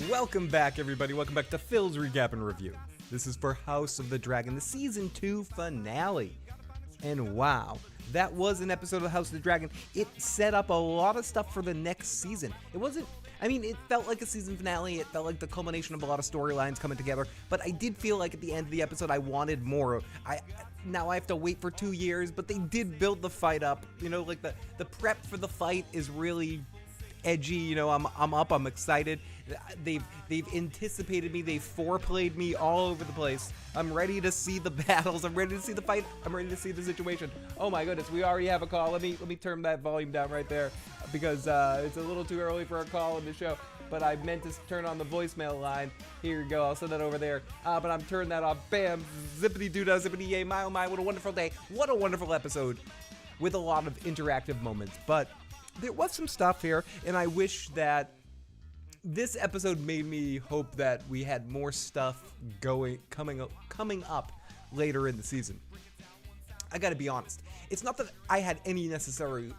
Welcome back, everybody. Welcome back to Phil's Recap and Review. This is for House of the Dragon, the Season 2 finale. And wow, that was an episode of House of the Dragon. It set up a lot of stuff for the next season. It felt like a season finale. It felt like the culmination of a lot of storylines coming together. But I did feel like at the end of the episode, I wanted more. Now I have to wait for 2 years, but they did build the fight up. Like the prep for the fight is really edgy. I'm up, I'm excited. They've anticipated me, they've foreplayed me all over the place. I'm ready to see the battles, I'm ready to see the fight, I'm ready to see the situation. Oh my goodness, we already have a call. Let me turn that volume down right there because it's a little too early for a call in the show. But I meant to turn on the voicemail line. Here you go, I'll send that over there. But I'm turning that off. Bam, zippity doo dah, zippity yay, my oh my, what a wonderful day. What a wonderful episode with a lot of interactive moments. But there was some stuff here, and I wish that this episode made me hope that we had more stuff coming up later in the season. I gotta be honest. It's not that I had any necessary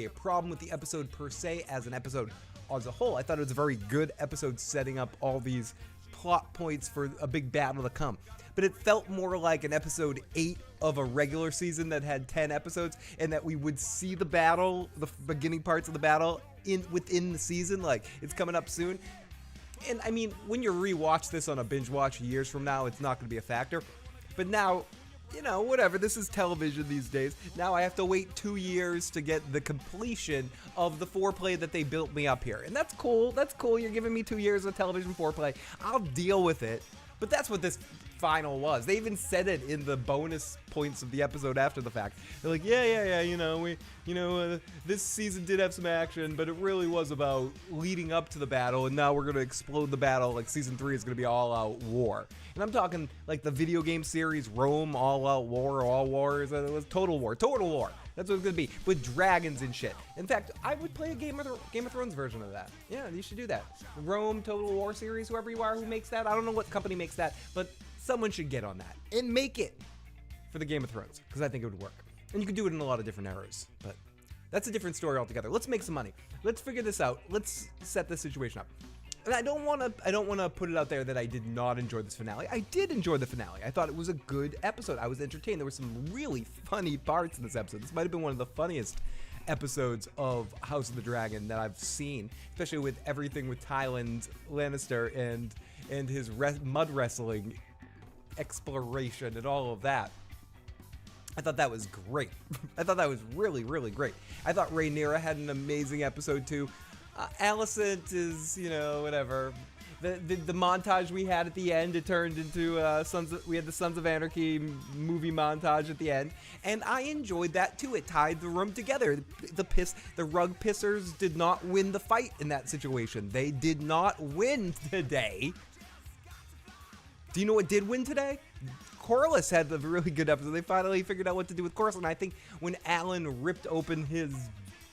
a problem with the episode per se as an episode as a whole. I thought it was a very good episode setting up all these plot points for a big battle to come. But it felt more like an episode 8 of a regular season that had 10 episodes, and that we would see the battle, the beginning parts of the battle within the season, like it's coming up soon. And I mean, when you rewatch this on a binge watch years from now, it's not going to be a factor. But now, whatever, this is television these days. Now I have to wait 2 years to get the completion of the foreplay that they built me up here. And that's cool. That's cool. You're giving me 2 years of television foreplay. I'll deal with it. But that's what this final was. They even said it in the bonus points of the episode after the fact. They're like, this season did have some action, but it really was about leading up to the battle, and now we're going to explode the battle. Like season 3 is going to be all out war. And I'm talking like the video game series Rome, all out war, all wars. It was total war. That's what it's going to be, with dragons and shit. In fact, I would play a Game of Thrones version of that. Yeah, you should do that. Rome Total War series, whoever you are who makes that. I don't know what company makes that, but someone should get on that and make it for the Game of Thrones, because I think it would work. And you could do it in a lot of different eras, but that's a different story altogether. Let's make some money. Let's figure this out. Let's set this situation up. And I don't want to put it out there that I did not enjoy this finale. I did enjoy the finale. I thought it was a good episode. I was entertained. There were some really funny parts in this episode. This might have been one of the funniest episodes of House of the Dragon that I've seen, especially with everything with Tywin Lannister and his mud wrestling exploration and all of that. I thought that was great. I thought that was really, really great. I thought Rhaenyra had an amazing episode too. Alicent is, whatever. The montage we had at the end, it turned into we had the Sons of Anarchy movie montage at the end, and I enjoyed that too. It tied the room together. The rug pissers did not win the fight in that situation. They did not win today. Do you know what did win today? Corlys had a really good episode. They finally figured out what to do with Corlys, and I think when Alan ripped open his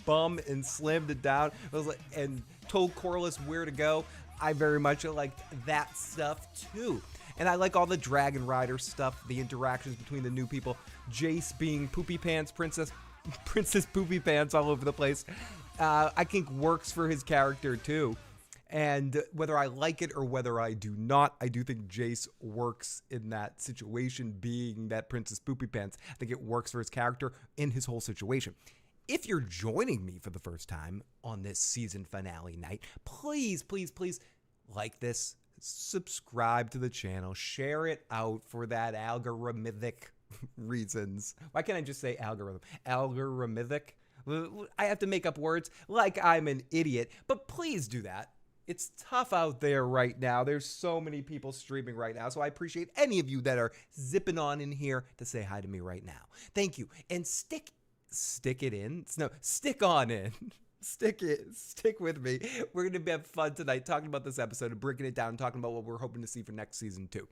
bum and slammed it down, and told Corlys where to go, I very much liked that stuff too. And I like all the Dragon Rider stuff, the interactions between the new people. Jace being Poopy Pants, Princess Poopy Pants all over the place, I think works for his character too. And whether I like it or whether I do not, I do think Jace works in that situation, being that Princess Poopy Pants. I think it works for his character in his whole situation. If you're joining me for the first time on this season finale night, please, please, please like this, subscribe to the channel, share it out for that algorithmic reasons. Why can't I just say algorithm? Algorithmic? I have to make up words like I'm an idiot, but please do that. It's tough out there right now. There's so many people streaming right now, so I appreciate any of you that are zipping on in here to say hi to me right now. Thank you. And stick it in. No, stick on in. Stick with me. We're going to have fun tonight talking about this episode and breaking it down and talking about what we're hoping to see for next season 2.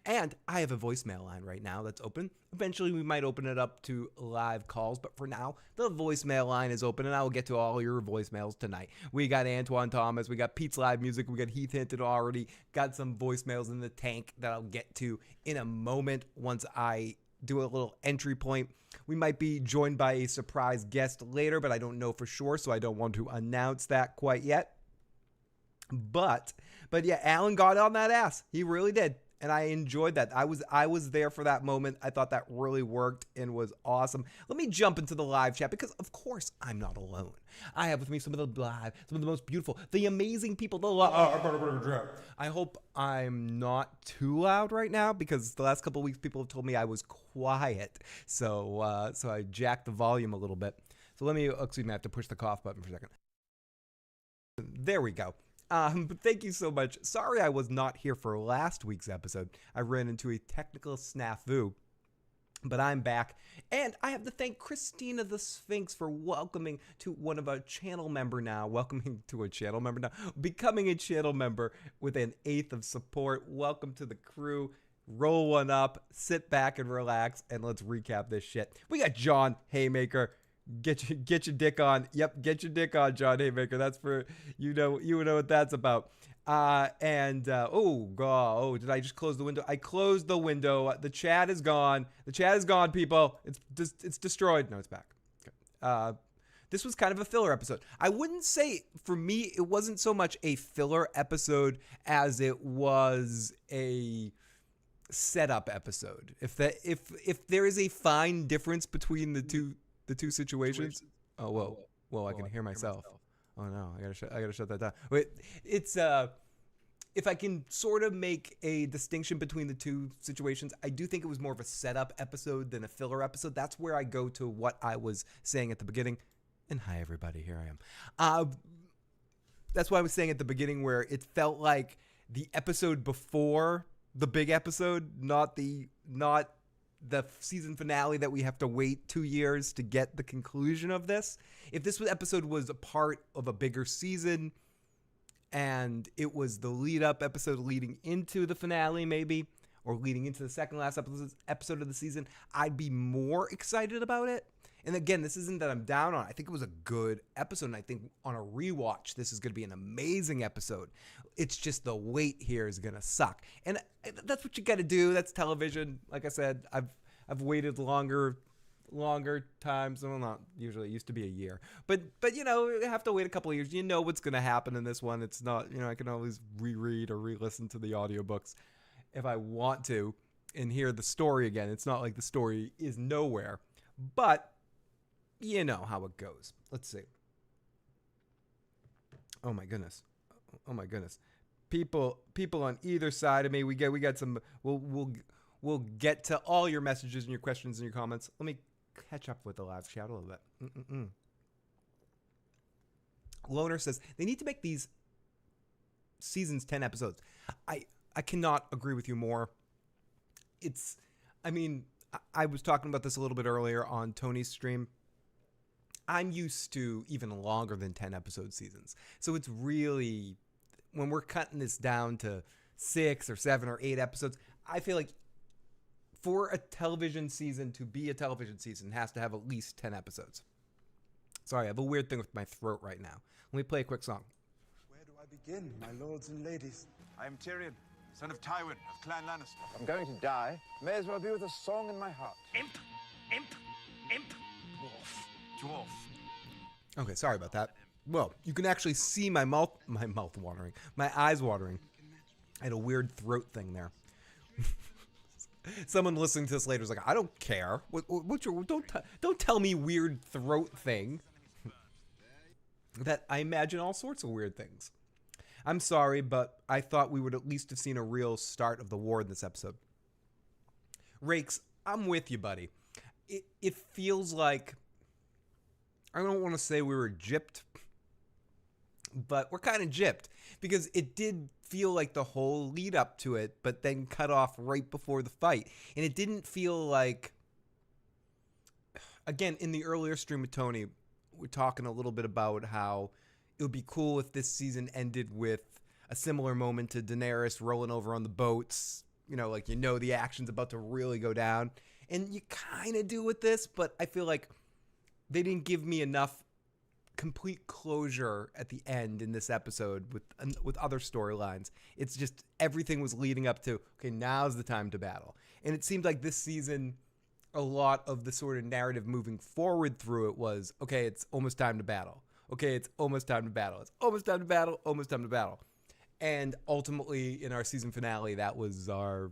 And I have a voicemail line right now that's open. Eventually, we might open it up to live calls, but for now, the voicemail line is open, and I will get to all your voicemails tonight. We got Antoine Thomas, we got Pete's Live Music, we got Heath Hinton already, got some voicemails in the tank that I'll get to in a moment once I do a little entry point. We might be joined by a surprise guest later, but I don't know for sure, so I don't want to announce that quite yet. But yeah, Alan got on that ass. He really did. And I enjoyed that. I was there for that moment. I thought that really worked and was awesome. Let me jump into the live chat because, of course, I'm not alone. I have with me some of the most beautiful, the amazing people. I hope I'm not too loud right now because the last couple of weeks people have told me I was quiet. So I jacked the volume a little bit. So let me, excuse me, I have to push the cough button for a second. There we go. But thank you so much. Sorry I was not here for last week's episode. I ran into a technical snafu, but I'm back. And I have to thank Christina the Sphinx for welcoming to one of our channel member now. Becoming a channel member with an 8th of support. Welcome to the crew. Roll one up, sit back and relax, and let's recap this shit. We got John Haymaker. Get your dick on. Yep, get your dick on, John Haymaker. That's for you know what that's about. Oh god, did I just close the window? I closed the window. The chat is gone. The chat is gone, people. It's destroyed. No, it's back. Okay. This was kind of a filler episode. I wouldn't say for me it wasn't so much a filler episode as it was a setup episode. If there is a fine difference between the two situations. Oh whoa! I can hear myself. Oh no! I gotta shut that down. Wait, it's if I can sort of make a distinction between the two situations, I do think it was more of a setup episode than a filler episode. That's where I go to what I was saying at the beginning. And hi everybody, here I am. That's why I was saying at the beginning where it felt like the episode before the big episode, not the season finale that we have to wait 2 years to get the conclusion of this. If this episode was a part of a bigger season and it was the lead up episode leading into the finale maybe, or leading into the second last episode of the season, I'd be more excited about it. And again, this isn't that I'm down on it. I think it was a good episode, and I think on a rewatch, this is going to be an amazing episode. It's just the wait here is going to suck. And that's what you got to do. That's television. Like I said, I've waited longer times. Well, not usually. It used to be a year. But you have to wait a couple of years. You know what's going to happen in this one. It's not, I can always reread or re-listen to the audiobooks if I want to and hear the story again. It's not like the story is nowhere. But you know how it goes. Let's see. Oh my goodness. People on either side of me. We got some. We'll get to all your messages and your questions and your comments. Let me catch up with the live chat a little bit. Loner says they need to make these seasons 10 episodes. I cannot agree with you more. I was talking about this a little bit earlier on Tony's stream. I'm used to even longer than 10 episode seasons. So it's really, when we're cutting this down to 6 or 7 or 8 episodes, I feel like for a television season to be a television season, it has to have at least 10 episodes. Sorry, I have a weird thing with my throat right now. Let me play a quick song. Where do I begin, my lords and ladies? I am Tyrion, son of Tywin of Clan Lannister. I'm going to die. May as well be with a song in my heart. Imp! Dwarf. Okay, sorry about that. Well, you can actually see my mouth watering, my eyes watering. I had a weird throat thing there. Someone listening to this later is like, I don't care. Don't tell me weird throat thing. That I imagine all sorts of weird things. I'm sorry, but I thought we would at least have seen a real start of the war in this episode. Rakes, I'm with you, buddy. It feels like, I don't want to say we were gypped, but we're kind of gypped because it did feel like the whole lead up to it, but then cut off right before the fight. And it didn't feel like, again, in the earlier stream with Tony, we're talking a little bit about how it would be cool if this season ended with a similar moment to Daenerys rolling over on the boats, the action's about to really go down. And you kind of do with this, but I feel like they didn't give me enough complete closure at the end in this episode with other storylines. It's just everything was leading up to, okay, now's the time to battle. And it seemed like this season a lot of the sort of narrative moving forward through it was, okay, it's almost time to battle. Okay, it's almost time to battle. It's almost time to battle, almost time to battle. And ultimately, in our season finale, that was our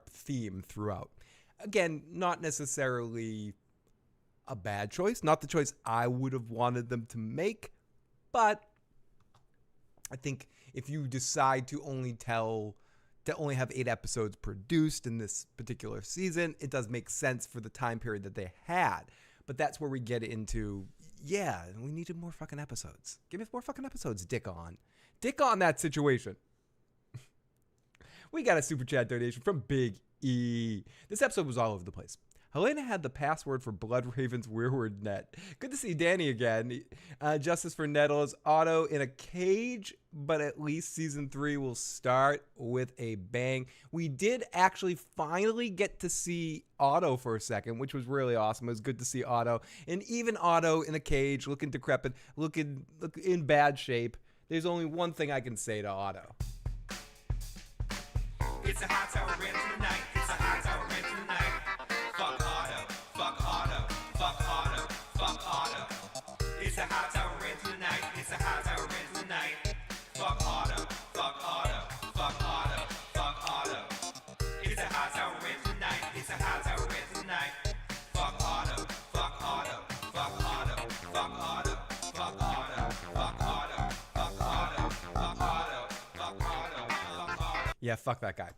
theme throughout. Again, not necessarily a bad choice, not the choice I would have wanted them to make, but I think if you decide to only have 8 episodes produced in this particular season, it does make sense for the time period that they had. But that's where we get into, yeah, we needed more fucking episodes. Give us more fucking episodes, Dick on. Dick on that situation. We got a super chat donation from Big E. This episode was all over the place. Helena had the password for Bloodraven's Rearward Net. Good to see Danny again. Justice for Nettles. Otto in a cage, but at least season 3 will start with a bang. We did actually finally get to see Otto for a second, which was really awesome. It was good to see Otto. And even Otto in a cage, looking decrepit, looking in bad shape. There's only one thing I can say to Otto. It's a hot tower rant tonight. It's a hot tower rant tonight. Fuck Otto. Fuck Otto. Fuck Otto. Fuck Otto. It's a hot tower rant tonight. It's a hot tower rant tonight. Fuck Otto. Fuck Otto. Fuck Otto. Fuck Otto. It's a hot tower rant tonight. It's a hot tower rant tonight. Fuck Otto. Fuck Otto. Fuck Otto. Fuck Otto. Fuck Otto. Fuck Otto. Fuck Otto. Fuck Otto. Fuck Otto. Fuck Otto. Yeah, fuck that guy.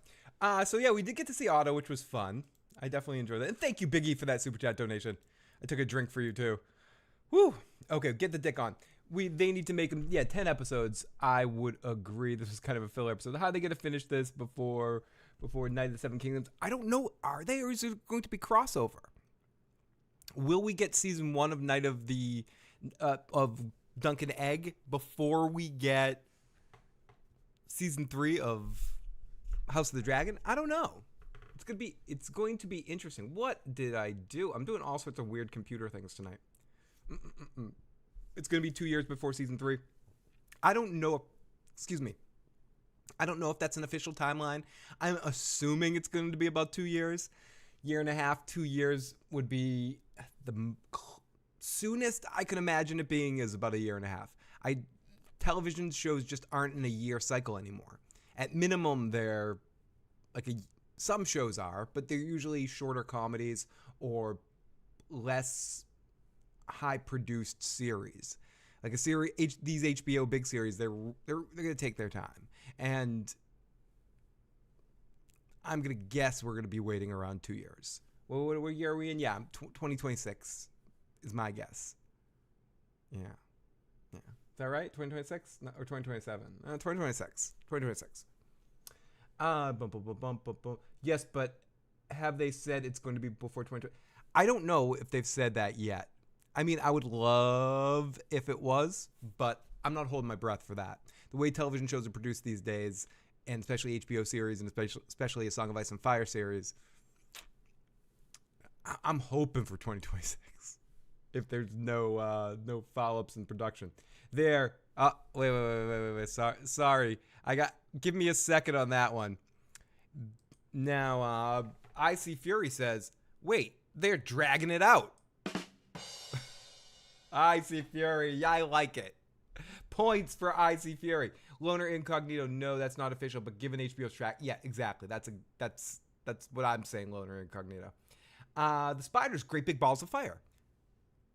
So yeah, we did get to see Otto, which was fun. I definitely enjoyed that. And thank you, Biggie, for that super chat donation. I took a drink for you too. Woo. Okay, get the dick on. They need to make them, 10 episodes. I would agree. This was kind of a filler episode. How are they going to finish this before Night of the Seven Kingdoms? I don't know. Are they, or is it going to be crossover? Will we get season 1 of Night of the of Dunk and Egg before we get season 3 of House of the Dragon? I don't know. It's going to be interesting. What did I do? I'm doing all sorts of weird computer things tonight. It's going to be 2 years before season 3. I don't know. Excuse me. I don't know if that's an official timeline. I'm assuming it's going to be about 2 years. Year and a half, 2 years would be the soonest I can imagine it being is about a year and a half. Television shows just aren't in a year cycle anymore. At minimum, they're like some shows are, but they're usually shorter comedies or less high-produced series. Like a series, these HBO big series, they're going to take their time, and I'm going to guess we're going to be waiting around 2 years. Well, what year are we in? Yeah, 2026 is my guess. Yeah. Is that right? 2026? No, or 2027? 2026. 2026. Yes, but have they said it's going to be before 2020? I don't know if they've said that yet. I mean, I would love if it was, but I'm not holding my breath for that. The way television shows are produced these days, and especially HBO series, and especially a Song of Ice and Fire series, I'm hoping for 2026. If there's no follow-ups in production. Wait. Sorry. Give me a second on that one. Now, Icy Fury says, wait, they're dragging it out. Icy Fury, I like it. Points for Icy Fury. Loner Incognito, no, that's not official, but given HBO's track, yeah, exactly. That's what I'm saying, Loner Incognito. The Spiders, great big balls of fire.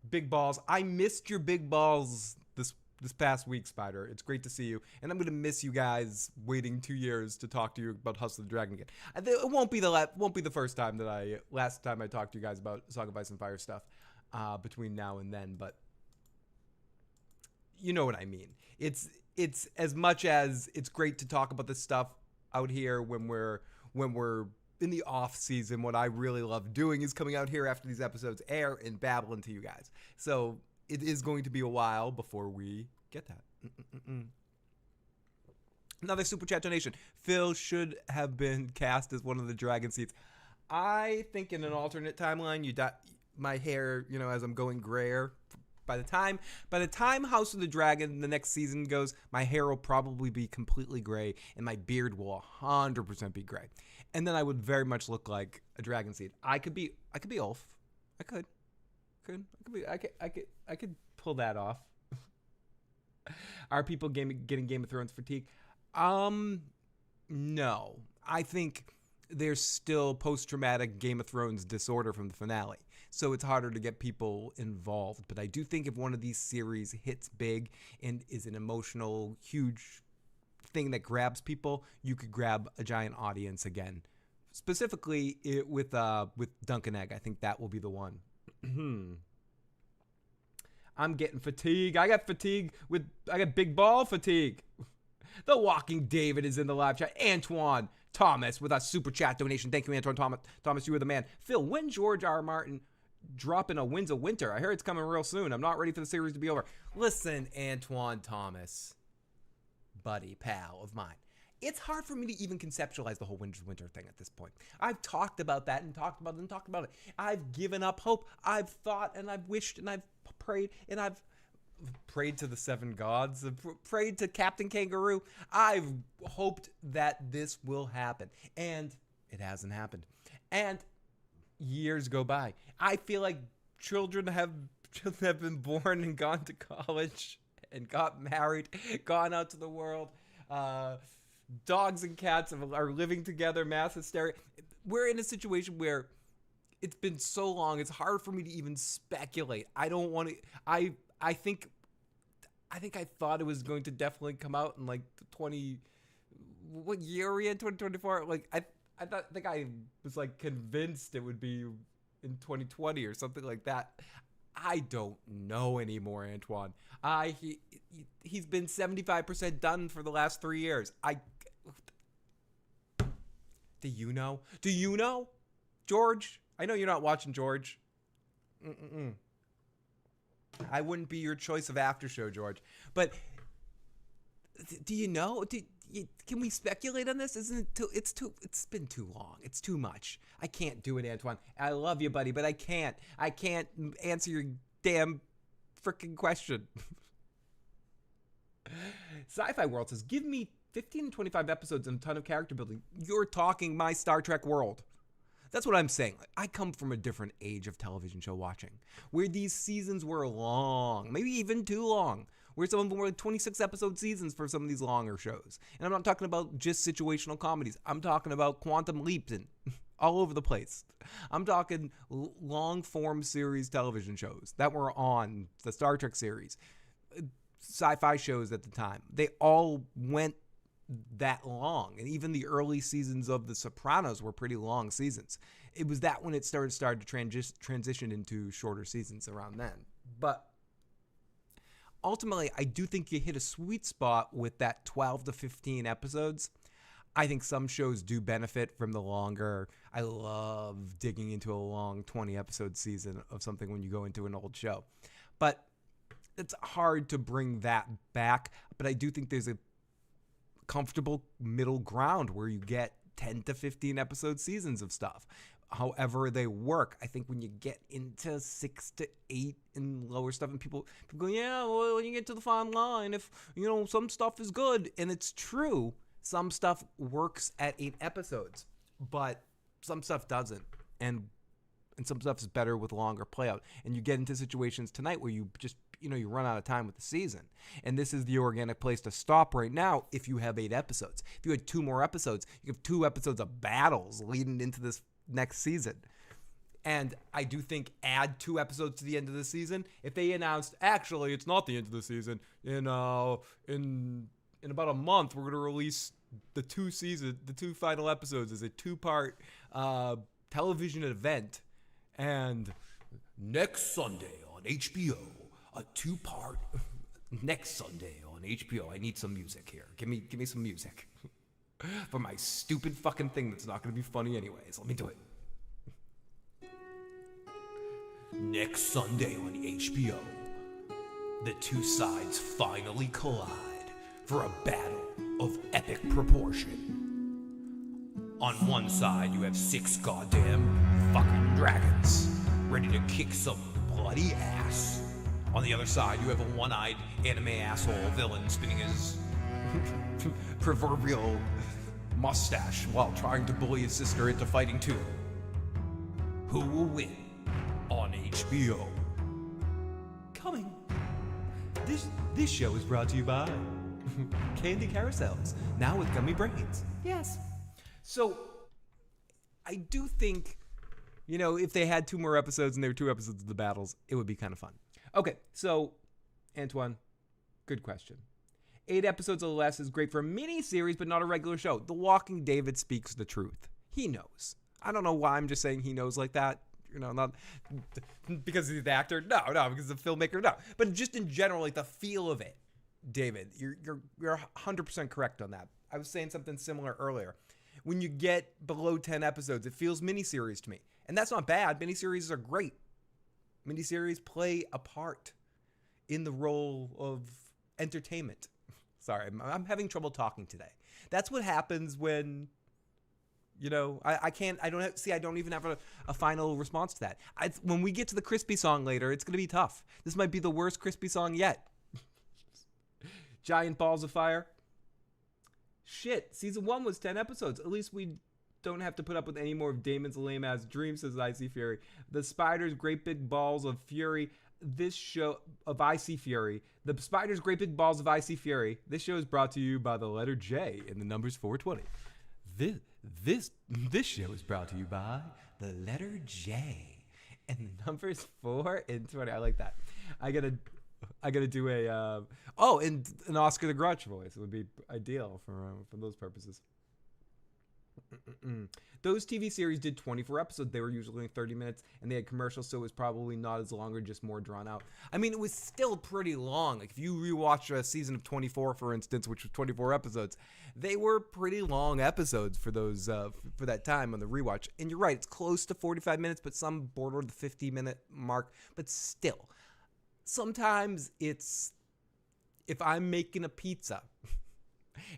Big balls. I missed your big balls this past week, Spider. It's great to see you, and I'm gonna miss you guys waiting 2 years to talk to you about House of the Dragon again. It won't be the first time last time I talked to you guys about Song of Ice and Fire stuff between now and then, but you know what I mean. It's as much as it's great to talk about this stuff out here when we're in the off season. What I really love doing is coming out here after these episodes air and babbling to you guys. So it is going to be a while before we get that. Another super chat donation. Phil should have been cast as one of the dragon seeds. I think in an alternate timeline, my hair, as I'm going grayer By the time House of the Dragon, the next season goes, my hair will probably be completely gray and my beard will 100% be gray. And then I would very much look like a dragon seed. I could be Ulf. I could pull that off. Are people getting Game of Thrones fatigue? No. I think there's still post-traumatic Game of Thrones disorder from the finale. So it's harder to get people involved. But I do think if one of these series hits big and is an emotional, huge thing that grabs people, you could grab a giant audience again. Specifically with Dunk and Egg. I think that will be the one. I'm getting fatigue. I got big ball fatigue. The Walking David is in the live chat. Antoine Thomas with a super chat donation. Thank you, Antoine Thomas. You are the man. Phil, when George R. R. Martin dropping a Winds of Winter? I heard it's coming real soon. I'm not ready for the series to be over. Listen, Antoine Thomas, buddy, pal of mine. It's hard for me to even conceptualize the whole Winds of Winter thing at this point. I've talked about that and talked about it. I've given up hope. I've thought and I've wished and I've prayed and I've prayed to the seven gods, prayed to Captain Kangaroo. I've hoped that this will happen, and it hasn't happened. And years go by. I feel like children have been born and gone to college and got married, gone out to the world. Dogs and cats are living together, mass hysteria. We're in a situation where it's been so long, it's hard for me to even speculate. I don't want to. I think I thought it was going to definitely come out in like what year are we in? 2024? Like I think I was like convinced it would be in 2020 or something like that. I don't know anymore, Antoine. He's been 75% done for the last 3 years. Do you know? Do you know, George? I know you're not watching, George. I wouldn't be your choice of after show, George. But do you know? Can we speculate on this? It's been too long. It's too much. I can't do it, Antoine. I love you, buddy, but I can't. I can't answer your damn freaking question. Sci-Fi World says, give me 15 to 25 episodes and a ton of character building. You're talking my Star Trek world. That's what I'm saying. I come from a different age of television show watching, where these seasons were long, maybe even too long, where some of them were like 26 episode seasons for some of these longer shows. And I'm not talking about just situational comedies. I'm talking about quantum leaps and all over the place. I'm talking long form series television shows that were on the Star Trek series, sci-fi shows at the time. They all went that long, and even the early seasons of The Sopranos were pretty long seasons. It was that when it started to transition into shorter seasons around then. But ultimately, I do think you hit a sweet spot with that 12 to 15 episodes. I think some shows do benefit from the longer. I love digging into a long 20 episode season of something when you go into an old show, but it's hard to bring that back. But I do think there's a comfortable middle ground where you get 10 to 15 episode seasons of stuff, however they work. I think when you get into 6 to 8 and lower stuff, and people go, yeah, well, when you get to the fine line, if some stuff is good, and it's true, some stuff works at 8 episodes, but some stuff doesn't, and some stuff is better with longer play out. And you get into situations tonight where you just you run out of time with the season. And this is the organic place to stop right now if you have 8 episodes. If you had 2 more episodes, you have 2 episodes of battles leading into this next season. And I do think add 2 episodes to the end of the season. If they announced, actually, it's not the end of the season, in about a month, we're going to release the 2 final episodes as a 2-part television event. And next Sunday on HBO, a 2-part next Sunday on HBO. I need some music here. Give me some music for my stupid fucking thing that's not going to be funny anyways. Let me do it. Next Sunday on HBO, the 2 sides finally collide for a battle of epic proportion. On one side, you have 6 goddamn fucking dragons ready to kick some bloody ass. On the other side, you have a one-eyed anime asshole villain spinning his proverbial mustache while trying to bully his sister into fighting too. Who will win on HBO? Coming. This show is brought to you by Candy Carousels, now with gummy brains. Yes. So, I do think, if they had 2 more episodes and there were 2 episodes of the battles, it would be kind of fun. Okay, so, Antoine, good question. 8 episodes or less is great for a mini-series, but not a regular show. The Walking David speaks the truth. He knows. I don't know why I'm just saying he knows like that. Not because he's the actor. No, because he's the filmmaker. No, but just in general, like the feel of it. David, you're 100% correct on that. I was saying something similar earlier. When you get below 10 episodes, it feels miniseries to me, and that's not bad. Miniseries are great. Miniseries play a part in the role of entertainment. Sorry, I'm having trouble talking today. That's what happens when. I don't even have a final response to that. When we get to the Crispy song later, it's going to be tough. This might be the worst Crispy song yet. Giant Balls of Fire. Shit, season 1 was 10 episodes. At least we don't have to put up with any more of Damon's lame-ass dreams, says Icy Fury. The Spider's Great Big Balls of Fury. This show of Icy Fury. The Spider's Great Big Balls of Icy Fury. This show is brought to you by the letter J in the numbers 420. This show is brought to you by the letter J and the numbers 4 and 20. I like that. I gotta do and an Oscar the Grouch voice. It would be ideal for those purposes. Those TV series did 24 episodes. They were usually 30 minutes, and they had commercials, so it was probably not as long or just more drawn out. I mean, it was still pretty long. Like, if you rewatch a season of 24, for instance, which was 24 episodes, they were pretty long episodes for those for that time on the rewatch. And you're right, it's close to 45 minutes, but some border the 50-minute mark. But still, sometimes it's if I'm making a pizza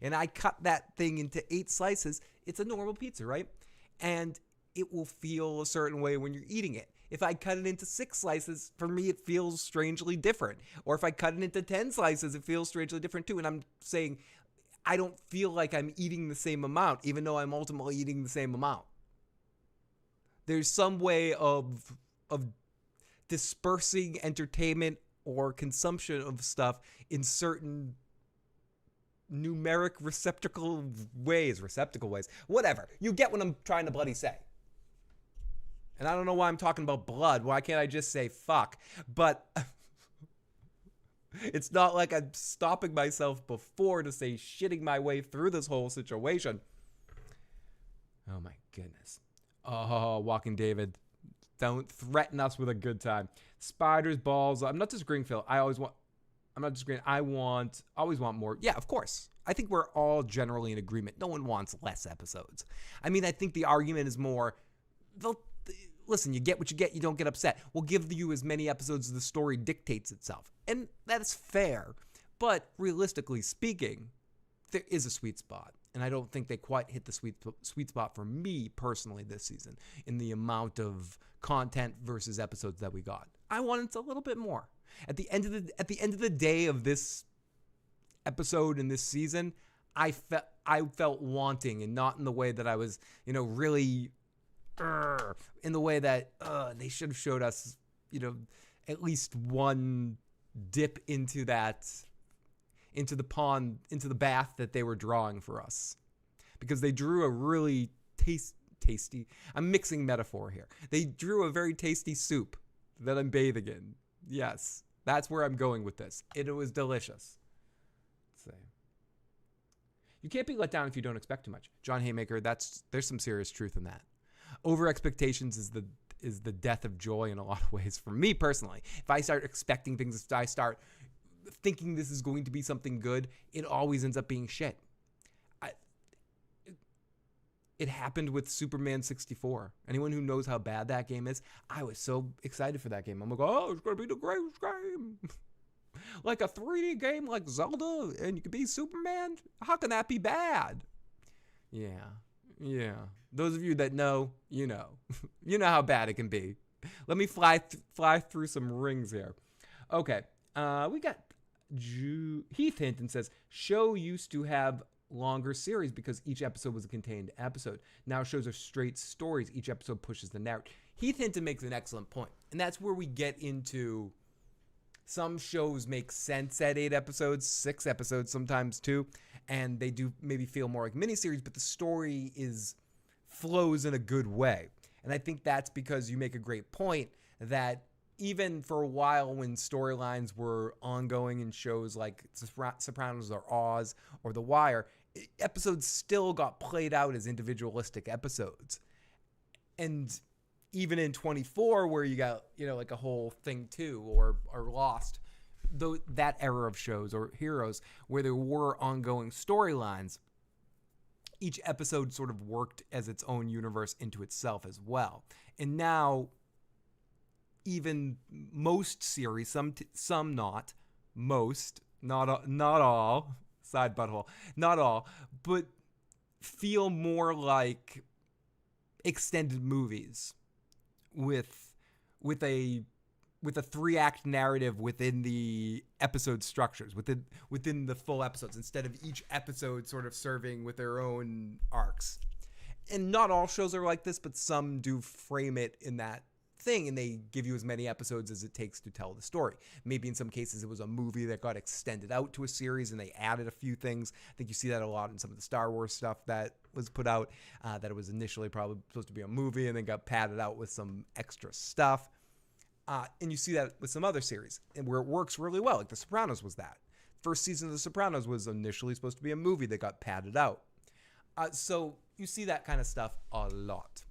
and I cut that thing into 8 slices, it's a normal pizza, right? And it will feel a certain way when you're eating it. If I cut it into 6 slices, for me, it feels strangely different. Or if I cut it into 10 slices, it feels strangely different too. And I'm saying I don't feel like I'm eating the same amount, even though I'm ultimately eating the same amount. There's some way of dispersing entertainment or consumption of stuff in certain numeric receptacle ways, whatever. You get what I'm trying to bloody say. And I don't know why I'm talking about blood. Why can't I just say fuck? But it's not like I'm stopping myself before to say shitting my way through this whole situation. Oh my goodness. Oh, Walking David. Don't threaten us with a good time. Spiders, balls. I'm not disagreeing, Phil. I'm not disagreeing. I always want more. Yeah, of course. I think we're all generally in agreement. No one wants less episodes. I mean, I think the argument is more, listen, you get what you get. You don't get upset. We'll give you as many episodes as the story dictates itself. And that's fair. But realistically speaking, there is a sweet spot. And I don't think they quite hit the sweet spot for me personally this season in the amount of content versus episodes that we got. I wanted a little bit more. At the end of the day of this episode in this season, I felt wanting, and not in the way that I was, really in the way that they should have showed us, at least one dip into the pond, into the bath that they were drawing for us, because they drew a really tasty. I'm mixing metaphor here. They drew a very tasty soup that I'm bathing in. Yes, that's where I'm going with this. It was delicious. Let's see. You can't be let down if you don't expect too much. John Haymaker, there's some serious truth in that. Over expectations is the death of joy in a lot of ways for me personally. If I start expecting things, if I start thinking this is going to be something good, it always ends up being shit. It happened with Superman 64. Anyone who knows how bad that game is, I was so excited for that game. I'm like, oh, it's going to be the greatest game. Like a 3D game like Zelda, and you can be Superman? How can that be bad? Yeah. Those of you that know, you know. You know how bad it can be. Let me fly through some rings here. Okay. We got Heath Hinton says, show used to have longer series because each episode was a contained episode. Now shows are straight stories. Each episode pushes the narrative. Heath Hinton makes an excellent point. And that's where we get into some shows make sense at 8 episodes, 6 episodes sometimes too. And they do maybe feel more like miniseries, but the story flows in a good way. And I think that's because you make a great point that even for a while when storylines were ongoing in shows like Sopranos or Oz or The Wire, episodes still got played out as individualistic episodes. And even in 24, where you got, like a whole thing too, or Lost, though that era of shows or Heroes where there were ongoing storylines, each episode sort of worked as its own universe into itself as well. And now, even most series, some not, most, not all, side butthole, not all, but feel more like extended movies with a 3-act narrative within the episode structures, within the full episodes, instead of each episode sort of serving with their own arcs. And not all shows are like this, but some do frame it in that thing, and they give you as many episodes as it takes to tell the story. Maybe in some cases it was a movie that got extended out to a series and they added a few things. I think you see that a lot in some of the Star Wars stuff that was put out, that it was initially probably supposed to be a movie and then got padded out with some extra stuff. And you see that with some other series, and where it works really well, like The Sopranos was that. First season of The Sopranos was initially supposed to be a movie that got padded out. So you see that kind of stuff a lot.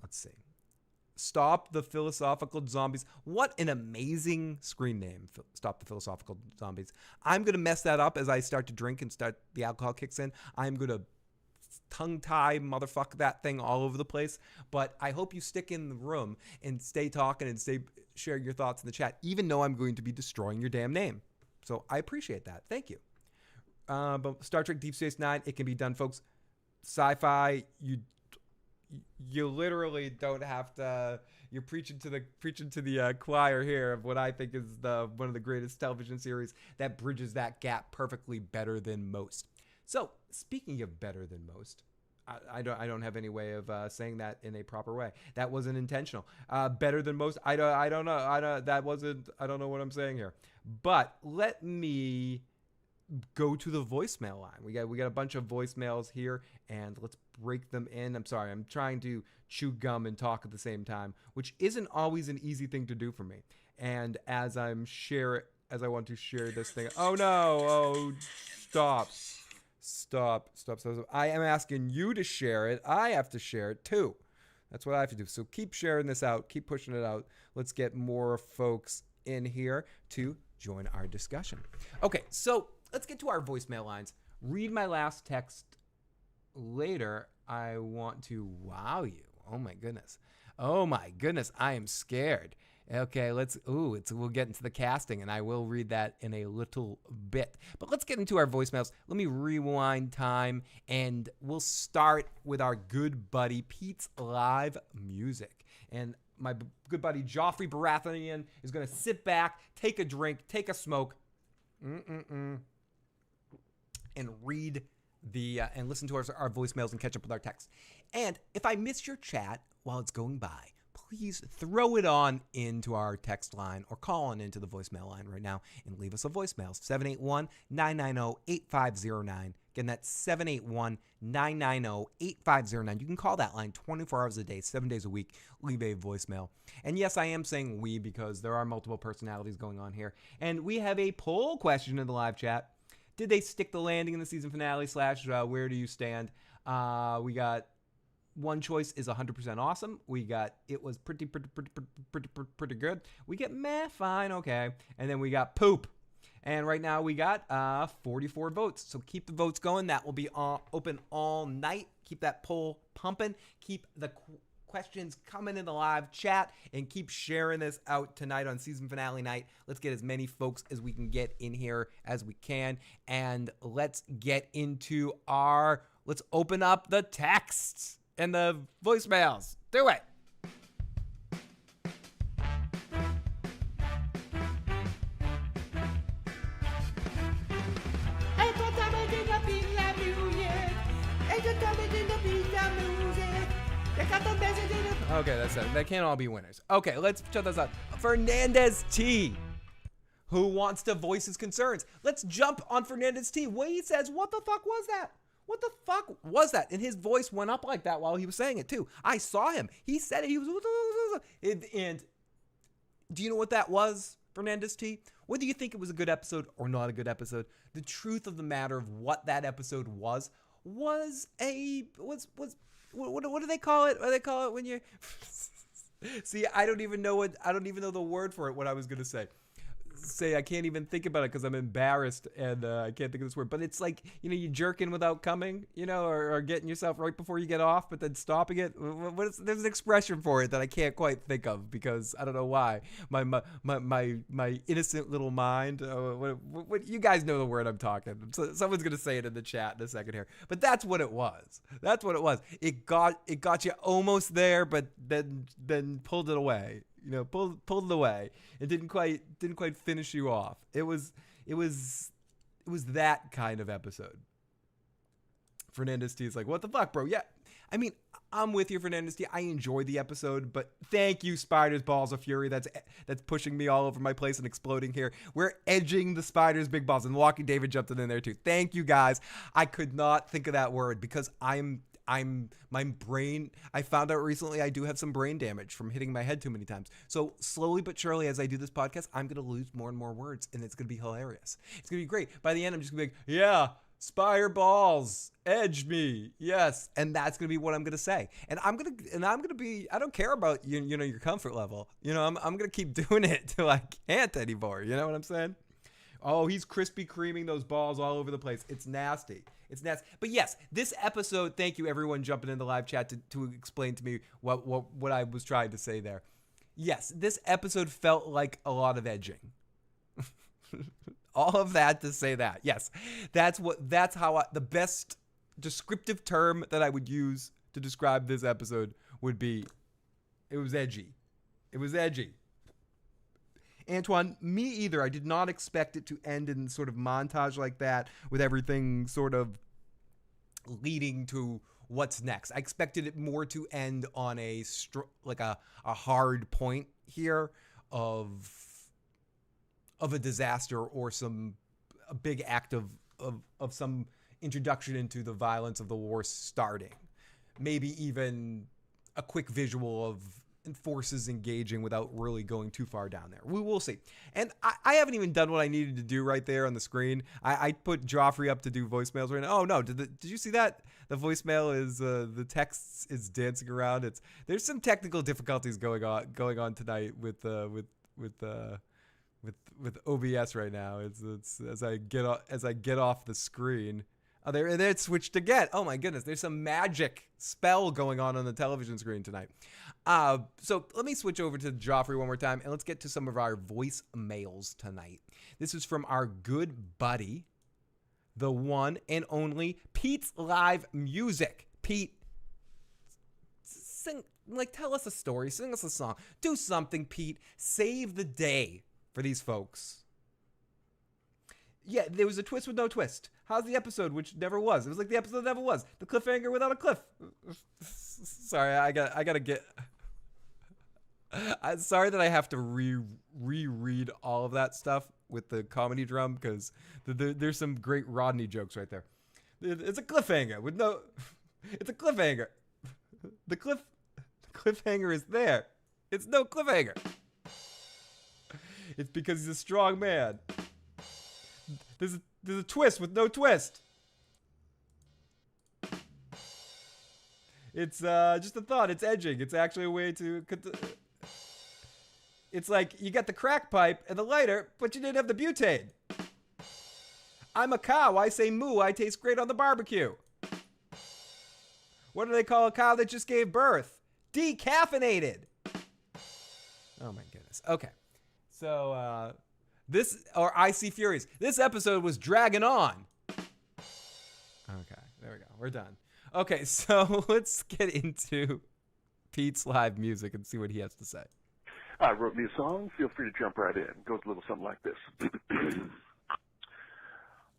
Let's see. Stop the Philosophical Zombies. What an amazing screen name, Stop the Philosophical Zombies. I'm going to mess that up as I start to drink and the alcohol kicks in. I'm going to tongue-tie motherfuck that thing all over the place. But I hope you stick in the room and stay talking and share your thoughts in the chat, even though I'm going to be destroying your damn name. So I appreciate that. Thank you. But Star Trek Deep Space Nine, it can be done, folks. Sci-fi, you literally don't have to. You're preaching to the choir here of what I think is one of the greatest television series that bridges that gap perfectly, better than most. So speaking of better than most, I don't have any way of saying that in a proper way. That wasn't intentional. Better than most. I don't know. I don't know what I'm saying here. But let me go to the voicemail line. We got a bunch of voicemails here, and let's break them in. I'm sorry, I'm trying to chew gum and talk at the same time, which isn't always an easy thing to do for me. And as I want to share this thing. Oh no! Oh, stop! I am asking you to share it. I have to share it too. That's what I have to do. So keep sharing this out. Keep pushing it out. Let's get more folks in here to join our discussion. Okay, so let's get to our voicemail lines. Read my last text later. I want to wow you. Oh my goodness. I am scared. Okay, we'll get into the casting, and I will read that in a little bit. But let's get into our voicemails. Let me rewind time, and we'll start with our good buddy Pete's live music. And my good buddy Joffrey Baratheon is going to sit back, take a drink, take a smoke, and read and listen to our voicemails and catch up with our text. And if I miss your chat while it's going by, please throw it on into our text line or call on into the voicemail line right now and leave us a voicemail. 781-990-8509. Again, that's 781-990-8509. You can call that line 24 hours a day, 7 days a week. Leave a voicemail. And yes, I am saying we because there are multiple personalities going on here. And we have a poll question in the live chat. Did they stick the landing in the season finale / where do you stand? We got one choice is 100% awesome. We got it was pretty good. We get meh, fine, okay. And then we got poop. And right now we got 44 votes. So keep the votes going. That will be open all night. Keep that poll pumping. Keep the questions coming in the live chat, and keep sharing this out tonight on season finale night. Let's get as many folks as we can get in here as we can, and let's open up the texts and the voicemails. Do it. Okay, that's it. They can't all be winners. Okay, let's check this out. Fernandez T, who wants to voice his concerns. Let's jump on Fernandez T. Wade says, what the fuck was that? What the fuck was that? And his voice went up like that while he was saying it too. I saw him. He said it. He was, and do you know what that was, Fernandez T? Whether you think it was a good episode or not a good episode, the truth of the matter of what that episode was what do they call it? What do they call it when you see? I don't even know the word for it. What I was gonna say. I can't even think about it because I'm embarrassed and I can't think of this word. But it's like, you jerking without coming, or getting yourself right before you get off, but then stopping it. There's an expression for it that I can't quite think of because I don't know why. My innocent little mind. What you guys know the word I'm talking. So someone's gonna say it in the chat in a second here. But that's what it was. It got you almost there, but then pulled it away. Pulled it away. It didn't quite finish you off. It was that kind of episode. Fernandez T is like, what the fuck, bro? Yeah, I mean, I'm with you, Fernandez T. I enjoyed the episode, but thank you, Spiders Balls of Fury. That's pushing me all over my place and exploding here. We're edging the Spiders big balls, and Walking David jumped in there too. Thank you, guys. I could not think of that word because my brain, I found out recently I do have some brain damage from hitting my head too many times. So slowly but surely as I do this podcast, I'm going to lose more and more words and it's going to be hilarious. It's going to be great. By the end, I'm just going to be like, yeah, Spire Balls, edge me. Yes. And that's going to be what I'm going to say. And I'm going to be, I don't care about, your comfort level. I'm going to keep doing it till I can't anymore. You know what I'm saying? Oh, he's Krispy Kreming those balls all over the place. It's nasty. It's nasty. But yes, this episode, thank you everyone jumping in the live chat to explain to me what I was trying to say there. Yes, this episode felt like a lot of edging. All of that to say that. Yes, that's how the best descriptive term that I would use to describe this episode would be, it was edgy. It was edgy. Antoine, me either. I did not expect it to end in sort of montage like that with everything sort of leading to what's next. I expected it more to end on a hard point here of a disaster or a big act of some introduction into the violence of the war starting. Maybe even a quick visual of forces engaging without really going too far down there. We will see. And I haven't even done what I needed to do right there on the screen. I put Joffrey up to do voicemails right now. Oh no, did you see that? The voicemail is the text is dancing around. There's some technical difficulties going on tonight with OBS right now. It's as I get off the screen. Oh, there it switched again. Oh my goodness, there's some magic spell going on the television screen tonight. So let me switch over to Joffrey one more time, and let's get to some of our voicemails tonight. This is from our good buddy, the one and only Pete's Live Music. Pete, sing, tell us a story, sing us a song, do something, Pete. Save the day for these folks. Yeah, there was a twist with no twist. How's the episode, which never was? It was like the episode that never was. The cliffhanger without a cliff. Sorry, I gotta get. I'm sorry that I have to reread all of that stuff with the comedy drum because there's some great Rodney jokes right there. It's a cliffhanger with no. It's a cliffhanger. The cliffhanger is there. It's no cliffhanger. It's because he's a strong man. There's a twist with no twist. It's just a thought. It's edging. It's actually a way to. It's like you got the crack pipe and the lighter, but you didn't have the butane. I'm a cow. I say moo. I taste great on the barbecue. What do they call a cow that just gave birth? Decaffeinated. Oh my goodness. Okay. So, I See Furies. This episode was dragging on. Okay, there we go. We're done. Okay, so let's get into Pete's Live Music and see what he has to say. I wrote me a song. Feel free to jump right in. It goes a little something like this.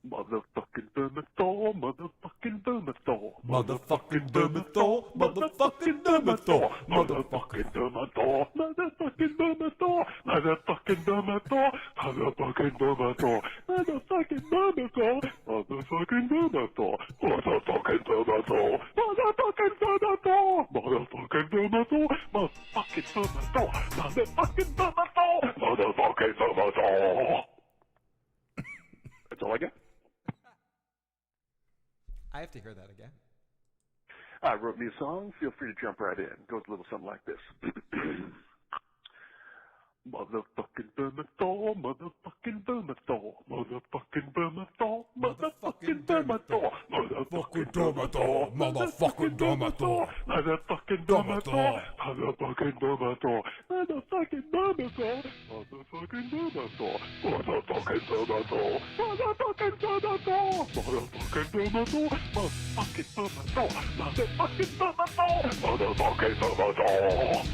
Motherfucking Vermithor, motherfucking Vermithor, Motherfucking Vermithor, motherfucking Vermithor, motherfucking Vermithor, motherfucking Vermithor, motherfucking Vermithor, motherfucking Vermithor, motherfucking Vermithor, motherfucking Vermithor, motherfucking Vermithor, motherfucking Vermithor, motherfucking Vermithor, motherfucking Vermithor, motherfucking Vermithor, motherfucking Vermithor. That's all I got. I have to hear that again. I wrote me a song. Feel free to jump right in. Goes a little something like this. Motherfucking Vermithor, motherfucking Vermithor, motherfucking Vermithor, motherfucking Vermithor, motherfucking Vermithor, motherfucking Vermithor, motherfucking Vermithor, motherfucking Vermithor, motherfucking Vermithor, motherfucking Vermithor, motherfucking Vermithor, motherfucking Vermithor, motherfucking Vermithor, motherfucking Vermithor, motherfucking Vermithor, motherfucking Vermithor.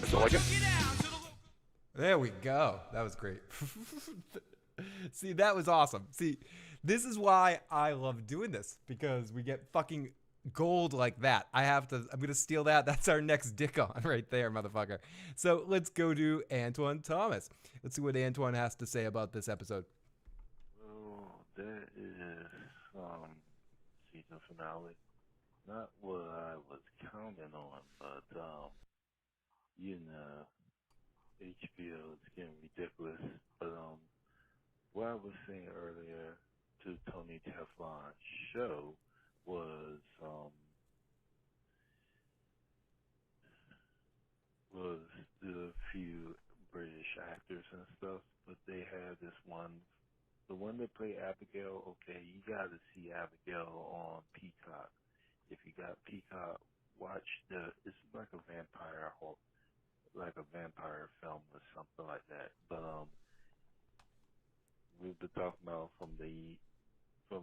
That's all I got. There we go. That was great. See, that was awesome. See, this is why I love doing this, because we get fucking gold like that. I'm going to steal that. That's our next dick on right there, motherfucker. So let's go to Antoine Thomas. Let's see what Antoine has to say about this episode. Oh, that is season finale. Not what I was counting on, but you know, HBO is getting ridiculous. But what I was saying earlier to Tony Teflon's show was the few British actors and stuff, but they had this one, the one that played Abigail. Okay, you got to see Abigail on Peacock. If you got Peacock, watch it's like a vampire film or something like that. But we've been talking about from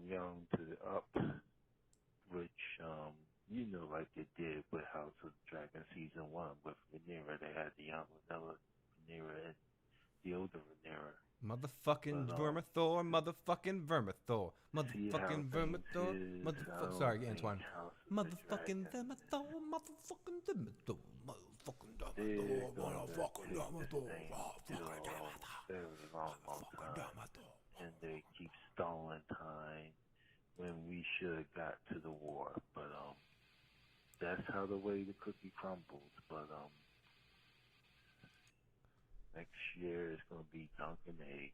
young to the up, which you know, like they did with House of the Dragon season 1 with Rhaenyra. They had the young Rhaenyra and the older Rhaenyra. Motherfucking Vermithor, motherfucking Vermithor, motherfucking Vermithor, sorry, Antoine. Motherfucking Vermithor, motherfucking Vermithor, motherfucking Vermithor, motherfucking Vermithor, motherfucking Vermithor. And they keep stalling time when we should have got to the war. But that's how the way the cookie crumbles. But next year is going to be dunk and egg.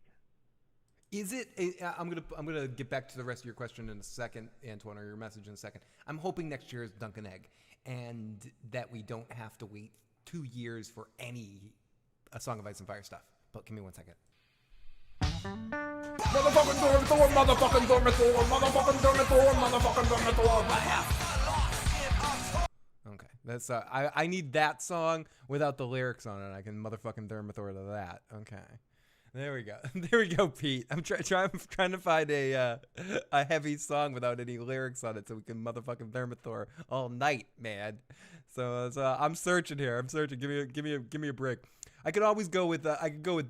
Is it? I'm gonna get back to the rest of your question in a second, Antoine, or your message in a second. I'm hoping next year is dunk and egg, and that we don't have to wait 2 years for a Song of Ice and Fire stuff. But give me 1 second. Motherfucking Dormithor, motherfucking Dormithor, motherfucking Dormithor, motherfucking Dormithor. Okay, that's I need that song without the lyrics on it. I can motherfucking Dormithor to that. Okay, there we go. There we go, Pete. I'm trying to find a heavy song without any lyrics on it, so we can motherfucking Dormithor all night, man. So I'm searching here. I'm searching. Give me a break. I could always go with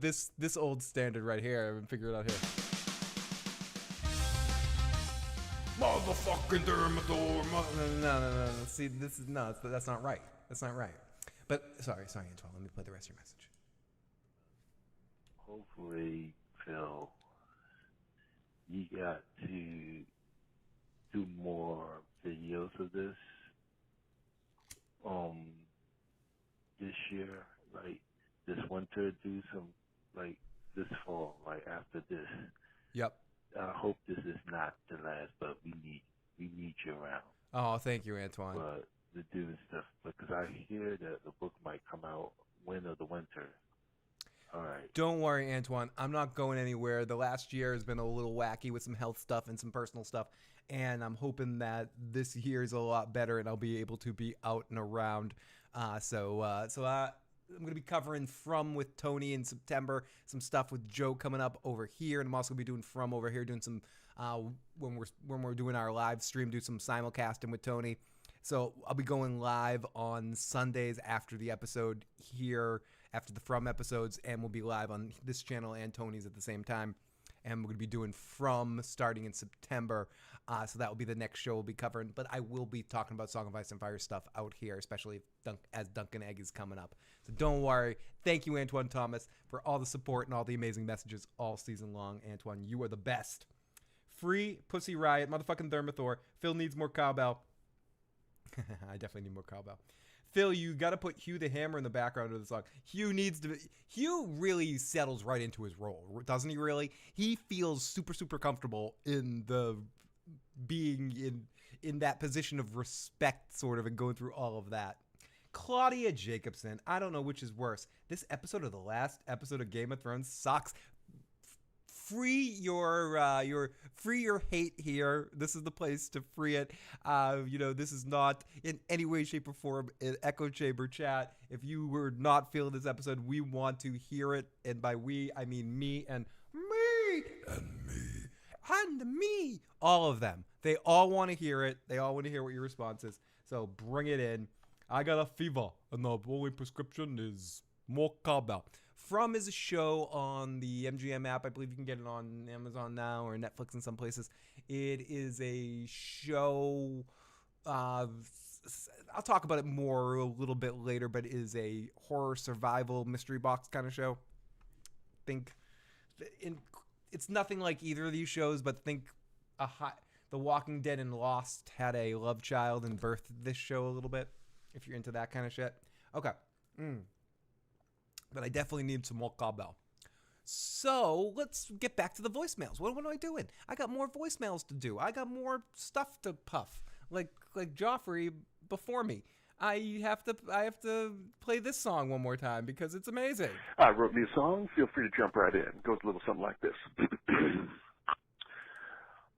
this old standard right here and figure it out here. Motherfucking Dormithor. No. See, that's not right. That's not right. But sorry, Antoine. Let me play the rest of your message. Hopefully, Phil, you got to do more videos of this this year, like this winter, do some like this fall, like after this. Yep. I hope this is not the last, but we need you around. Oh, thank you, Antoine. But to do stuff, because I hear that the book might come out winter of the winter. All right. Don't worry, Antoine. I'm not going anywhere. The last year has been a little wacky with some health stuff and some personal stuff, and I'm hoping that this year is a lot better and I'll be able to be out and around. So I'm going to be covering From with Tony in September, some stuff with Joe coming up over here, and I'm also going to be doing From over here, doing some when we're doing our live stream, do some simulcasting with Tony. So I'll be going live on Sundays after the episode here, after the From episodes, and we'll be live on this channel and Tony's at the same time. and we're going to be doing From starting in September. So that will be the next show we'll be covering. But I will be talking about Song of Ice and Fire stuff out here, especially as Duncan Egg is coming up. So don't worry. Thank you, Antoine Thomas, for all the support and all the amazing messages all season long. Antoine, you are the best. Free Pussy Riot, motherfucking Thermathor. Phil needs more cowbell. I definitely need more cowbell. Phil, you got to put Hugh the Hammer in the background of the song. Hugh really settles right into his role, doesn't he? Really, he feels super, super comfortable in the being in that position of respect, sort of, and going through all of that. Claudia Jacobson, I don't know which is worse. This episode of the last episode of Game of Thrones sucks. Free your hate here. This is the place to free it. This is not in any way, shape, or form an echo chamber chat. If you were not feeling this episode, we want to hear it, and by we I mean me and me and me and me. All of them. They all want to hear it. They all want to hear what your response is. So bring it in. I got a fever, and the only prescription is more cowbell. From is a show on the MGM app. I believe you can get it on Amazon now or Netflix in some places. It is a show. I'll talk about it more a little bit later, but it is a horror survival mystery box kind of show. It's nothing like either of these shows, but think The Walking Dead and Lost had a love child and birthed this show a little bit, if you're into that kind of shit. Okay. But I definitely need some more cowbell. So let's get back to the voicemails. What am I doing? I got more voicemails to do. I got more stuff to puff, like Joffrey before me. I have to play this song one more time because it's amazing. I wrote me a song. Feel free to jump right in. Goes a little something like this.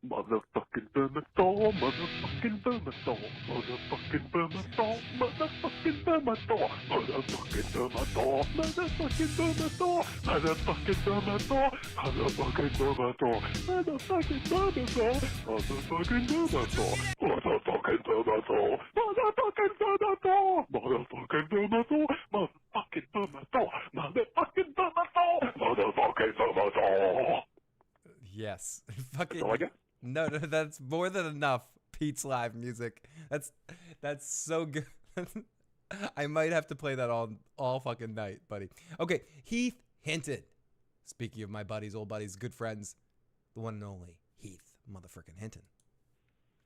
Motherfucking Vermithor, motherfucking Vermithor, motherfucking Vermithor, motherfucking Vermithor, motherfucking Vermithor, motherfucking Vermithor, motherfucking Vermithor, motherfucking Vermithor, motherfucking Vermithor, motherfucking Vermithor, motherfucking Vermithor, motherfucking Vermithor, motherfucking Vermithor, motherfucking Vermithor, motherfucking Vermithor, motherfucking Vermithor. Yes. Fucking. That's all I got. No, that's more than enough. Pete's live music. That's so good. I might have to play that all fucking night, buddy. Okay, Heath Hinton. Speaking of my buddies, old buddies, good friends, the one and only Heath motherfucking Hinton.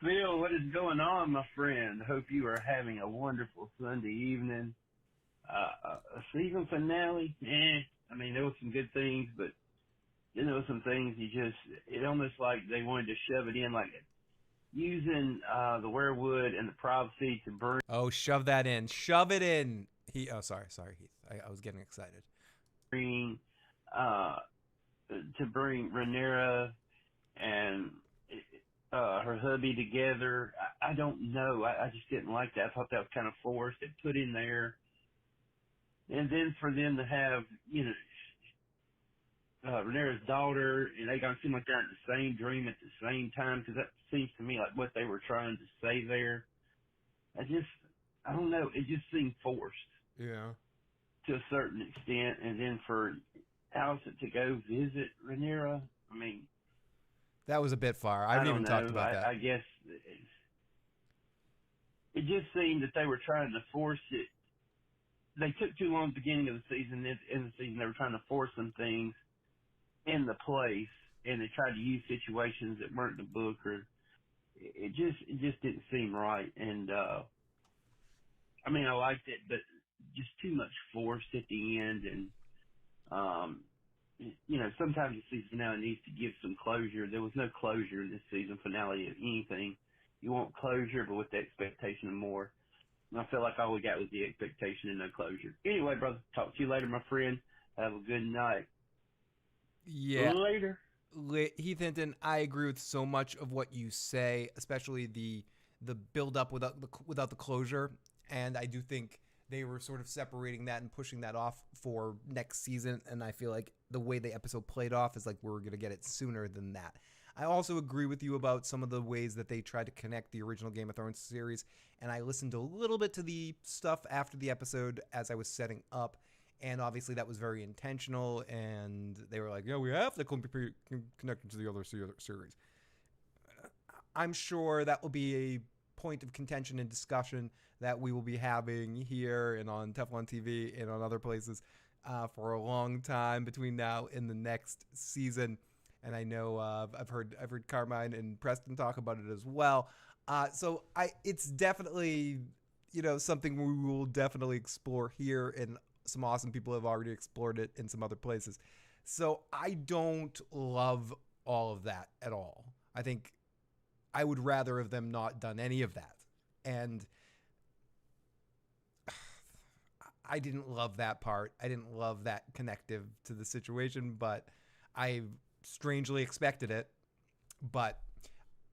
Phil, what is going on, my friend? Hope you are having a wonderful Sunday evening. A season finale? I mean, there were some good things, but some things it almost like they wanted to shove it in, like using the werewood and the privacy to bring. Oh, shove that in. Shove it in. Sorry, Heath. I was getting excited. To bring Rhaenyra and her hubby together. I don't know. I just didn't like that. I thought that was kind of forced and put in there. And then for them to have, Rhaenyra's daughter, and they don't seem like they're in the same dream at the same time, because that seems to me like what they were trying to say there. I don't know, it just seemed forced. Yeah. To a certain extent, and then for Alicent to go visit Rhaenyra, I mean... That was a bit far. I haven't even talked about that. I guess it just seemed that they were trying to force it. They took too long at the beginning of the season. In the season, they were trying to force some things in the place, and they tried to use situations that weren't in the book, or it just didn't seem right. And I mean, I liked it, but just too much force at the end. And sometimes the season finale needs to give some closure. There was no closure in this season finale of anything. You want closure, but with the expectation of more. And I feel like all we got was the expectation and no closure. Anyway, brother, talk to you later, my friend. Have a good night. Yeah. Later. Heath Hinton, I agree with so much of what you say, especially the build up without the closure. And I do think they were sort of separating that and pushing that off for next season. And I feel like the way the episode played off is like we're going to get it sooner than that. I also agree with you about some of the ways that they tried to connect the original Game of Thrones series. And I listened a little bit to the stuff after the episode as I was setting up. And obviously that was very intentional, and they were like, yeah, we have to be connected to the other series. I'm sure that will be a point of contention and discussion that we will be having here and on Teflon TV and on other places for a long time between now and the next season. And I know I've heard Carmine and Preston talk about it as well. So it's definitely, something we will definitely explore here, and some awesome people have already explored it in some other places. So I don't love all of that at all. I think I would rather have them not done any of that. And I didn't love that part. I didn't love that connective to the situation, but I strangely expected it. But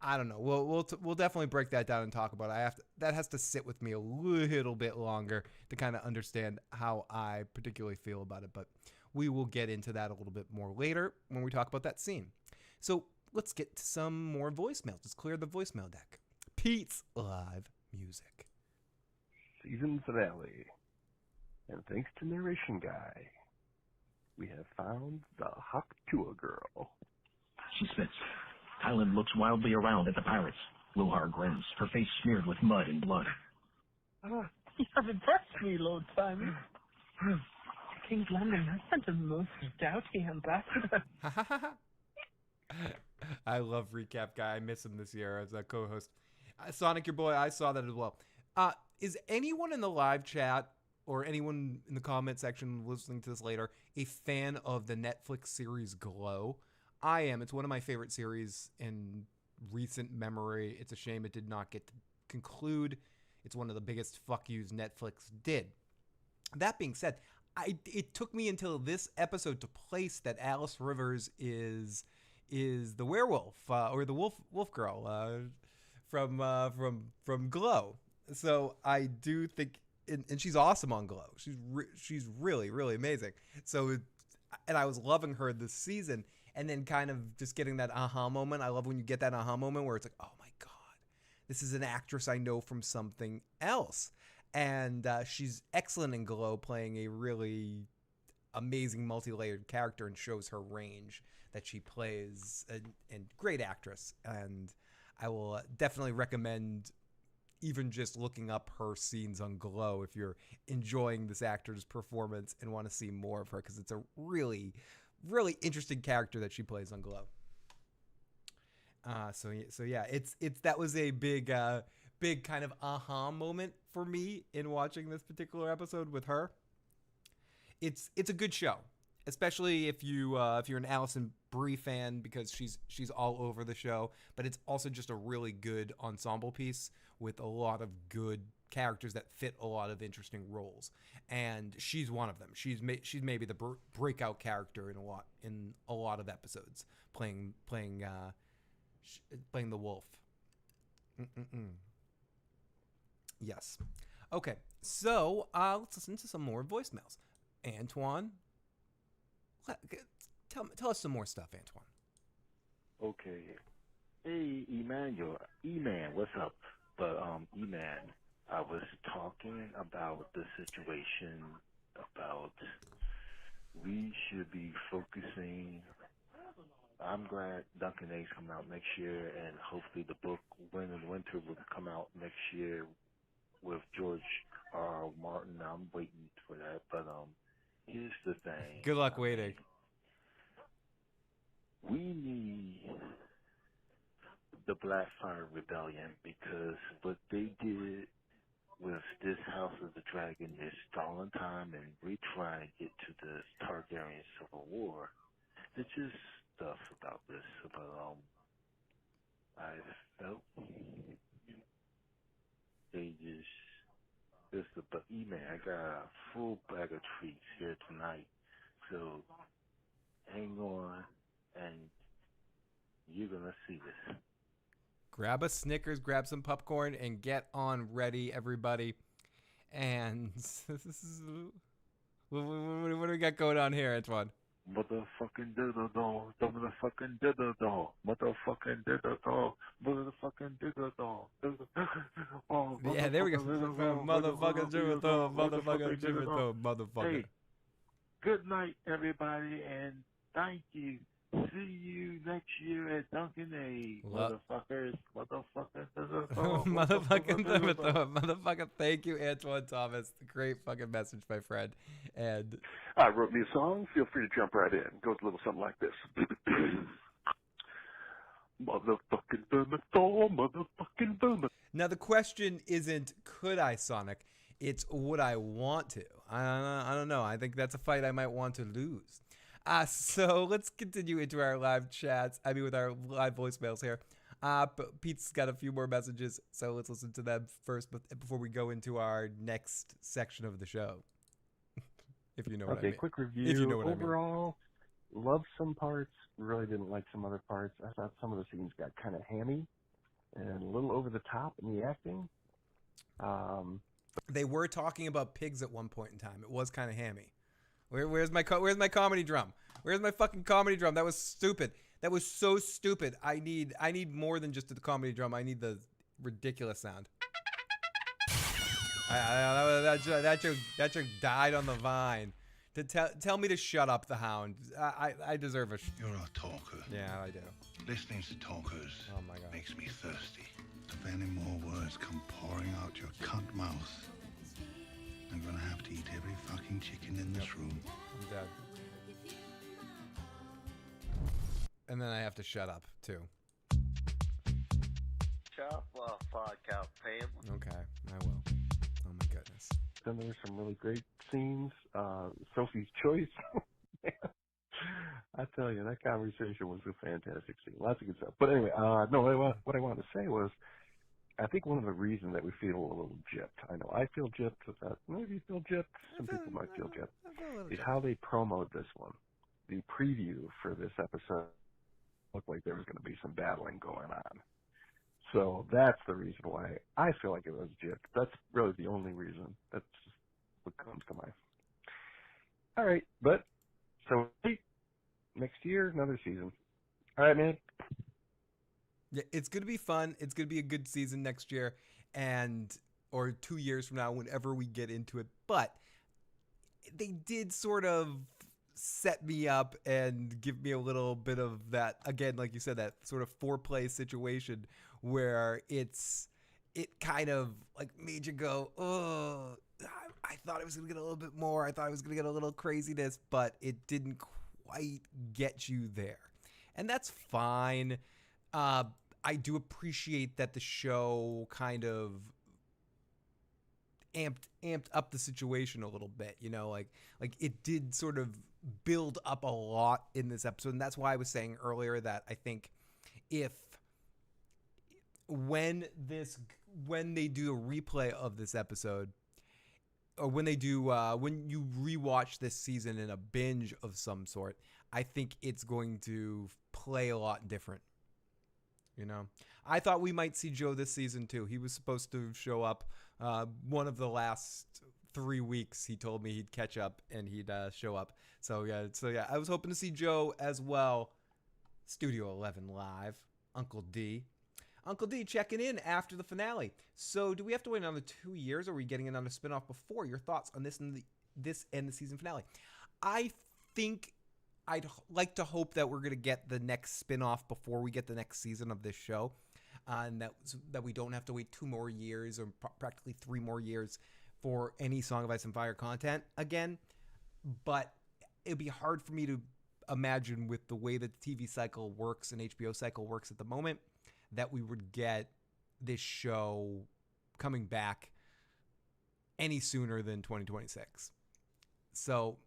I don't know. We'll definitely break that down and talk about it. That has to sit with me a little bit longer to kind of understand how I particularly feel about it. But we will get into that a little bit more later when we talk about that scene. So let's get to some more voicemails. Let's clear the voicemail deck. Pete's live music. Season finale. And thanks to Narration Guy, we have found the Haktua girl. She spits. Tylan looks wildly around at the pirates. Lohar grins, her face smeared with mud and blood. You have impressed me, Lord Simon. King's Landing has sent a most doughty ambassador. I love Recap Guy. I miss him this year as a co-host. Sonic, your boy, I saw that as well. Is anyone in the live chat or anyone in the comment section listening to this later a fan of the Netflix series Glow? I am. It's one of my favorite series in recent memory. It's a shame it did not get to conclude. It's one of the biggest fuck yous Netflix did. That being said, it took me until this episode to place that Alice Rivers is the werewolf or the wolf girl from Glow. So I do think, and she's awesome on Glow. She's really, really amazing. So, and I was loving her this season. And then kind of just getting that aha moment. I love when you get that aha moment where it's like, oh my God, this is an actress I know from something else. And she's excellent in Glow, playing a really amazing multi-layered character, and shows her range that she plays. And great actress. And I will definitely recommend even just looking up her scenes on Glow if you're enjoying this actor's performance and want to see more of her, because it's a really interesting character that she plays on Glow. So yeah, it's that was a big kind of aha moment for me in watching this particular episode with her. It's a good show, especially if you're an Alison Brie fan, because she's all over the show. But it's also just a really good ensemble piece with a lot of good characters that fit a lot of interesting roles, and she's one of them. She's maybe the breakout character in a lot of episodes, playing the wolf. Yes. Okay, so let's listen to some more voicemails. Antoine, tell us some more stuff, Antoine. Okay. Hey, E-Man, what's up? But E-Man, I was talking about the situation about we should be focusing. I'm glad Duncan Eggs come out next year, and hopefully the book Wind and Winter will come out next year with George R. Martin. I'm waiting for that, but here's the thing. Good luck waiting. We need the Blackfire Rebellion, because what they did with this House of the Dragon is stalling time and retrying to get to the Targaryen Civil War. It's just stuff about this, but I felt they but E-Man, I got a full bag of treats here tonight, so hang on and you're gonna see this. Grab a Snickers, grab some popcorn, and get on ready, everybody. And this is what do we got going on here, Antoine? Motherfucking diddle-dong, motherfucking diddle-dong, motherfucking diddle-dong, motherfucking diddle-dong. Yeah, there we go. Motherfucking diddle-dong, motherfucking diddle-dong, motherfucker. Good night, everybody, and thank you. See you next year at Duncan A. Motherfuckers. Motherfucking thank you, Antoine Thomas. Great fucking message, my friend. And I wrote me a song. Feel free to jump right in. Goes a little something like this. Motherfucking Vermithor, motherfucking Vermithor. Now the question isn't could I, Sonic? It's would I want to? I don't know. I think that's a fight I might want to lose. So let's continue into our live chats. With our live voicemails here. Pete's got a few more messages, so let's listen to them first before we go into our next section of the show. If you know what I mean. Okay, quick review. If you know what Overall, loved some parts, really didn't like some other parts. I thought some of the scenes got kind of hammy and a little over the top in the acting. They were talking about pigs at one point in time. It was kind of hammy. Where's my comedy drum? Where's my fucking comedy drum? That was stupid. That was so stupid. I need more than just the comedy drum. I need the ridiculous sound. That joke died on the vine. To tell me to shut up, the Hound. I deserve a. You're a talker. Yeah, I do. Listening to talkers makes me thirsty. If any more words come pouring out your cunt mouth, I'm gonna have to eat every fucking chicken in this room. I'm dead. And then I have to shut up too. Chop off podcast, Pam. Okay, I will. Oh my goodness. Then there were some really great scenes. Sophie's Choice. I tell you, that conversation was a fantastic scene. Lots of good stuff. But anyway, what I wanted to say was, I think one of the reasons that we feel a little gypped, I know I feel gypped with that, maybe you feel gypped, some people might feel gypped, is how they promoted this one. The preview for this episode looked like there was going to be some battling going on. So that's the reason why I feel like it was gypped. That's really the only reason. That's what comes to mind. All right, but so next year, another season. All right, man. Yeah, it's going to be fun. It's going to be a good season next year or 2 years from now, whenever we get into it. But they did sort of set me up and give me a little bit of that, again, like you said, that sort of foreplay situation where it kind of like made you go, oh, I thought it was going to get a little bit more. I thought I was going to get a little craziness, but it didn't quite get you there. And that's fine. I do appreciate that the show kind of amped up the situation a little bit, like it did sort of build up a lot in this episode. And that's why I was saying earlier that I think when they do a replay of this episode, or when you rewatch this season in a binge of some sort, I think it's going to play a lot different. I thought we might see Joe this season too. He was supposed to show up one of the last 3 weeks. He told me he'd catch up and he'd show up. So yeah, I was hoping to see Joe as well. Studio 11 Live, Uncle D checking in after the finale. So do we have to wait another 2 years, or are we getting another spinoff before? Your thoughts on this and the season finale? I think I'd like to hope that we're going to get the next spinoff before we get the next season of this show, and that we don't have to wait 2 more years or practically 3 more years for any Song of Ice and Fire content again. But it'd be hard for me to imagine, with the way that the TV cycle works and HBO cycle works at the moment, that we would get this show coming back any sooner than 2026. So,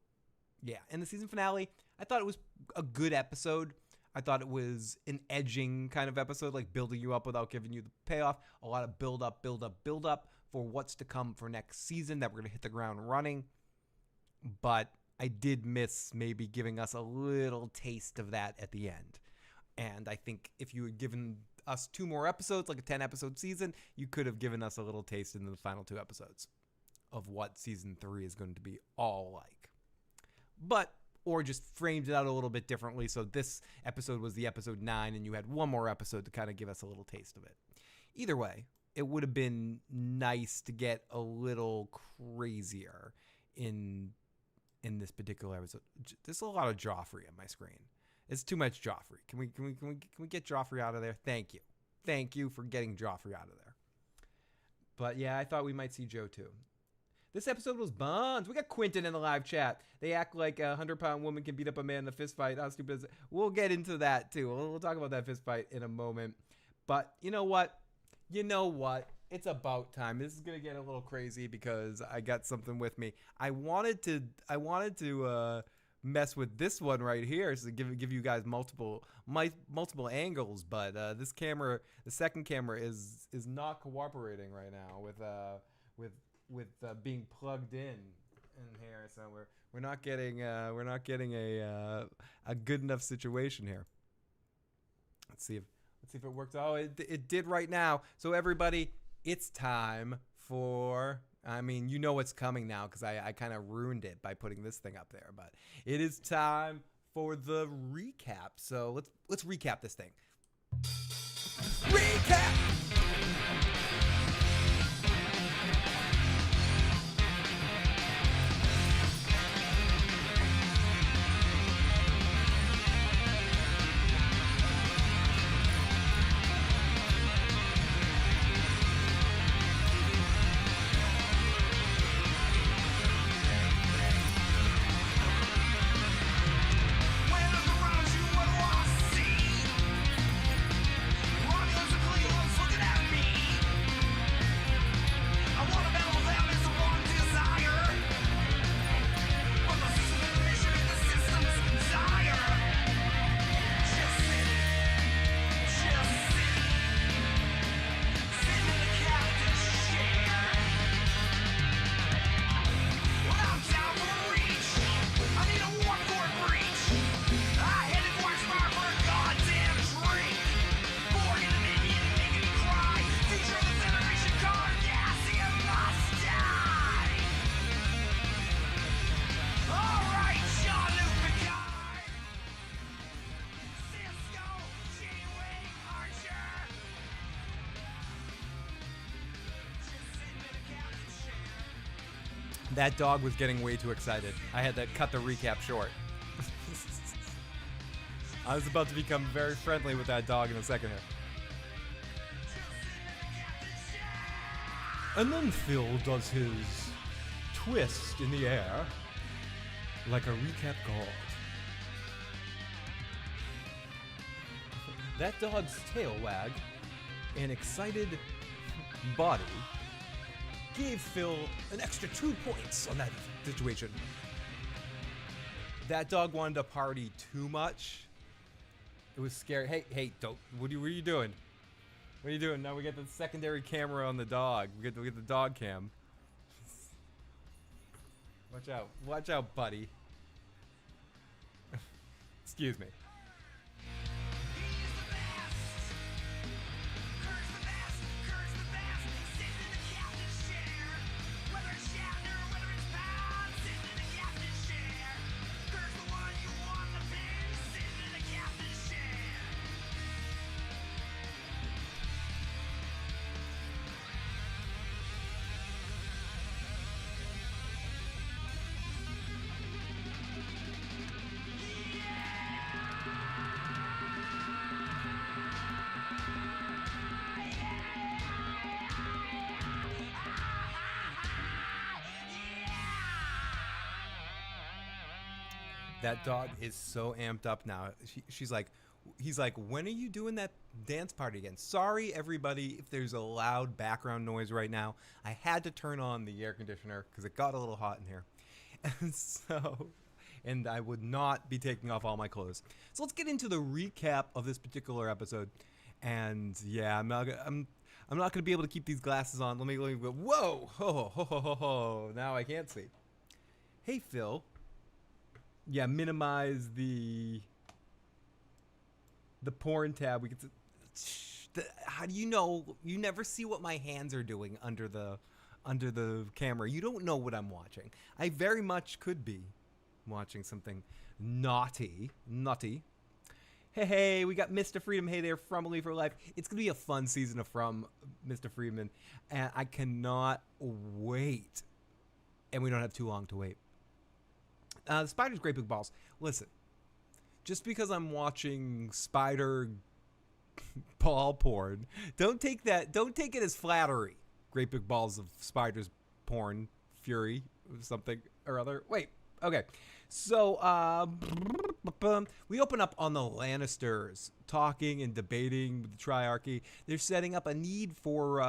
yeah. And the season finale, I thought it was a good episode. I thought it was an edging kind of episode, like building you up without giving you the payoff. A lot of build up for what's to come for next season, that we're going to hit the ground running. But I did miss maybe giving us a little taste of that at the end. And I think if you had given us 2 more episodes, like a 10-episode season, you could have given us a little taste in the final 2 episodes of what season 3 is going to be all like. Or just framed it out a little bit differently. So this episode was the episode 9, and you had 1 more episode to kind of give us a little taste of it. Either way, it would have been nice to get a little crazier in in this particular episode. There's a lot of Joffrey on my screen. It's too much Joffrey. Can we get Joffrey out of there? Thank you for getting Joffrey out of there. But yeah, I thought we might see Joe too. This episode was buns. We got Quentin in the live chat. They act like a 100-pound woman can beat up a man in a fist fight. How stupid is it? We'll get into that too. We'll talk about that fist fight in a moment. But you know what? It's about time. This is gonna get a little crazy because I got something with me. I wanted to mess with this one right here, so give you guys multiple angles. But this camera, the second camera, is not cooperating right now with being plugged in here. So we're not getting a good enough situation here. Let's see if it works. Oh, it did right now. So everybody, it's time for, I mean, you know what's coming now because I kind of ruined it by putting this thing up there. But it is time for the recap. So let's recap this thing. Recap! That dog was getting way too excited. I had to cut the recap short. I was about to become very friendly with that dog in a second here. And then Phil does his twist in the air like a recap god. That dog's tail wag and excited body gave Phil an extra 2 points on that situation. That dog wanted to party too much. It was scary. Hey, don't. What are you doing? What are you doing? Now we get the secondary camera on the dog. We get the dog cam. Watch out, buddy. Excuse me. That dog is so amped up now. He's like, when are you doing that dance party again? Sorry, everybody, if there's a loud background noise right now. I had to turn on the air conditioner because it got a little hot in here. And I would not be taking off all my clothes. So let's get into the recap of this particular episode. And yeah, I'm not gonna be able to keep these glasses on. Let me go. Whoa! Ho! Now I can't see. Hey, Phil. Yeah, minimize the porn tab. We get to, how do you know? You never see what my hands are doing under the camera. You don't know what I'm watching. I very much could be watching something naughty. Hey, we got Mr. Freedom. Hey there, from Leaf for Life. It's gonna be a fun season of From Mr. Freedman, and I cannot wait. And we don't have too long to wait The spider's great big balls. Listen, just because I'm watching spider ball porn, don't take it as flattery. Great big balls of spiders porn fury something or other. Wait, okay. So we open up on the Lannisters talking and debating with the Triarchy. They're setting up a need for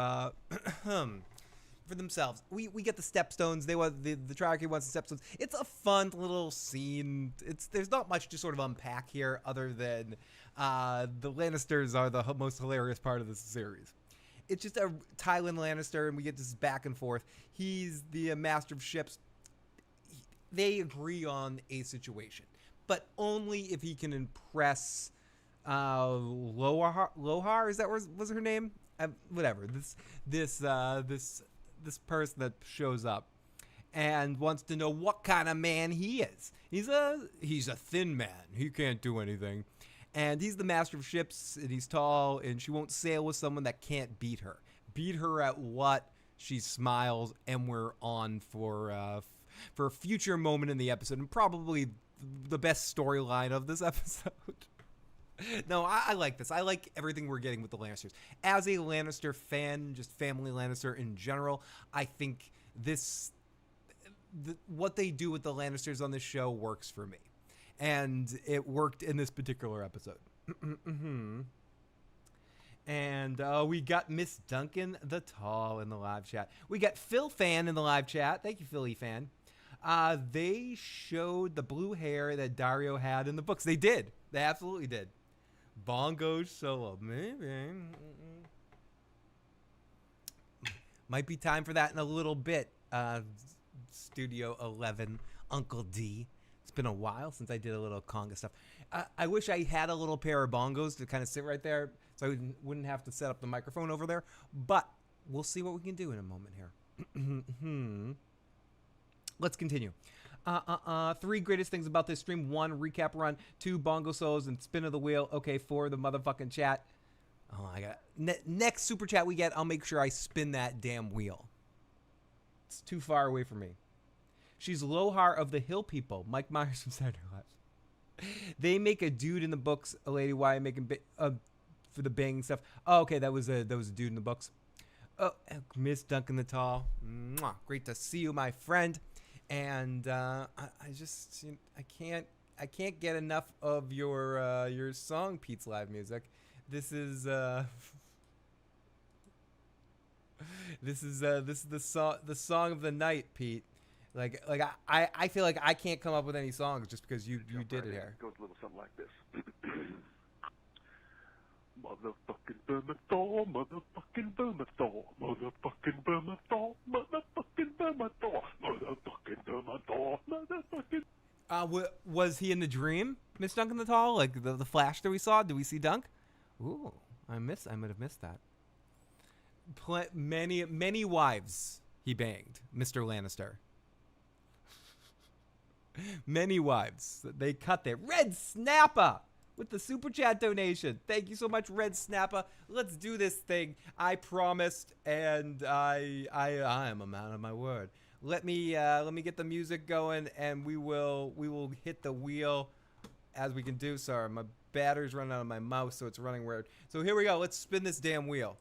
for themselves. We get the stepstones. They want the Triarchy wants the stepstones. It's a fun little scene. There's not much to sort of unpack here other than the Lannisters are the most hilarious part of this series. It's just a Tywin Lannister, and we get this back and forth. He's the master of ships. They agree on a situation, but only if he can impress Lohar. Is that was her name? Whatever. This person that shows up and wants to know what kind of man he is. He's a thin man. He can't do anything. And he's the master of ships, and he's tall, and she won't sail with someone that can't beat her. Beat her at what? She smiles, and we're on for a future moment in the episode, and probably the best storyline of this episode. No, I like this. I like everything we're getting with the Lannisters. As a Lannister fan, just family Lannister in general, I think what they do with the Lannisters on this show works for me. And it worked in this particular episode. And we got Miss Duncan the Tall in the live chat. We got Phil Fan in the live chat. Thank you, Philly Fan. They showed the blue hair that Dario had in the books. They did. They absolutely did. Bongo solo. Maybe. Might be time for that in a little bit. Studio 11, Uncle D. It's been a while since I did a little conga stuff. I wish I had a little pair of bongos to kind of sit right there so I wouldn't have to set up the microphone over there. But we'll see what we can do in a moment here. Let's continue. 3 greatest things about this stream. 1, recap run. 2, bongo solos and spin of the wheel. Okay, 4, the motherfucking chat. Oh, I got next super chat we get, I'll make sure I spin that damn wheel. It's too far away from me. She's Lohar of the Hill People. Mike Myers from Saturday Night Live. They make a dude in the books. A lady why making for the banging stuff. Oh, okay, that was a dude in the books. Oh, Miss Duncan the Tall. Mwah, great to see you, my friend. And I just I can't get enough of your song, Pete's Live Music. This is the song of the night, Pete. Like I feel like I can't come up with any songs just because you did it here. It goes a little something like this. Motherfucking Vermithor, motherfucking Vermithor, motherfucking Vermithor, motherfucking Vermithor, motherfucking Vermithor, motherfucking. Was he in the dream, Miss Duncan the Tall? Like the flash that we saw? Did we see Dunk? Ooh, I might have missed that. Many wives he banged, Mr. Lannister. Many wives. They cut there. Red Snappa with the super chat donation. Thank you so much, Red Snappa. Let's do this thing. I promised, and I am a man of my word. Let me get the music going, and we will hit the wheel as we can do. Sorry, my battery's running out of my mouse, so it's running weird. So here we go. Let's spin this damn wheel.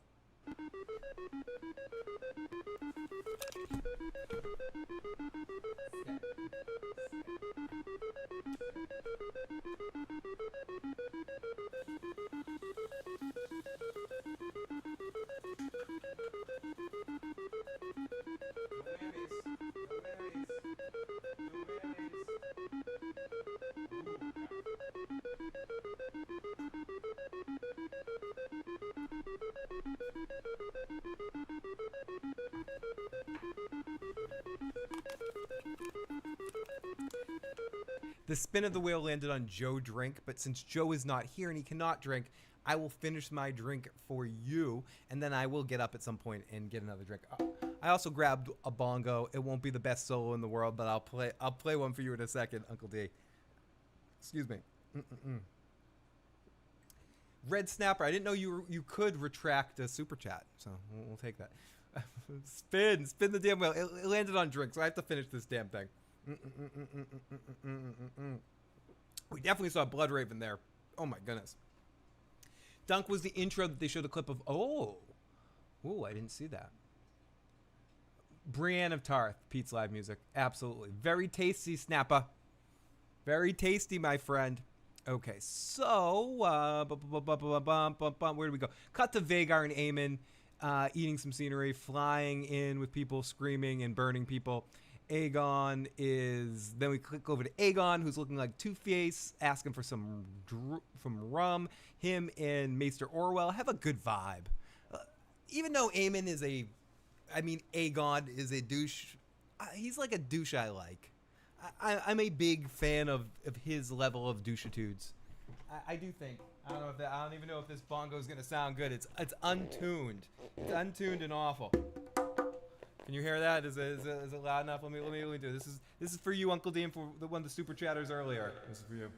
The spin of the wheel landed on Joe Drink, but since Joe is not here and he cannot drink, I will finish my drink for you, and then I will get up at some point and get another drink. I also grabbed a bongo. It won't be the best solo in the world, but I'll play one for you in a second, Uncle D. Excuse me. Red Snapper, I didn't know you could retract a super chat, so we'll take that. Spin the damn wheel. It landed on drink, so I have to finish this damn thing. We definitely saw Blood Raven there. Oh my goodness. Dunk was the intro that they showed a clip of. Oh, I didn't see that. Brienne of Tarth, Pete's live music. Absolutely. Very tasty, Snappa. Very tasty, my friend. Okay, so, where do we go? Cut to Vhagar and Aemon eating some scenery, flying in with people screaming and burning people. Then we click over to Aegon, who's looking like Two-Face, asking for some rum. Him and Maester Orwell have a good vibe. Even though Aegon is a douche, he's like a douche I like. I'm a big fan of his level of douchitudes. I do think. I don't even know if this bongo is gonna sound good. It's untuned. It's untuned and awful. Can you hear that? Is it loud enough? Let me do it. This is for you, Uncle Dean, for one of the super chatters earlier. This is for you.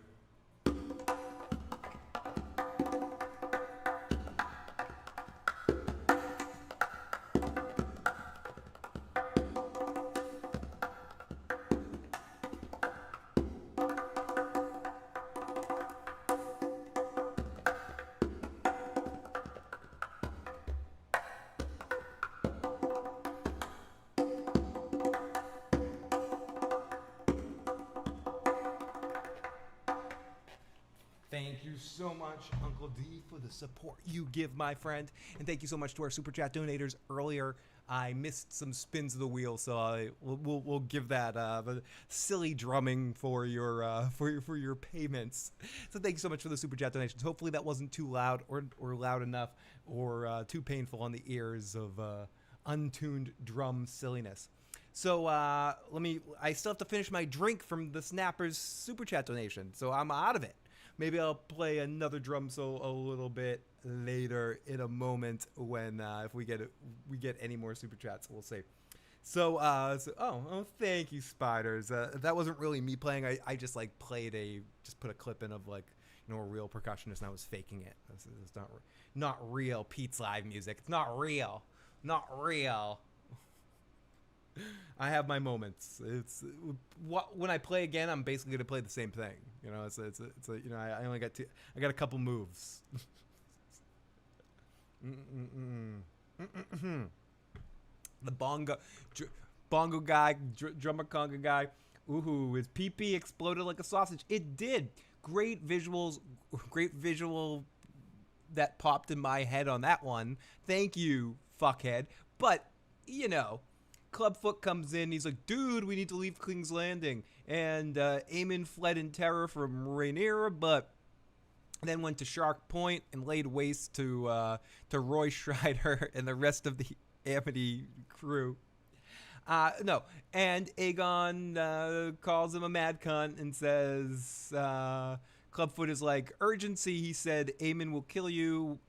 Thank you so much, Uncle D, for the support you give, my friend. And thank you so much to our Super Chat donators earlier. I missed some spins of the wheel, so we'll give that the silly drumming for your payments. So thank you so much for the Super Chat donations. Hopefully that wasn't too loud or loud enough or too painful on the ears of untuned drum silliness. So I still have to finish my drink from the Snappers Super Chat donation, so I'm out of it. Maybe I'll play another drum solo a little bit later in a moment when if we get any more super chats, we'll see. So thank you, Spiders. That wasn't really me playing. I just like put a clip in of like a real percussionist, and I was faking it. It's not real Pete's live music. It's not real. Not real. I have my moments. When I play again, I'm basically gonna play the same thing. I only got I got a couple moves. The bongo guy, drummer conga guy. Ooh, his pee-pee exploded like a sausage. It did. Great visual that popped in my head on that one. Thank you, fuckhead. But Clubfoot comes in. He's like, dude, we need to leave King's Landing. And Aemon fled in terror from Rhaenyra, but then went to Shark Point and laid waste to Roy Schreider and the rest of the Amity crew. And Aegon calls him a mad cunt and says, Clubfoot is like, urgency. He said, Aemon will kill you.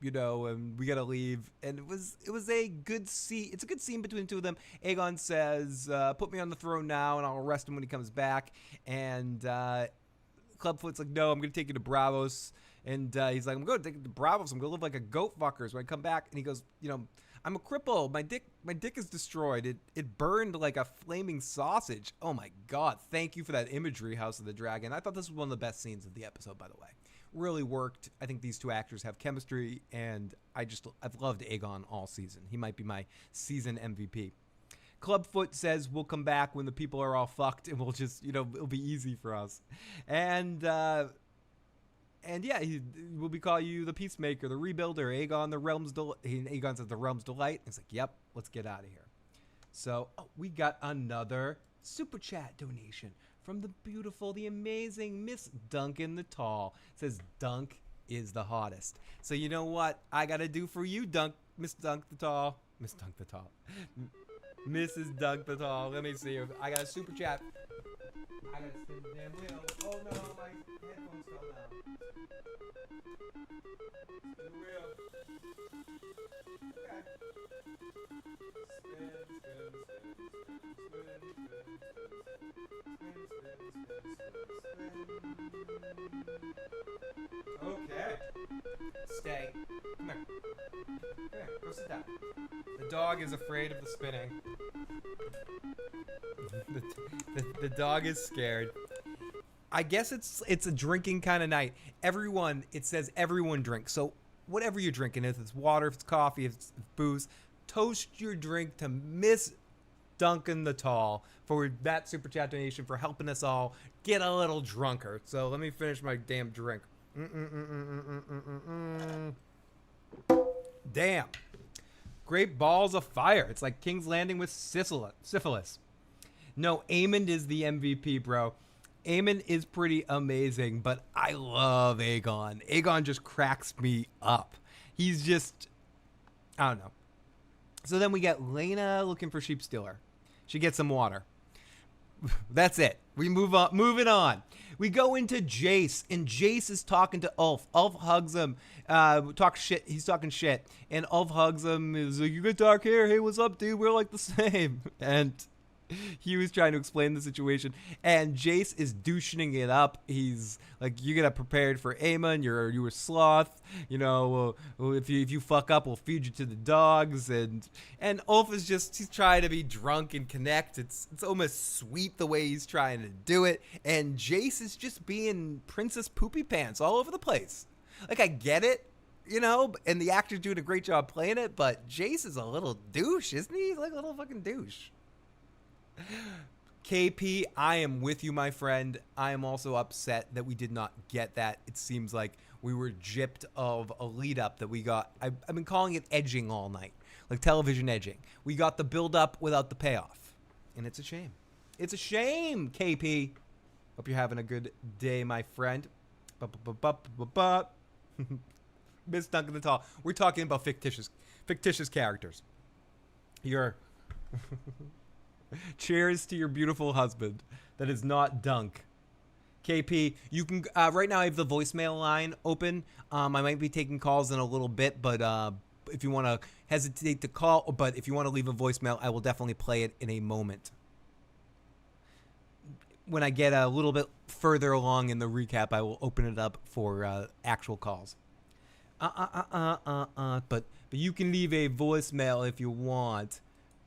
And we gotta leave. And it was a good scene. It's a good scene between the two of them. Aegon says, put me on the throne now and I'll arrest him when he comes back. And Clubfoot's like, no, I'm gonna take you to Bravos. And he's like, I'm gonna take you to Bravos. I'm gonna live like a goat fucker. So I come back and he goes, I'm a cripple. My dick is destroyed. It burned like a flaming sausage. Oh my God. Thank you for that imagery, House of the Dragon. I thought this was one of the best scenes of the episode, by the way. Really worked. I think these two actors have chemistry, and I've loved Aegon all season. He might be my season MVP. Clubfoot says we'll come back when the people are all fucked, and we'll just, it'll be easy for us. And yeah, we'll call you the Peacemaker, the Rebuilder, Aegon, the Realm's Delight. Aegon says the Realm's Delight. He's like, yep, let's get out of here. So we got another Super Chat donation from the beautiful, the amazing Miss Duncan the Tall. It says Dunk is the hottest. So you know what I gotta do for you, Miss Dunk the Tall. Mrs. Dunk the Tall. Let me see. I got a super chat. I gotta spin the damn wheel. Oh no, my headphones fell down. Spin the wheel. Okay. Okay. Stay. Come here. Go sit down. The dog is afraid of the spinning. The dog is scared. I guess it's a drinking kind of night. It says everyone drinks. So whatever you're drinking, if it's water, if it's coffee, if it's booze, toast your drink to Miss Duncan the Tall for that super chat donation for helping us all get a little drunker. So let me finish my damn drink. Damn. Great balls of fire. It's like King's Landing with syphilis. No, Aemond is the MVP, bro. Aemond is pretty amazing, but I love Aegon. Aegon just cracks me up. He's just, I don't know. So then we get Lena looking for Sheep Stealer. She gets some water. That's it. We moving on. We go into Jace, and Jace is talking to Ulf. Ulf hugs him. He's talking shit, and Ulf hugs him. He's like, "You got dark hair. Hey, what's up, dude? We're like the same." And he was trying to explain the situation, and Jace is douching it up. He's like, "You gotta prepared for Aemon. You were sloth. You know, if you fuck up, we'll feed you to the dogs." And Ulf is he's trying to be drunk and connect. It's almost sweet the way he's trying to do it. And Jace is just being Princess Poopy Pants all over the place. Like, I get it, you know, and the actor's doing a great job playing it, but Jace is a little douche, isn't he? He's like a little fucking douche. KP, I am with you, my friend. I am also upset that we did not get that. It seems like we were gypped of a lead up that we got. I've been calling it edging all night, like television edging. We got the build up without the payoff, and it's a shame. It's a shame, KP. Hope you're having a good day, my friend. Miss Duncan the Tall. We're talking about fictitious characters. You're cheers to your beautiful husband that is not Dunk. KP, you can right now I have the voicemail line open. I might be taking calls in a little bit, but if you want to hesitate to call, but if you want to leave a voicemail, I will definitely play it in a moment. When I get a little bit further along in the recap, I will open it up for actual calls. But you can leave a voicemail if you want,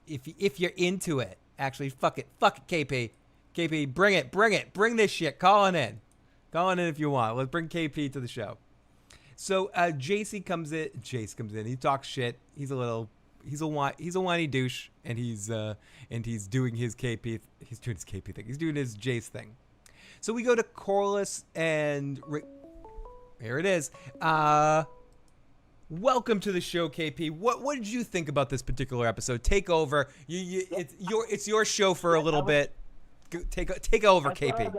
if you're into it. Actually, fuck it, KP. KP, bring it, this shit. Call in if you want. Let's bring KP to the show. So Jace comes in. He talks shit. He's a whiny douche, and he's doing his KP. He's doing his KP thing. He's doing his Jace thing. So we go to Corlys and here it is. Welcome to the show, KP. What did you think about this particular episode? Take over. It's your show for a little bit. Take over, KP.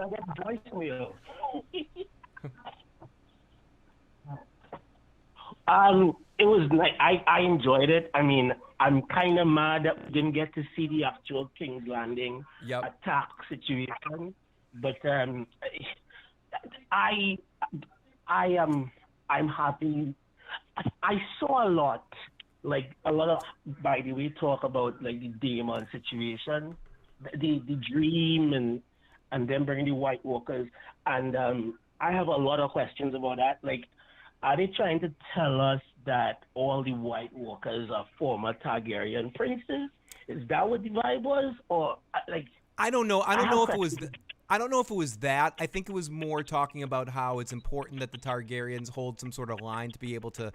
It was nice. I enjoyed it. I mean, I'm kind of mad that we didn't get to see the actual King's Landing attack situation, but I'm happy. I saw a lot of, by the way, talk about like the Daemon situation, the dream, and them bringing the White Walkers, and I have a lot of questions about that. Like, are they trying to tell us that all the White Walkers are former Targaryen princes? Is that what the vibe was, or like? I don't know. I don't know if it was that. I think it was more talking about how it's important that the Targaryens hold some sort of line to be able to.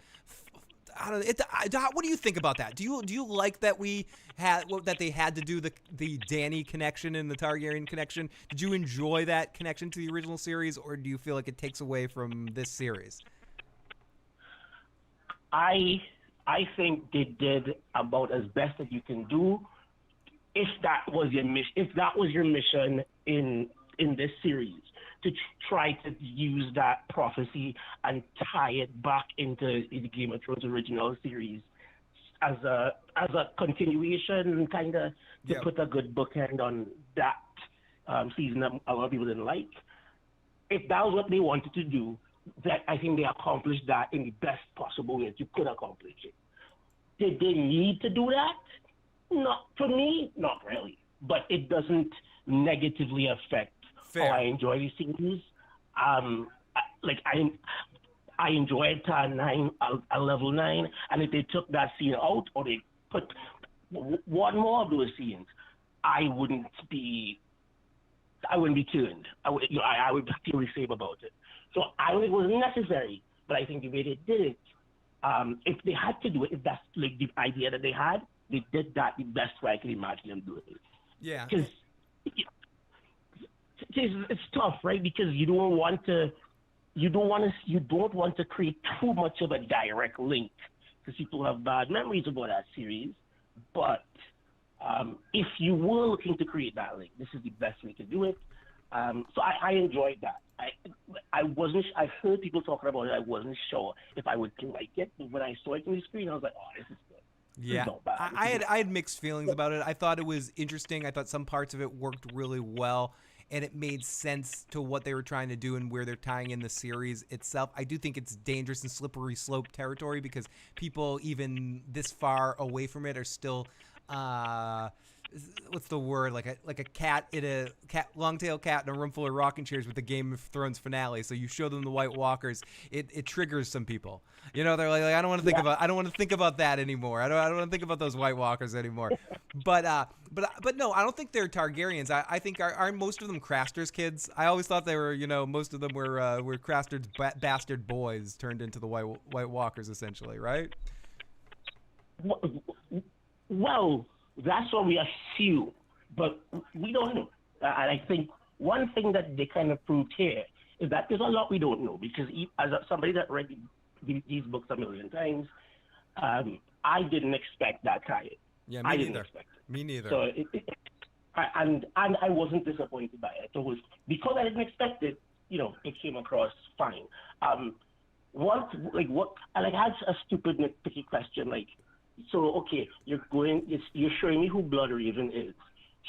I don't know. What do you think about that? Do you like that that they had to do the Dany connection and the Targaryen connection? Did you enjoy that connection to the original series, or do you feel like it takes away from this series? I think they did about as best as you can do. If that was your mission in this series, to try to use that prophecy and tie it back into the Game of Thrones original series as a continuation, kind of to put a good bookend on that season that a lot of people didn't like. If that was what they wanted to do, that I think they accomplished that in the best possible way that you could accomplish it. Did they need to do that? Not for me, not really. But it doesn't negatively affect how I enjoy the series. I enjoyed level 9, and if they took that scene out or they put one more of those scenes, I wouldn't be turned. I would feel the same about it. So I don't think it was necessary, but I think the way they did it, if they had to do it, if that's like the idea that they had, they did that the best way I can imagine them doing it. Yeah. Because it's tough, right? Because you don't want to create too much of a direct link, because people have bad memories about that series. But if you were looking to create that link, this is the best way to do it. So I enjoyed that. I heard people talking about it. I wasn't sure if I would like it, but when I saw it on the screen, I was like, oh, this is good. Yeah, I had mixed feelings about it. I thought it was interesting. I thought some parts of it worked really well, and it made sense to what they were trying to do and where they're tying in the series itself. I do think it's dangerous and slippery slope territory, because people even this far away from it are still what's the word, like a cat in a long-tailed cat in a room full of rocking chairs with the Game of Thrones finale. So you show them the White Walkers, it triggers some people. You know, they're like I don't want to think about that anymore. I don't want to think about those White Walkers anymore. But no, I don't think they're Targaryens. I think aren't most of them Craster's kids? I always thought they were, most of them were Craster's bastard boys turned into the White Walkers, essentially, right? Well, that's what we assume, but we don't know. And I think one thing that they kind of proved here is that there's a lot we don't know, because as somebody that read these books a million times, I didn't expect that tie. Yeah, me neither. Me neither. So and I wasn't disappointed by it. It was because I didn't expect it. It came across fine. I had a stupid nitpicky question like. So okay, you're showing me who Bloodraven is.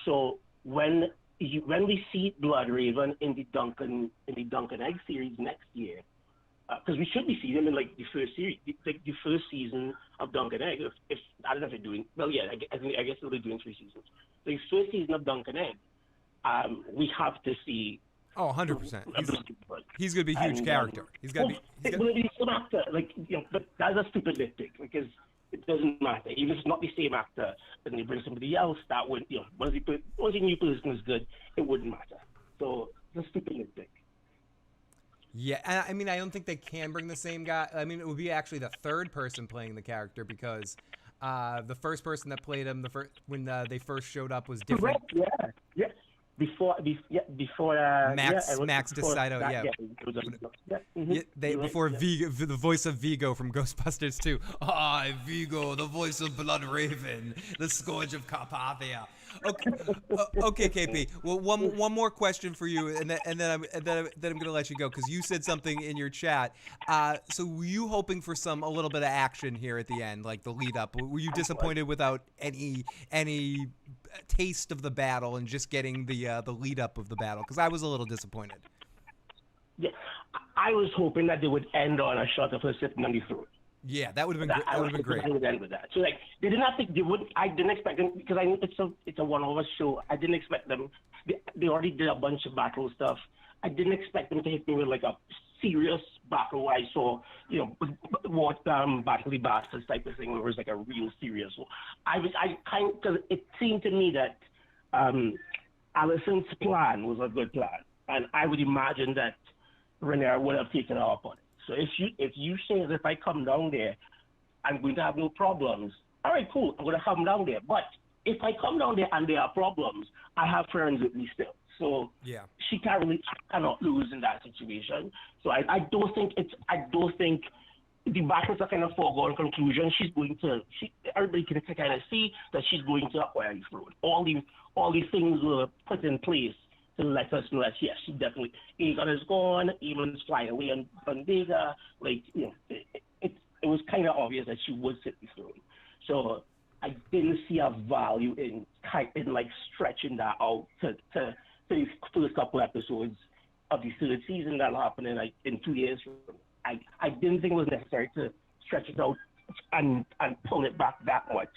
So when we see Bloodraven in the Duncan Egg series next year, because we should be seeing him in like the first series, the first season of Duncan Egg. If I don't know if they're doing I guess they'll be doing 3 seasons. The first season of Duncan Egg, we have to see. Oh, 100%. He's going to be a huge character. He's going to be. Will be some actor, but that's a stupid nitpick, because it doesn't matter. Even if it's not the same actor, then they bring somebody else that would, once a new person is good, it wouldn't matter. So it's a stupid nitpick. Yeah, I mean, I don't think they can bring the same guy. I mean, it would be actually the third person playing the character, because the first person that played him when they first showed up was different. Correct, yeah. Before Max DeSido, before Vigo, the voice of Vigo from Ghostbusters 2. Vigo, the voice of Bloodraven, the scourge of Carpathia. Okay, KP. Well, one more question for you, and then I'm gonna let you go, because you said something in your chat. So were you hoping for a little bit of action here at the end, like the lead up? Were you disappointed without any taste of the battle and just getting the lead up of the battle? Because I was a little disappointed. Yeah, I was hoping that they would end on a shot of her sitting on the throne. Yeah, that would have been great. That would have been great. I would end with that. So they did not think they would. I didn't expect them, because I know it's a one-hour show. I didn't expect them. They already did a bunch of battle stuff. I didn't expect them to hit me with like a serious battle. I saw, what Battle the Bastards type of thing, where it was like a real serious one. Because it seemed to me that Allison's plan was a good plan, and I would imagine that Rhaenyra would have taken her up on it. So if you say that if I come down there, I'm going to have no problems, all right, cool, I'm going to come down there. But if I come down there and there are problems, I have friends with me still. So yeah, she cannot lose in that situation. So I don't think the battles are kind of foregone conclusion. Everybody can kind of see that she's going to acquire the throne. All these things were put in place to let us know that yes, she definitely, Aegon is gone, Aegon's flying away on Vega. It was kind of obvious that she would sit the throne. So I didn't see a value in stretching that out to the first couple episodes of the third season that'll happen in 2 years. I didn't think it was necessary to stretch it out and pull it back that much.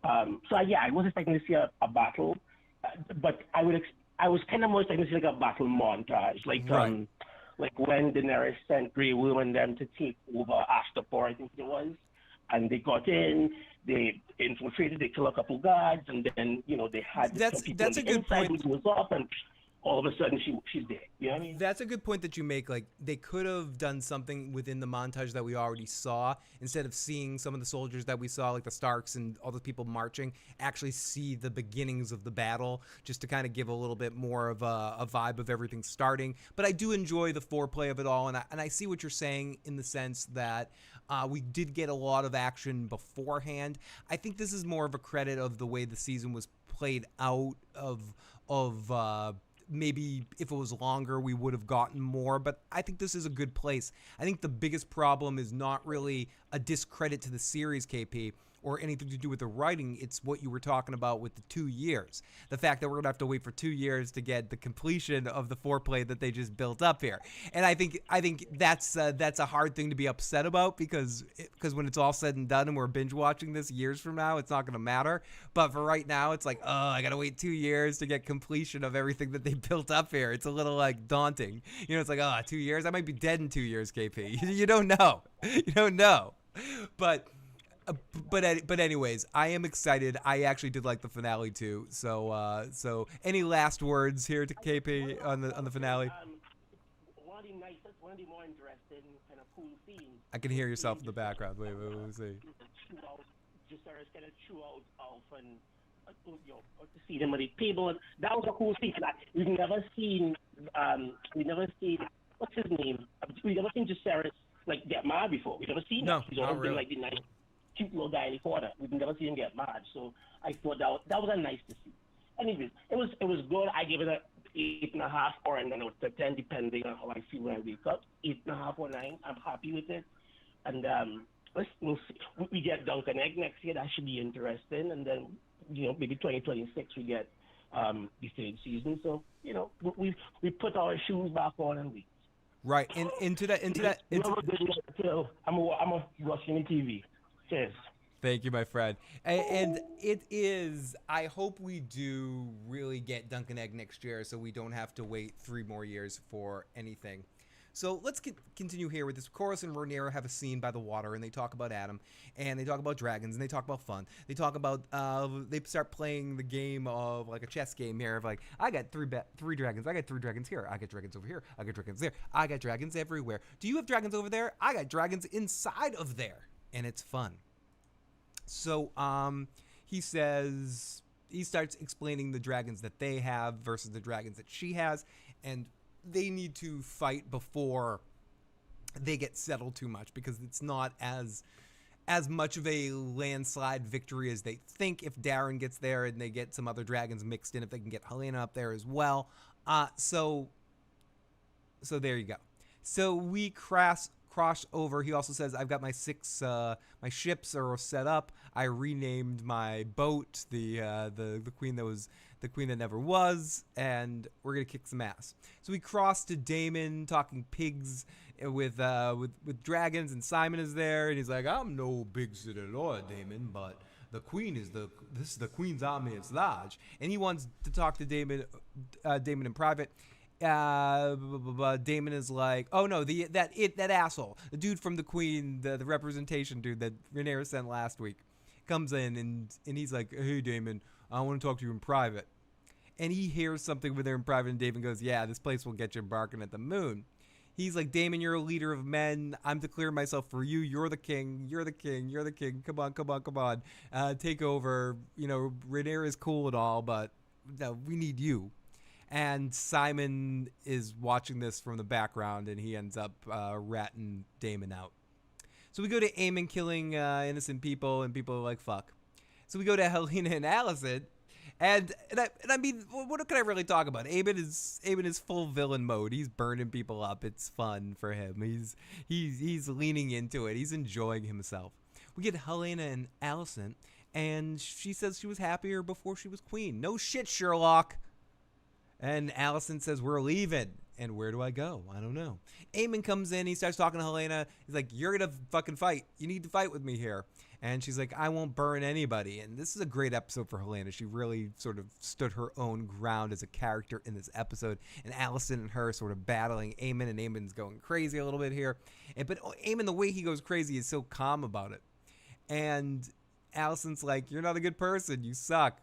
I was expecting to see a battle, but I was kind of more expecting to see like a battle montage, like when Daenerys sent Grey Worm and them to take over Astapor, I think it was, and they got in, they infiltrated, they killed a couple guards, and then they had some people on the inside who was up, and all of a sudden she's there. You know what I mean? That's a good point that you make. Like, they could have done something within the montage that we already saw, instead of seeing some of the soldiers that we saw, like the Starks and all the people marching, actually see the beginnings of the battle, just to kind of give a little bit more of a vibe of everything starting. But I do enjoy the foreplay of it all, and I see what you're saying in the sense that we did get a lot of action beforehand. I think this is more of a credit of the way the season was played out, of maybe if it was longer, we would have gotten more, but I think this is a good place. I think the biggest problem is not really a discredit to the series, KP, or anything to do with the writing. It's what you were talking about with the 2 years. The fact that we're going to have to wait for 2 years to get the completion of the foreplay that they just built up here. And I think that's a hard thing to be upset about, because when it's all said and done and we're binge watching this years from now, it's not going to matter. But for right now, it's like, I got to wait 2 years to get completion of everything that they built up here. It's a little like daunting. It's like, 2 years? I might be dead in 2 years, KP. You don't know. You don't know. But anyways, I am excited. I actually did like the finale too. So any last words here to KP on the finale? One of the more interesting kind of cool scenes. I can hear yourself in the background. Wait, let's see. Jacaerys kind of threw out Alf and to see them at the table. That was a cool scene. We've never seen what's his name? We've never seen Jacaerys get mad before. We've never seen that. He's always been like the nice, cute little guy in the corner. We've never seen him get mad. So I thought that was a nice to see. Anyways, it was good. I gave it a 8.5 or and then it was a 10 depending on how I feel when I wake up. 8.5 or 9. I'm happy with it. And we'll see. We get Duncan Egg next year. That should be interesting. And then maybe 2026 we get the third season. So we put our shoes back on and we. Right, and into that. I'm a rushing the TV. Cheers. Thank you, my friend. And it is. I hope we do really get Duncan Egg next year, so we don't have to wait 3 more years for anything. So let's continue here with this. Corlys and Rhaenyra have a scene by the water, and they talk about Adam, and they talk about dragons, and they talk about fun. They talk about they start playing the game of like a chess game here of like, I got three dragons. I got 3 dragons here. I got dragons over here. I got dragons there. I got dragons everywhere. Do you have dragons over there? I got dragons inside of there, and it's fun. So he starts explaining the dragons that they have versus the dragons that she has, and they need to fight before they get settled too much, because it's not as much of a landslide victory as they think if Darren gets there and they get some other dragons mixed in, if they can get Helena up there as well. So there you go. So we cross over. He also says, I've got my 6 my ships are set up. I renamed my boat the queen that was the queen that never was, and we're gonna kick some ass. So we cross to Daemon talking pigs with dragons, and Simon is there, and he's like, I'm no big city lord, Daemon, but the queen is this is the queen's army. It's large, and he wants to talk to Daemon in private. Daemon is like, oh no, that asshole, the dude from the Queen, the representation dude that Rhaenyra sent last week, comes in and he's like, hey Daemon, I want to talk to you in private. And he hears something with her in private, and Daemon goes, yeah, this place will get you barking at the moon. He's like, Daemon, you're a leader of men. I'm declaring myself for you. You're the king. You're the king. You're the king. Come on. Take over. Rhaenyra is cool and all, but no, we need you. And Simon is watching this from the background, and he ends up ratting Daemon out. So we go to Aemon killing innocent people, and people are like, fuck. So we go to Helena and Alicent, and I mean, what can I really talk about? Aemon is full villain mode. He's burning people up. It's fun for him. He's leaning into it. He's enjoying himself. We get Helena and Alicent, and she says she was happier before she was queen. No shit, Sherlock. And Alicent says, we're leaving. And where do I go? I don't know. Aemon comes in. He starts talking to Helena. He's like, you're going to fucking fight. You need to fight with me here. And she's like, I won't burn anybody. And this is a great episode for Helena. She really sort of stood her own ground as a character in this episode. And Alicent and her sort of battling Aemon. And Aemon's going crazy a little bit here. But Aemon, the way he goes crazy is so calm about it. And Allison's like, "You're not a good person. You suck."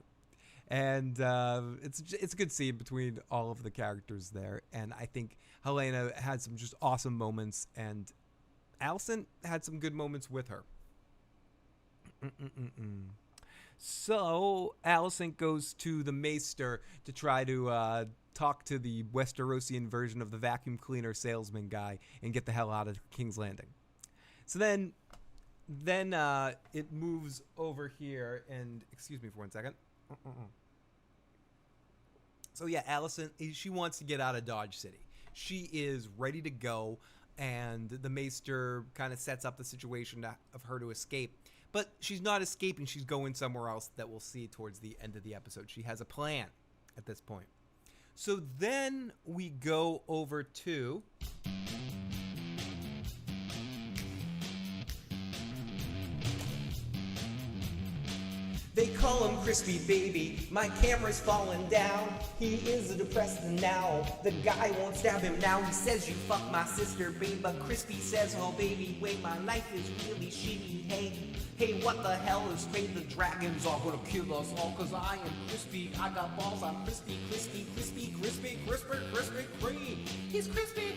And it's a good scene between all of the characters there. And I think Helena had some just awesome moments, and Allison had some good moments with her. So Allison goes to the Maester to try to talk to the Westerosian version of the vacuum cleaner salesman guy and get the hell out of King's Landing. So then it moves over here, and excuse me for 1 second. So yeah, Allison, she wants to get out of Dodge City. She is ready to go, and the Maester kind of sets up the situation of her to escape. But she's not escaping. She's going somewhere else that we'll see towards the end of the episode. She has a plan at this point. So then we go over to... They call him Crispy Baby, my camera's falling down. He is a depressed now, the guy won't stab him now. He says you fuck my sister, babe, but Crispy says, oh baby, wait, my life is really shitty, hey, what the hell is fate? The dragons are gonna kill us all, cause I am crispy, I got balls, I'm crispy, crispy, crispy, crispy, crispy, crispy, cream. He's crispy,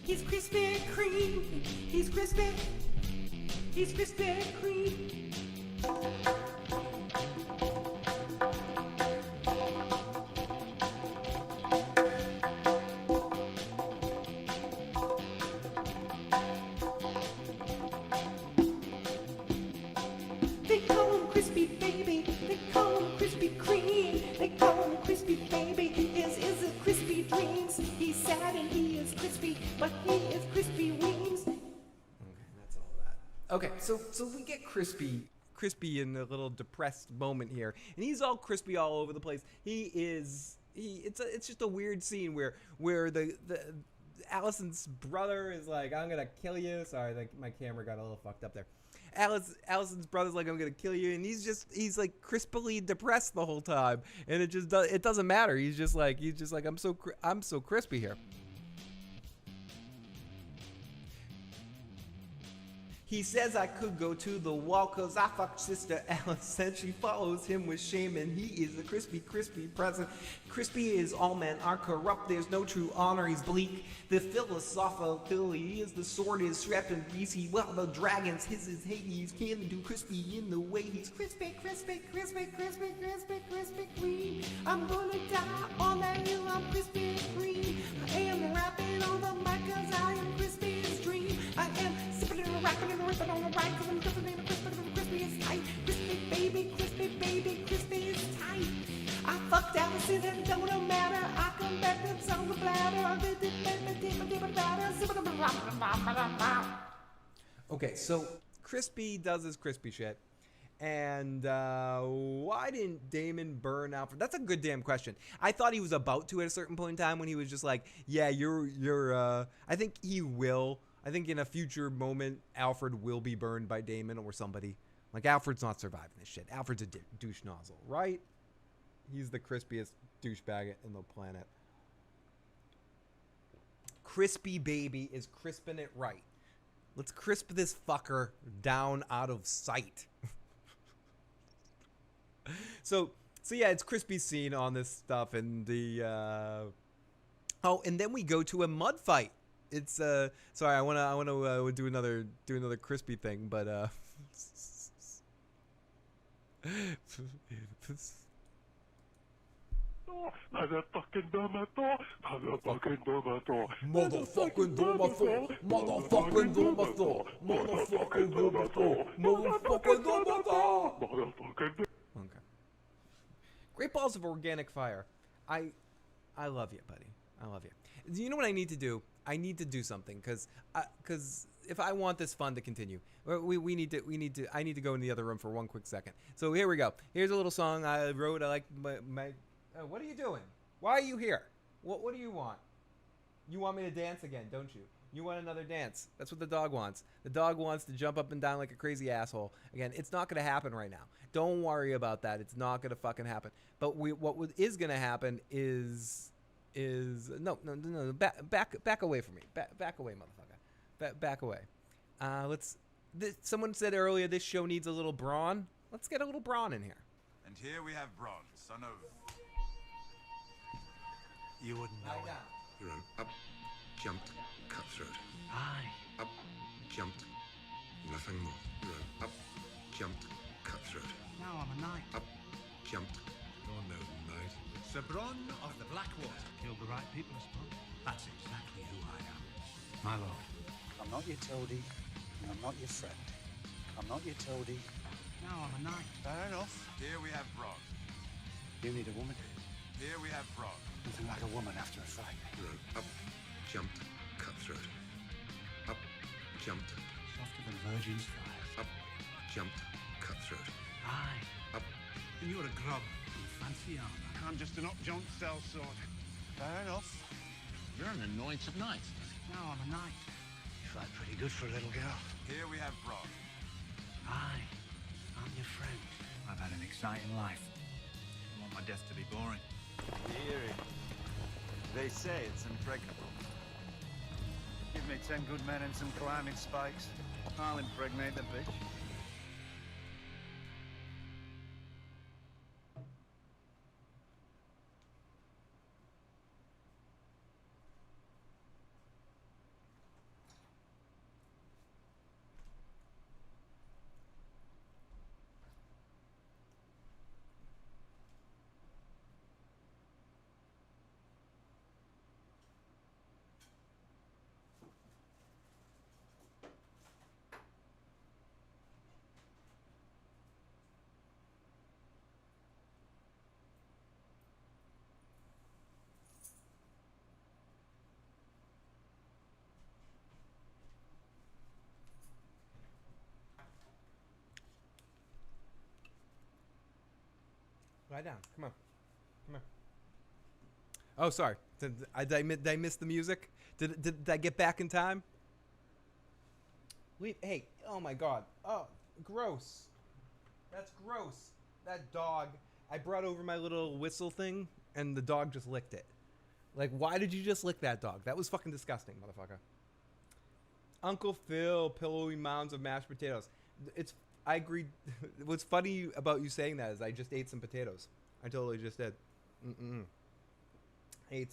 he's crispy, cream, he's crispy, he's crispy, cream. They call him Crispy Baby, they call him Crispy Cream, they call him Crispy Baby, his is a crispy dreams. He's sad and he is crispy, but he is crispy wings. Okay, that's all that. Okay, so we get Crispy in a little depressed moment here, and he's all crispy all over the place. It's just a weird scene where the Allison's brother is like, I'm gonna kill you. Sorry, my camera got a little fucked up there. Allison's brother's like, I'm gonna kill you, and he's like crispily depressed the whole time, and it doesn't matter. He's just like I'm so crispy here. He says I could go to the wall cause I fucked sister Alice, and she follows him with shame, and he is the crispy present. Crispy is all men are corrupt, there's no true honor, he's bleak. The philosophical he is, the sword is strapped and greasy, well the dragons his is Hades, can do crispy in the way he's crispy, crispy, crispy, crispy, crispy, crispy cream. I'm gonna die on that hill, I'm crispy cream. I am rapping on the mic cause I am crispy as dream. I am sipping and rapping and ripping on the right cause I'm crispy and crispy is tight. Crispy baby, crispy is tight. I fucked Allison and don't matter. I come back and song the bladder. Okay, so Crispy does his crispy shit. And why didn't Daemon burn Alfred? That's a good damn question. I thought he was about to at a certain point in time when he was just like, yeah, you're I think he will. I think in a future moment, Alfred will be burned by Daemon or somebody. Like, Alfred's not surviving this shit. Alfred's a douche nozzle, right? He's the crispiest douchebag in the planet. Crispy Baby is crisping it right. Let's crisp this fucker down out of sight. So yeah, it's Crispy's scene on this stuff, and the and then we go to a mud fight. It's sorry, I wanna do another Crispy thing, but Motherfucking Domator, motherfucking Domator, Motherfucking Domator, motherfucking Domator, motherfucking Domator, motherfucking Domator. Okay. Great balls of organic fire. I love you, buddy. I love you. Do you know what I need to do? I need to do something because if I want this fun to continue, I need to go in the other room for one quick second. So here we go. Here's a little song I wrote. I like my what are you doing? Why are you here? What do you want? You want me to dance again, don't you? You want another dance. That's what the dog wants. The dog wants to jump up and down like a crazy asshole. Again, it's not going to happen right now. Don't worry about that. It's not going to fucking happen. But what is going to happen is no, back away from me. Back away, motherfucker. Back away. Someone said earlier this show needs a little brawn. Let's get a little brawn in here. And here we have Bronn, son of... You wouldn't know it. You're an up-jumped cutthroat. Aye. Up-jumped. Nothing more. You're an up-jumped cutthroat. Now I'm a knight. Up-jumped. You're no knight. Sir Bronn of the Blackwater. Killed the right people, I suppose. That's exactly who I am. My lord. I'm not your toady. I'm not your friend. I'm not your toady. Now I'm a knight. Fair enough. Here we have Bronn. You need a woman. Here we have Bronn. Nothing like a woman after a fight. You're an up-jumped cutthroat. Up-jumped. Softer than virgin's thighs. Up-jumped cutthroat. Aye. Up. And you're a grub in fancy armor. I'm just an up-jumped sellsword. Fair enough. You're an anointed knight. Now I'm a knight. You fight pretty good for a little girl. Here we have Bronn. Aye. I'm your friend. I've had an exciting life. I want my death to be boring. Eerie. They say it's impregnable. Give me 10 good men and some climbing spikes. I'll impregnate the bitch. Lie down. Come on. Come on. Oh, sorry. Did I miss the music? Did I get back in time? Hey, oh my God. Oh, gross. That's gross. That dog. I brought over my little whistle thing, and the dog just licked it. Like, why did you just lick that dog? That was fucking disgusting, motherfucker. Uncle Phil, pillowy mounds of mashed potatoes. I agree. What's funny about you saying that is I just ate some potatoes. I totally just did. I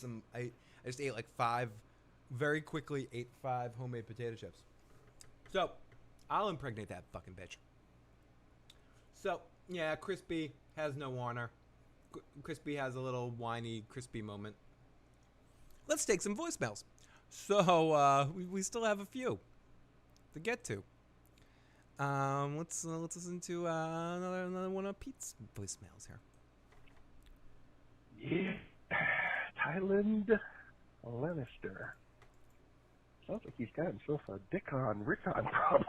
just ate like 5, very quickly ate 5 homemade potato chips. So, I'll impregnate that fucking bitch. So, yeah, Crispy has no honor. Crispy has a little whiny, crispy moment. Let's take some voicemails. So, we still have a few to get to. Let's listen to another one of Pete's voicemails here. Yeah, Tyland Lannister. Sounds like he's got himself a Rickon problem.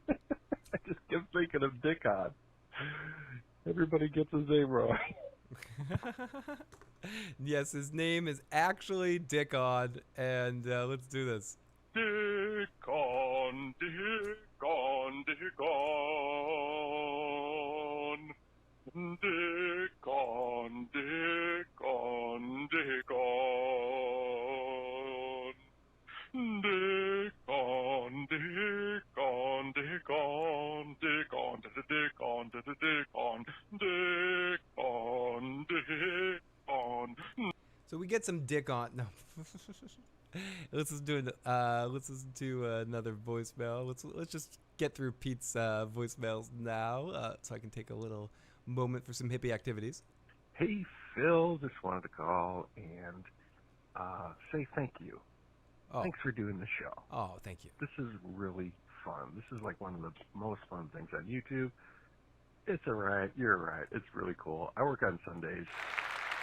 I just kept thinking of Dickon. Everybody gets his name wrong. Yes, his name is actually Dickon, and let's do this. Dickon, Dickon, Dickon. Dickon, Dickon, Dickon. Dickon, Dickon, Dickon, Dickon, Dickon, Dickon, Dickon. So we get some Dickon. No. Let's listen to another voicemail. Let's just get through Pete's voicemails now, so I can take a little moment for some hippie activities. Hey Phil, just wanted to call and say thank you. Oh. Thanks for doing the show. Oh, thank you. This is really fun. This is like one of the most fun things on YouTube. It's alright. You're right. It's really cool. I work on Sundays.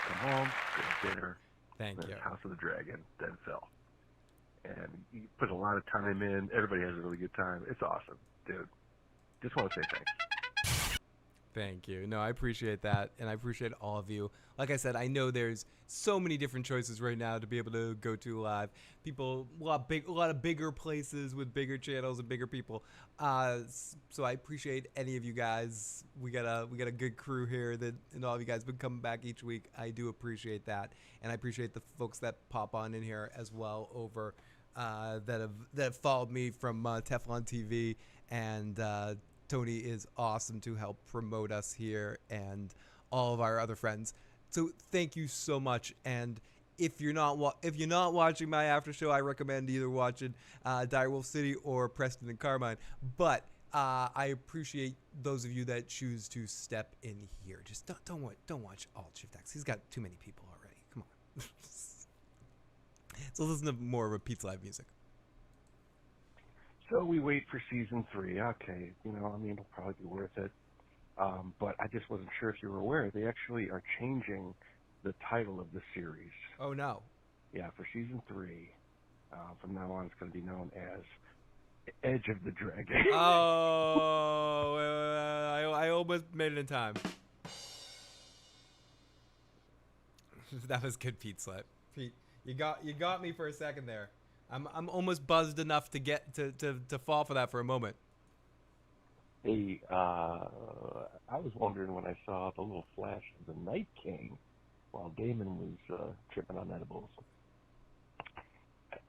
Come home, go to dinner. Thank you. House of the Dragon, then Phil. And you put a lot of time in. Everybody has a really good time. It's awesome, dude. Just want to say thanks. Thank you. No, I appreciate that, and I appreciate all of you. Like I said, I know there's so many different choices right now to be able to go to live. People, a lot of bigger places with bigger channels and bigger people. So I appreciate any of you guys. We got a good crew here and all of you guys been coming back each week. I do appreciate that, and I appreciate the folks that pop on in here as well over that have followed me from Teflon TV and Tony is awesome to help promote us here and all of our other friends. So thank you so much. And if you're not watching my after show, I recommend either watching Direwolf City or Preston and Carmine. But I appreciate those of you that choose to step in here. Just don't watch Alt Shift X. He's got too many people already. Come on. So listen to more of a Pete's Live music. So we wait for season 3. Okay, it'll probably be worth it. But I just wasn't sure if you were aware. They actually are changing the title of the series. Oh, no. Yeah, for season 3. From now on, it's going to be known as Edge of the Dragon. Oh, I almost made it in time. That was good, Pete Slip. Pete, you got me for a second there. I'm almost buzzed enough to get to fall for that for a moment. Hey, I was wondering when I saw the little flash of the Night King while Damon was tripping on edibles.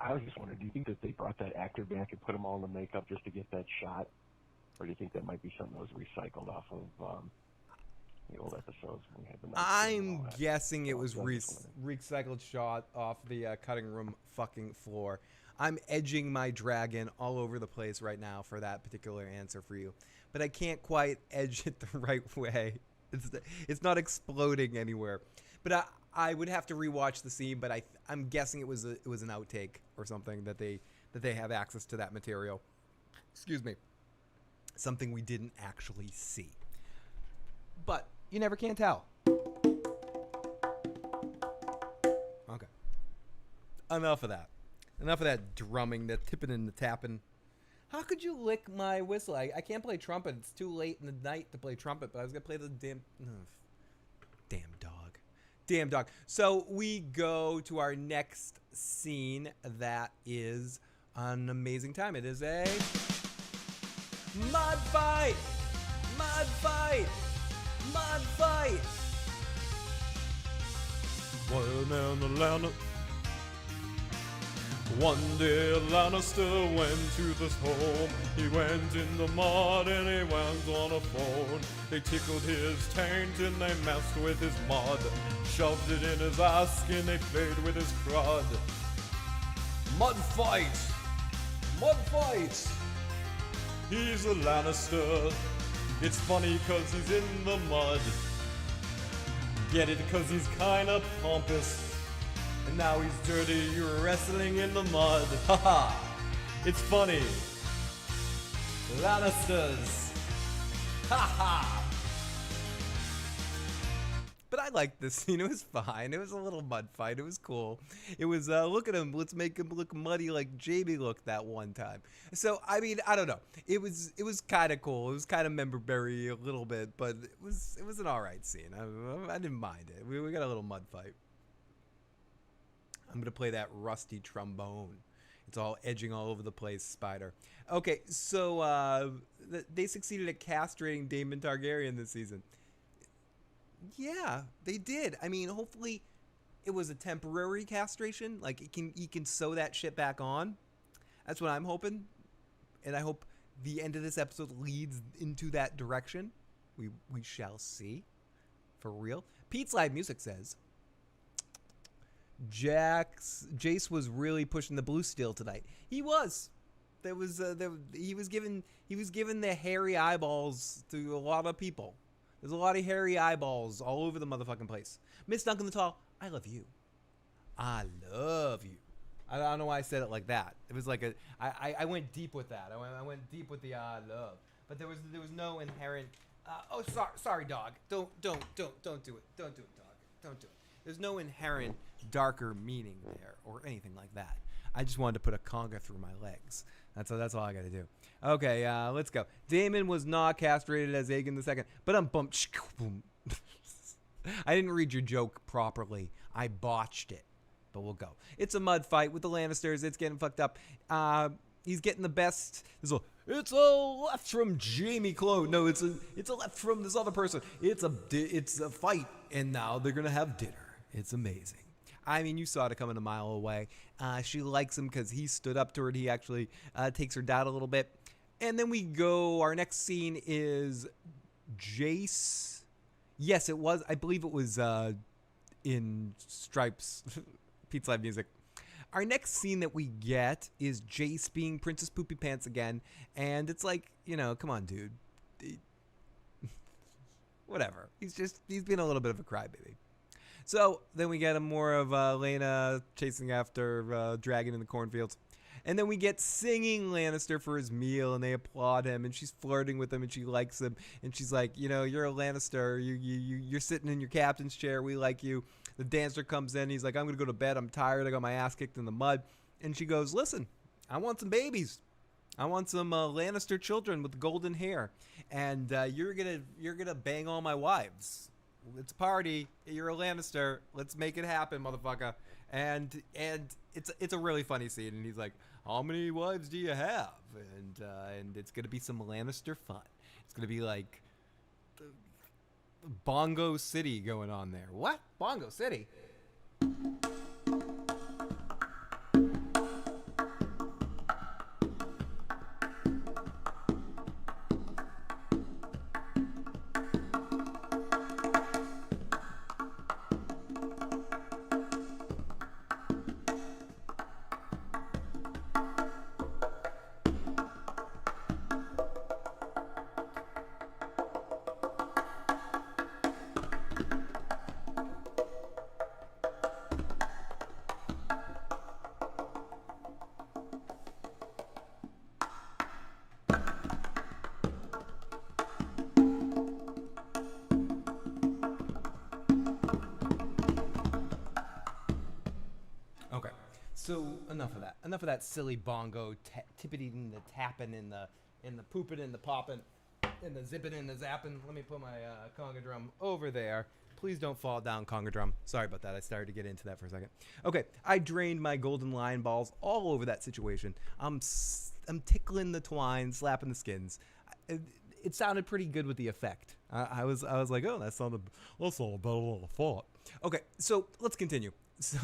I was just wondering, do you think that they brought that actor back and put him all in the makeup just to get that shot? Or do you think that might be something that was recycled off of the old episodes when we had the Night King? I'm guessing it was recycled shot off the cutting room fucking floor. I'm edging my dragon all over the place right now for that particular answer for you. But I can't quite edge it the right way. It's not exploding anywhere. But I would have to rewatch the scene, but I'm guessing it was an outtake or something that they have access to that material. Excuse me. Something we didn't actually see. But you never can tell. Okay. Enough of that. Enough of that drumming, the tipping and the tapping. How could you lick my whistle? I can't play trumpet. It's too late in the night to play trumpet, but I was going to play the damn dog. Damn dog. So we go to our next scene that is an amazing time. It is a mud fight! Mud fight! Mud fight! One day Lannister went to this home. He went in the mud and he went on a phone. They tickled his taint and they messed with his mud. Shoved it in his ass and they played with his crud. Mud fight! Mud fight! He's a Lannister. It's funny cause he's in the mud. Get it cause he's kinda pompous. And now he's dirty, wrestling in the mud. Haha! It's funny. Lannisters. Haha! But I liked this scene. It was fine. It was a little mud fight. It was cool. It was, look at him. Let's make him look muddy like Jamie looked that one time. So, I mean, I don't know. It was kind of cool. It was kind of member-berry a little bit, but it was an alright scene. I didn't mind it. We got a little mud fight. I'm going to play that rusty trombone. It's all edging all over the place, Spider. Okay, so they succeeded at castrating Daemon Targaryen this season. Yeah, they did. I mean, hopefully it was a temporary castration. Like, he can sew that shit back on. That's what I'm hoping. And I hope the end of this episode leads into that direction. We shall see. For real. Pete's Live Music says, Jace was really pushing the blue steel tonight. He was. He was given the hairy eyeballs to a lot of people. There's a lot of hairy eyeballs all over the motherfucking place. Miss Duncan the Tall, I love you. I love you. I don't know why I said it like that. It was like I went deep with that. I went deep with the I love. But there was no inherent. Sorry, dog. Don't do it. Don't do it, dog. Don't do it. There's no inherent darker meaning there or anything like that. I just wanted to put a conga through my legs. That's all I got to do. Okay, let's go. Daemon was not castrated as Aegon II, but I'm bumped. I didn't read your joke properly. I botched it, but we'll go. It's a mud fight with the Lannisters. It's getting fucked up. He's getting the best. It's a left from Jamie Clone. No, it's a left from this other person. It's a fight, and now they're gonna have dinner. It's amazing. I mean, you saw it coming a mile away. She likes him because he stood up to her and he actually takes her down a little bit. And then we go, our next scene is Jace. Yes, it was. I believe it was in Stripes, Pete's Live Music. Our next scene that we get is Jace being Princess Poopy Pants again. And it's like, you know, come on, dude. Whatever. He's been a little bit of a crybaby. So then we get more of Lena chasing after Dragon in the cornfields. And then we get singing Lannister for his meal, and they applaud him, and she's flirting with him, and she likes him, and she's like, you know, you're a Lannister, you're sitting in your captain's chair, we like you. The dancer comes in, he's like, I'm gonna go to bed, I'm tired, I got my ass kicked in the mud. And she goes, listen, I want some babies. I want some Lannister children with golden hair, and you're gonna bang all my wives. It's a party. You're a Lannister. Let's make it happen, motherfucker. And it's a really funny scene. And he's like, how many wives do you have? And it's gonna be some Lannister fun. It's gonna be like Bongo City going on there. What? Bongo City? So enough of that. Enough of that silly bongo tippity and the tapping and the pooping and the popping and the zipping and the zapping. Let me put my conga drum over there. Please don't fall down, conga drum. Sorry about that. I started to get into that for a second. Okay, I drained my golden lion balls all over that situation. I'm tickling the twine, slapping the skins. It sounded pretty good with the effect. I was like, oh, that's all about a little thought. Okay, so let's continue. So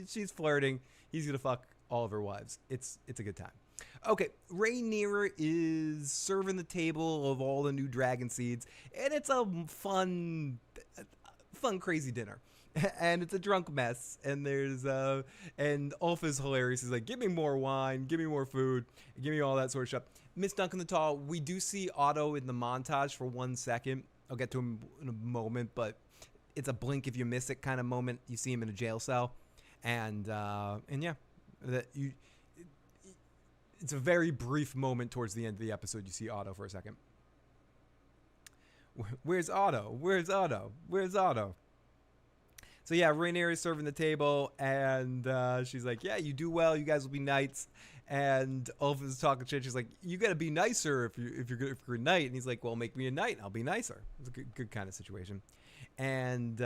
she's flirting. He's gonna fuck all of her wives. It's a good time. Okay, Rhaenyra is serving the table of all the new dragon seeds, and it's a fun, crazy dinner. And it's a drunk mess. And there's and Ulf is hilarious. He's like, give me more wine, give me more food, give me all that sort of stuff. Miss Duncan the Tall. We do see Otto in the montage for 1 second. I'll get to him in a moment, but it's a blink if you miss it kind of moment. You see him in a jail cell, and yeah, it's a very brief moment towards the end of the episode. You see Otto for a second. Where's Otto? Where's Otto? Where's Otto? So yeah, Rhaenyra is serving the table, and she's like, "Yeah, you do well. You guys will be knights." And Ulf is talking shit. She's like, "You gotta be nicer if you're a knight." And he's like, "Well, make me a knight. I'll be nicer." It's a good kind of situation. And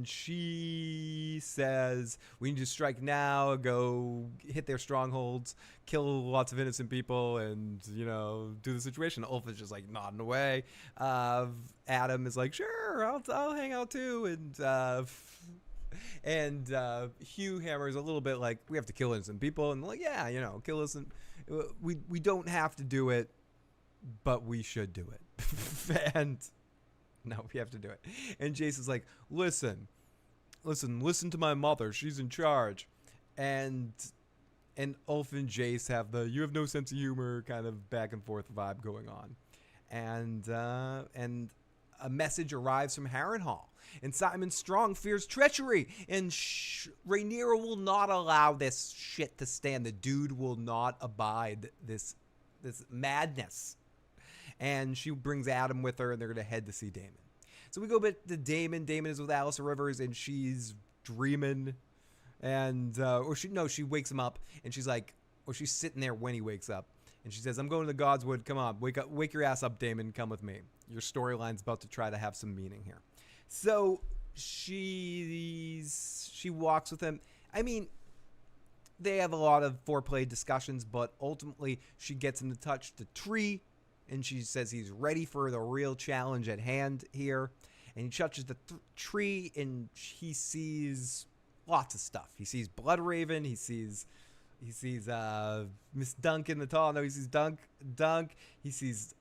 she says, "We need to strike now. Go hit their strongholds, kill lots of innocent people, and do the situation." Ulf is just like nodding away. Adam is like, "Sure, I'll hang out too." And Hugh hammers a little bit like, "We have to kill innocent people," and like, "Yeah, kill innocent. We don't have to do it, but we should do it." And no, we have to do it. And Jace is like, listen to my mother. She's in charge. And Ulf and Jace have the "you have no sense of humor" kind of back and forth vibe going on. And a message arrives from Harrenhal. And Simon Strong fears treachery. And Rhaenyra will not allow this shit to stand. The dude will not abide this madness. And she brings Adam with her, and they're going to head to see Daemon. So we go back to Daemon. Daemon is with Alyssa Rivers, and she's dreaming. And, she wakes him up, and she's like, or she's sitting there when he wakes up. And she says, "I'm going to the Godswood. Come on, wake your ass up, Daemon. Come with me. Your storyline's about to try to have some meaning here." So she walks with him. I mean, they have a lot of foreplay discussions, but ultimately she gets him to touch the tree. And she says he's ready for the real challenge at hand here. And he touches the tree, and he sees lots of stuff. He sees Bloodraven. He sees He sees Miss Dunk in the tall. No, he sees Dunk. He sees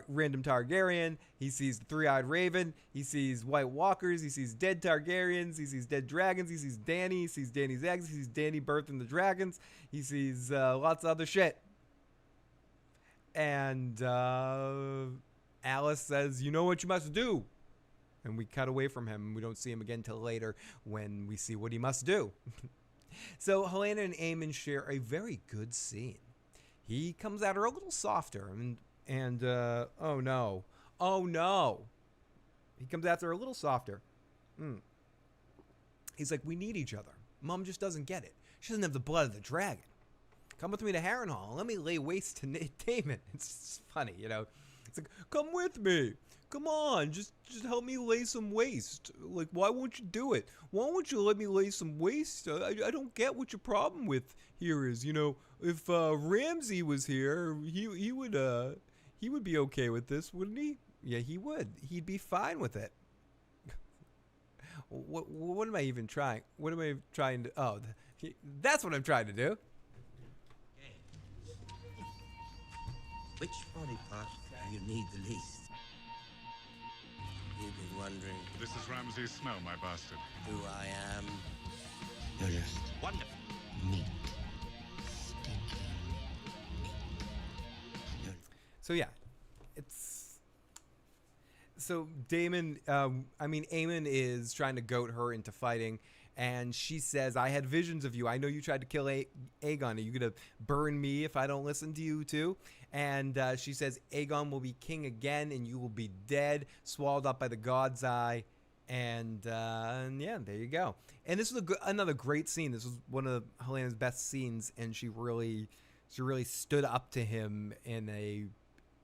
random Targaryen. He sees the three-eyed raven. He sees White Walkers. He sees dead Targaryens. He sees dead dragons. He sees Dany. He sees Dany's eggs. He sees Dany birthing the dragons. He sees lots of other shit. And Alice says, "You know what you must do." And we cut away from him. We don't see him again till later when we see what he must do. So Helaena and Aemon share a very good scene. He comes at her a little softer, and oh no, he comes at her a little softer. He's like, "We need each other. Mom just doesn't get it. She doesn't have the blood of the dragon. Come with me to Harrenhal and let me lay waste to Daemon." It's funny, you know. It's like, "Come with me. Come on, just help me lay some waste. Like, why won't you do it? Why won't you let me lay some waste? I don't get what your problem with here is. You know, if Ramsay was here, he would be okay with this, wouldn't he? Yeah, he would. He'd be fine with it." What am I even trying? What am I trying to? Oh, that's what I'm trying to do. Which body part do you need the least? You've been wondering This is Ramsay Snow, my bastard. who I am. You're just wonderful. Meat. So yeah, so Aemon is trying to goat her into fighting, and she says, "I had visions of you. I know you tried to kill Aegon. Are you gonna burn me if I don't listen to you too?" And she says, "Aegon will be king again, and you will be dead, swallowed up by the God's Eye." And yeah, there you go. And this was another great scene. This was one of Helena's best scenes, and she really stood up to him in a,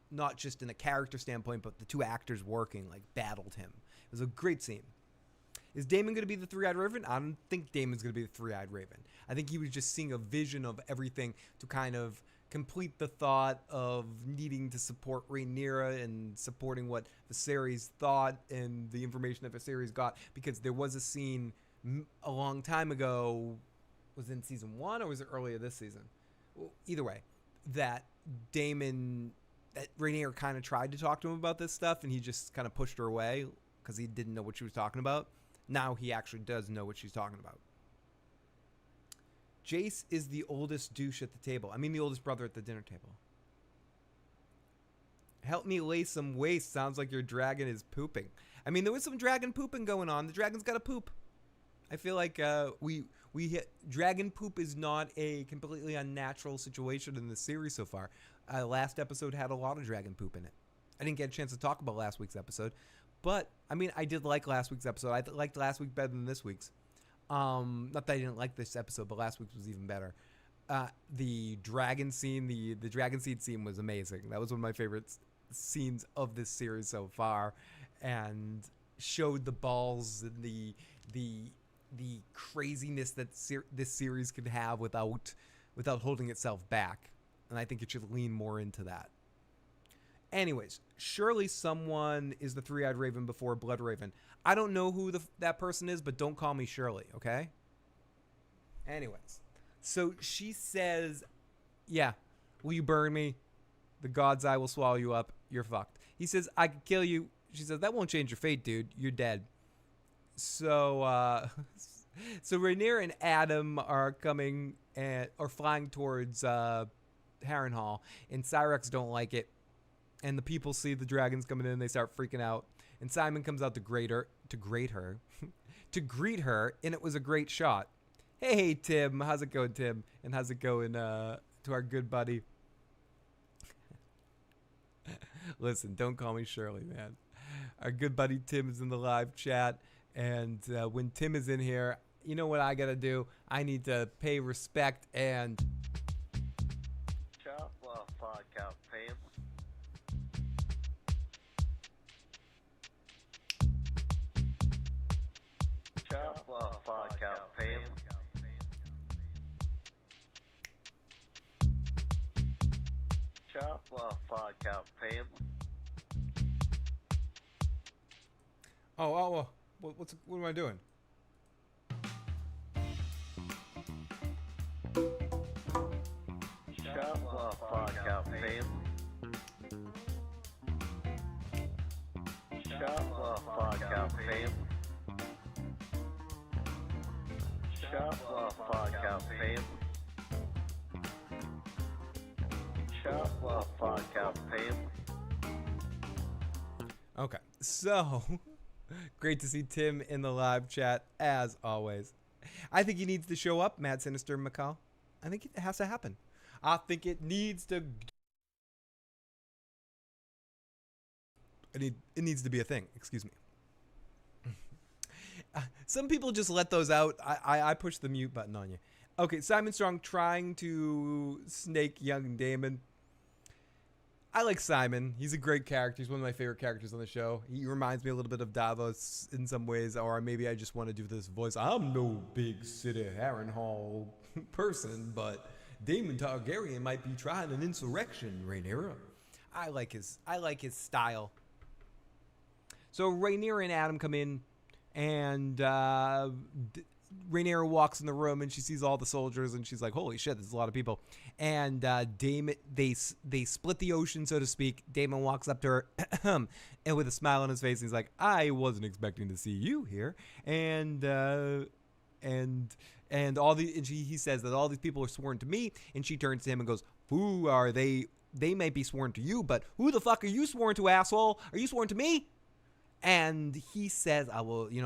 not just in a character standpoint, but the two actors working, like, battled him. It was a great scene. Is Daemon going to be the three-eyed raven? I don't think Daemon's going to be the three-eyed raven. I think he was just seeing a vision of everything to kind of complete the thought of needing to support Rhaenyra and supporting what Viserys thought and the information that Viserys got, because there was a scene a long time ago, was it in season 1 or was it earlier this season? Well, either way, that Rhaenyra kind of tried to talk to him about this stuff, and he just kind of pushed her away because he didn't know what she was talking about. Now he actually does know what she's talking about. Jace is the oldest douche at the table. I mean, the oldest brother at the dinner table. Help me lay some waste. Sounds like your dragon is pooping. I mean, there was some dragon pooping going on. The dragon's got to poop. I feel like dragon poop is not a completely unnatural situation in the series so far. Last episode had a lot of dragon poop in it. I didn't get a chance to talk about last week's episode, but I mean, I did like last week's episode. I liked last week better than this week's. Not that I didn't like this episode, but last week's was even better. The dragon scene, the dragon seed scene was amazing. That was one of my favorite scenes of this series so far, and showed the balls and the craziness that this series could have without holding itself back. And I think it should lean more into that. Anyways, surely someone is the three-eyed raven before Blood Raven. I don't know who that person is, but don't call me Shirley, okay? Anyways, so she says, "Yeah, will you burn me? The God's Eye will swallow you up. You're fucked." He says, "I could kill you." She says, "That won't change your fate, dude. You're dead." So, so Rhaenyra and Adam are coming or flying towards Harrenhal, and Cyrex don't like it. And the people see the dragons coming in, they start freaking out. And Simon comes out to greet her, and it was a great shot. Hey, Tim, how's it going, Tim? And how's it going to our good buddy? Listen, don't call me Shirley, man. Our good buddy Tim is in the live chat, and when Tim is in here, you know what I gotta do? I need to pay respect and... Chop off, fuck out, Pam. Chop off, fuck out, Pam. Chop off, fuck out, Pam. Oh, what am I doing? out fame. Shut the fuck out fame. Shut the fuck out fame. Shut the fuck out fame. Okay, so great to see Tim in the live chat as always. I think he needs to show up, Mad Sinister McCall. I think it has to happen. I think it needs to. It needs to be a thing. Excuse me. Some people just let those out. I push the mute button on you. Okay, Simon Strong trying to snake young Daemon. I like Simon. He's a great character. He's one of my favorite characters on the show. He reminds me a little bit of Davos in some ways, or maybe I just want to do this voice. I'm no big city Harrenhal person, but Daemon Targaryen might be trying an insurrection, Rhaenyra. I like his style. So Rhaenyra and Adam come in, and Rhaenyra walks in the room and she sees all the soldiers and she's like, holy shit, there's a lot of people. And Daemon, they split the ocean, so to speak. Daemon walks up to her and with a smile on his face, he's like, I wasn't expecting to see you here. And he says that all these people are sworn to me, and she turns to him and goes, who are they? They may be sworn to you, but who the fuck are you sworn to, asshole? Are you sworn to me? And he says, wait,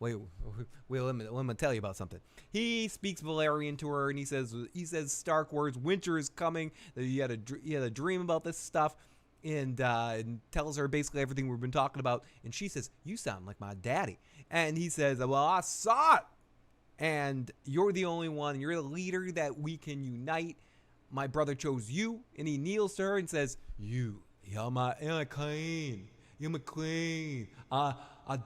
let me tell you about something. He speaks Valyrian to her, and he says stark words. Winter is coming. He had a dream about this stuff, and tells her basically everything we've been talking about. And she says, you sound like my daddy. And he says, well, I saw it. And you're the only one. You're the leader that we can unite. My brother chose you. And he kneels to her and says, you're my queen. You're my queen. I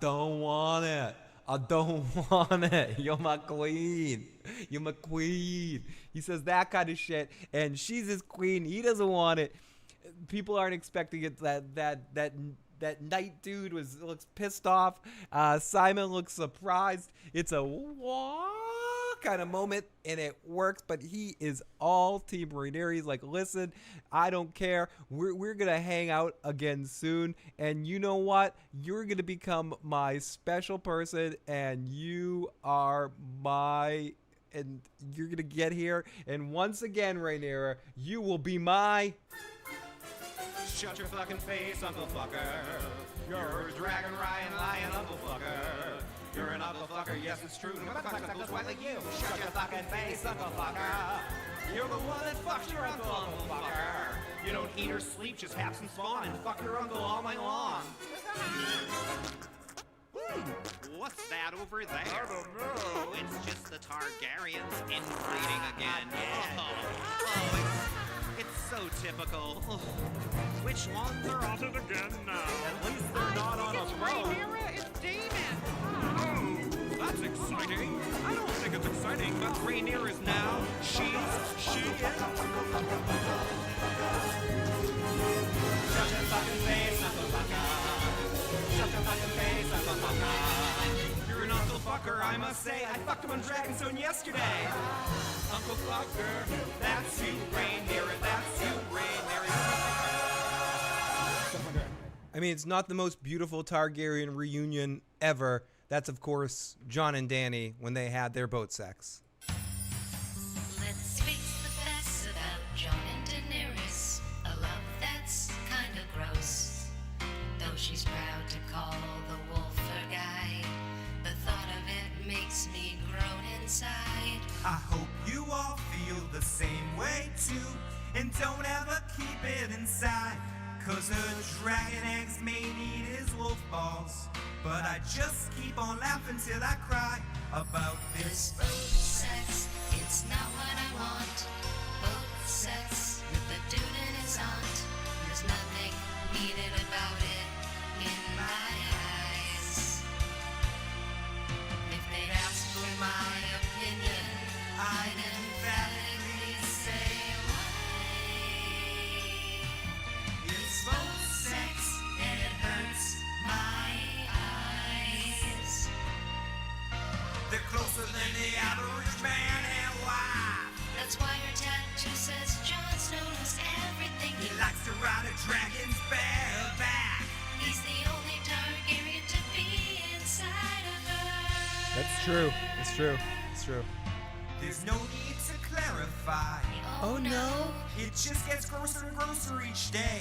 don't want it. I don't want it. You're my queen. You're my queen. He says that kind of shit, and she's his queen. He doesn't want it. People aren't expecting it. That knight dude looks pissed off. Simon looks surprised. It's a wah kind of moment, and it works, but he is all Team Rhaenyra. He's like, listen, I don't care. We're gonna hang out again soon, and you know what? You're gonna become my special person, and you are and you're gonna get here, and once again, Rhaenyra, you will be my... Shut your fucking face, Uncle Fucker. You're a dragon, Ryan, lion, Uncle Fucker. You're an Uncle Fucker, yes, it's true. No motherfucker that goes white like you. Shut your fucking face, Uncle Fucker. You're the one that fucks your uncle, Uncle Fucker. You don't eat or sleep, just have some spawn and fuck your uncle all night long. What's that over there? I don't know. It's just the Targaryens inbreeding again. It's so typical. Which ones are at it again now? At least they're not on a boat. It's Daemon. Oh, that's exciting. I don't think it's exciting, but Rhaenyra is now. She is. Shut your fucking face, Uncle Fucker. Shut your fucking face, Uncle Fucker. You're an Uncle Fucker, I must say. I fucked him on Dragonstone yesterday. Uncle Fucker, that's you, Rhaenyra. That's you, Rhaenyra. I mean, it's not the most beautiful Targaryen reunion ever. That's, of course, Jon and Dany when they had their boat sex. Let's face the facts about Jon and Daenerys. A love that's kinda gross. Though she's proud to call the wolf her guy, the thought of it makes me groan inside. I hope you all feel the same way too, and don't ever keep it inside. Cause a dragon eggs may need his wolf balls, but I just keep on laughing till I cry about this boat sex. It's not what I want. Boat sex with the dude and his aunt. There's nothing needed about it in my eyes. If they'd asked for my opinion, I'd emphatically say why. It's boat sex and it hurts my eyes. They're closer than the average man and wife. That's why your tattoo says Jon Snow knows everything. He likes to ride a dragon's bareback. He's the only Targaryen to be inside of her. That's true. It's true. It's true. There's no need to clarify. Oh no. It just gets grosser and grosser each day.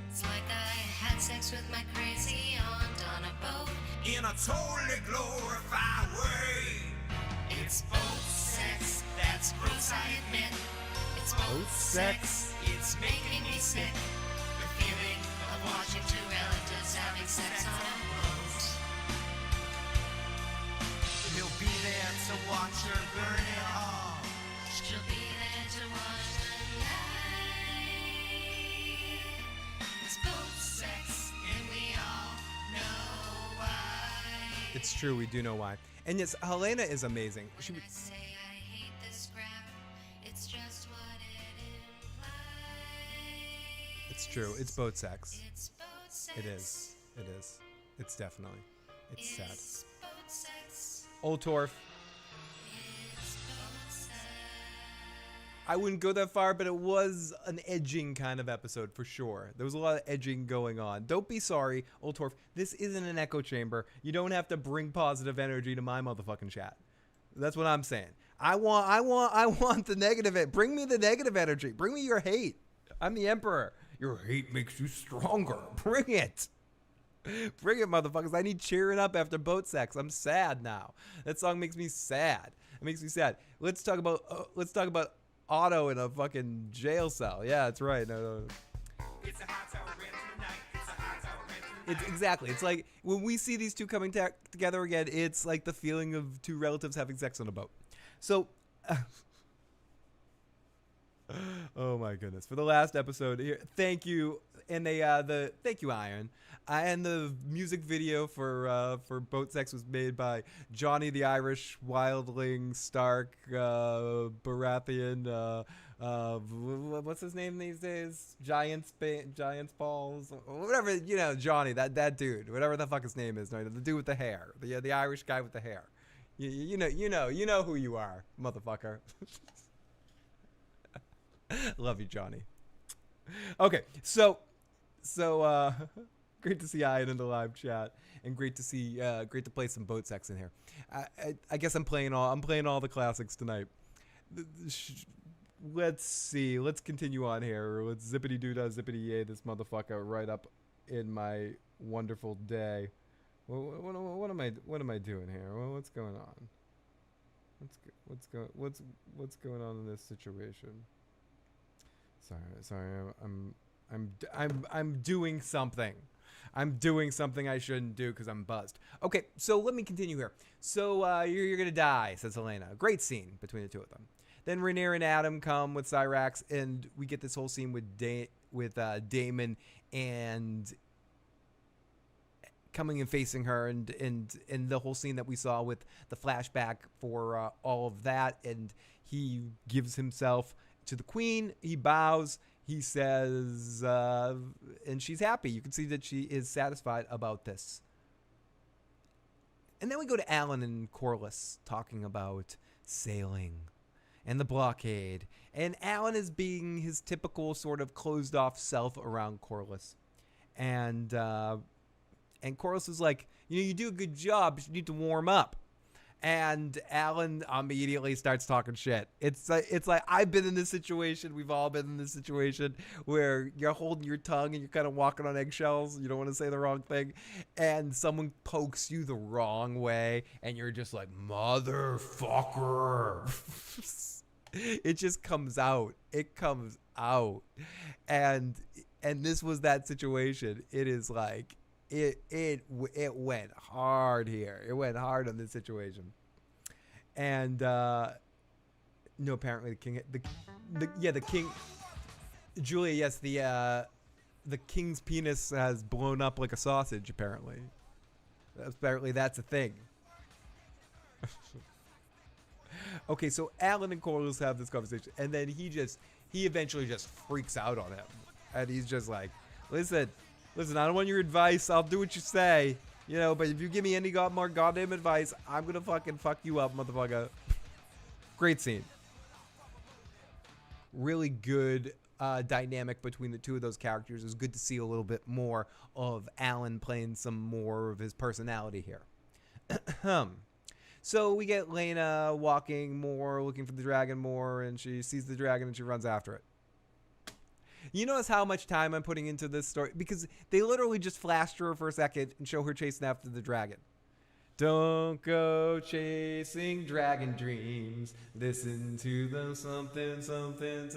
It's like I had sex with my crazy aunt on a boat. In a totally glorified way. It's boat sex. That's gross, I admit. It's boat sex. It's making me sick. The feeling of watching two relatives having sex on a boat. He'll be there to watch her burn it all. She'll be there to watch the night. It's boat sex, and we all know why. It's true. We do know why. And yes, Helena is amazing. She. When I say I hate this crap, it's just what it implies. It's true. It's boat sex. It's boat sex. It is. It is. It's definitely. It's sad. It's boat sex. Old Torf. It's boat sex. I wouldn't go that far, but it was an edging kind of episode for sure. There was a lot of edging going on. Don't be sorry, Old Torf. This isn't an echo chamber. You don't have to bring positive energy to my motherfucking chat. That's what I'm saying. I want the negative. Bring me the negative energy. Bring me your hate. I'm the emperor. Your hate makes you stronger. Bring it. Bring it, motherfuckers. I need cheering up after boat sex. I'm sad now. That song makes me sad. It makes me sad. Let's talk about Otto in a fucking jail cell. Yeah, that's right. No. It's a hot tower rent tonight. It's a hot tower rent tonight. It's exactly. It's like when we see these two coming together again, it's like the feeling of two relatives having sex on a boat. So, oh my goodness. For the last episode here, thank you. And thank you, Iron. And the music video for Boat Sex was made by Johnny the Irish Wildling Stark Baratheon. What's his name these days? Giants Balls, whatever. You know, Johnny, that dude, whatever the fuck his name is. No, the dude with the hair, the Irish guy with the hair. You know who you are, motherfucker. Love you, Johnny. Okay, so great to see Ian in the live chat, and great to play some boat sex in here. I guess I'm playing all the classics tonight. Let's see. Let's continue on here. Let's zippity doo dah zippity yay this motherfucker right up in my wonderful day. What am I doing here? What's going on? What's going on in this situation? Sorry. I'm doing something. I'm doing something I shouldn't do because I'm buzzed. Okay, so let me continue here. So you're gonna die, says Helena. Great scene between the two of them. Then Rhaenyra and Adam come with Syrax, and we get this whole scene with Daemon and coming and facing her, and the whole scene that we saw with the flashback for all of that, and he gives himself to the queen. He bows. He says, and she's happy. You can see that she is satisfied about this. And then we go to Alan and Corlys talking about sailing and the blockade. And Alan is being his typical sort of closed off self around Corlys. And Corlys is like, you do a good job, but you need to warm up. And Alan immediately starts talking shit. It's like I've been in this situation. We've all been in this situation where you're holding your tongue and you're kind of walking on eggshells. You don't want to say the wrong thing, and someone pokes you the wrong way, and you're just like, motherfucker. It just comes out. It comes out, and this was that situation. It is like. It went hard here. It went hard on this situation, and apparently the king, Julia. Yes, the king's penis has blown up like a sausage. Apparently that's a thing. Okay, so Alan and Corlys have this conversation, and then he eventually just freaks out on him, and he's just like, listen, I don't want your advice. I'll do what you say, but if you give me any more goddamn advice, I'm gonna fucking fuck you up, motherfucker. Great scene. Really good dynamic between the two of those characters. It was good to see a little bit more of Alan playing some more of his personality here. So we get Lena walking more, looking for the dragon more, and she sees the dragon and she runs after it. You notice how much time I'm putting into this story? Because they literally just flashed her for a second and show her chasing after the dragon. Don't go chasing dragon dreams. Listen to them something, something.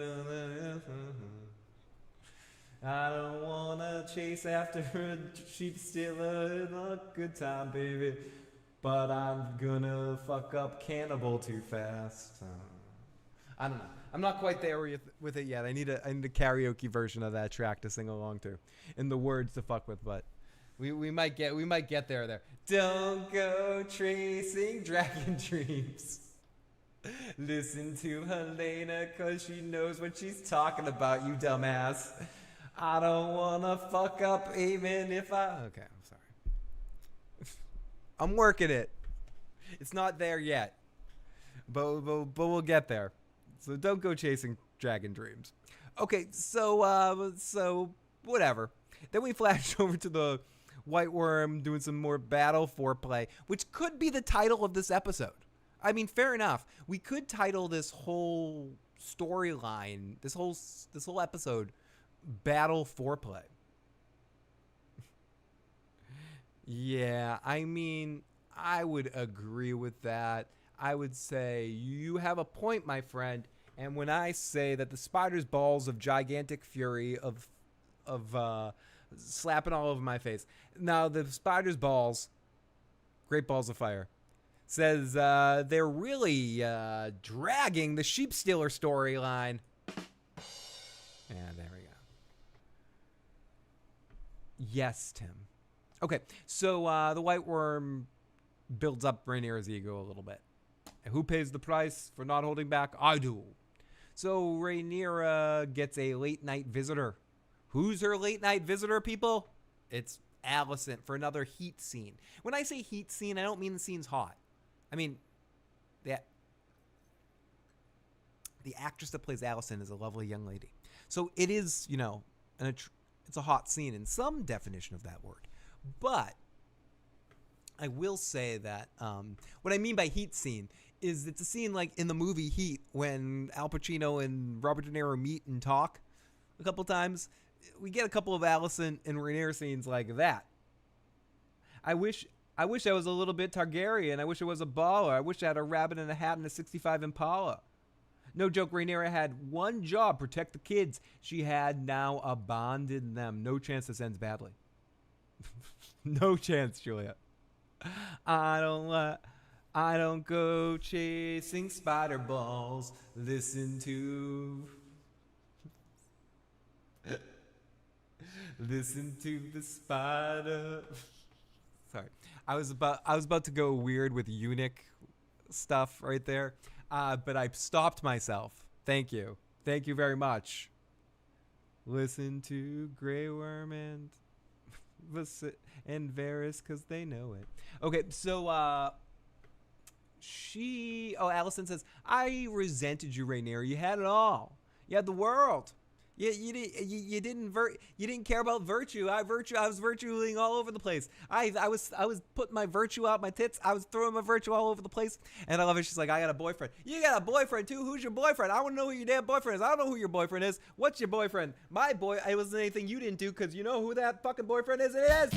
I don't want to chase after a sheep stealer in a good time, baby. But I'm gonna fuck up Cannibal too fast. I don't know. I'm not quite there with it yet. I need a karaoke version of that track to sing along to, and the words to fuck with. But we might get there. Don't go chasing dragon dreams. Listen to Helena, cause she knows what she's talking about. You dumbass. I don't wanna fuck up even if I. Okay, I'm sorry. I'm working it. It's not there yet, but we'll get there. So don't go chasing dragon dreams. Okay, so whatever. Then we flash over to the White Worm doing some more battle foreplay, which could be the title of this episode. I mean, fair enough. We could title this whole storyline, this whole episode, Battle Foreplay. Yeah, I mean, I would agree with that. I would say you have a point, my friend. And when I say that the spider's balls of gigantic fury of slapping all over my face. Now, the spider's balls, great balls of fire, says they're really dragging the sheep stealer storyline. Yeah, there we go. Yes, Tim. Okay, so the White Worm builds up Rhaenyra's ego a little bit. And who pays the price for not holding back? I do. So Rhaenyra gets a late night visitor. Who's her late night visitor, people? It's Alicent for another heat scene. When I say heat scene, I don't mean the scene's hot. I mean, the actress that plays Alicent is a lovely young lady. So it is, it's a hot scene in some definition of that word. But I will say that what I mean by heat scene is it's a scene like in the movie Heat when Al Pacino and Robert De Niro meet and talk a couple times. We get a couple of Alicent and Rhaenyra scenes like that. I wish I was a little bit Targaryen. I wish I was a baller. I wish I had a rabbit in a hat and a 65 Impala. No joke, Rhaenyra had one job, protect the kids. She had now abandoned them. No chance this ends badly. No chance, Julia. I don't go chasing spider balls. Listen to the spider. Sorry, I was about to go weird with eunuch stuff right there, but I stopped myself. Thank you very much. Listen to Grey Worm and Varys, because they know it. Okay, so Alicent says, I resented you, Rhaenyra. You had it all. You had the world. You didn't care about virtue. I was virtuing all over the place. I was putting my virtue out my tits. I was throwing my virtue all over the place. And I love it. She's like, I got a boyfriend. You got a boyfriend too? Who's your boyfriend? I want to know who your damn boyfriend is. I don't know who your boyfriend is. What's your boyfriend? My boy. It wasn't anything you didn't do, because you know who that fucking boyfriend is. It is.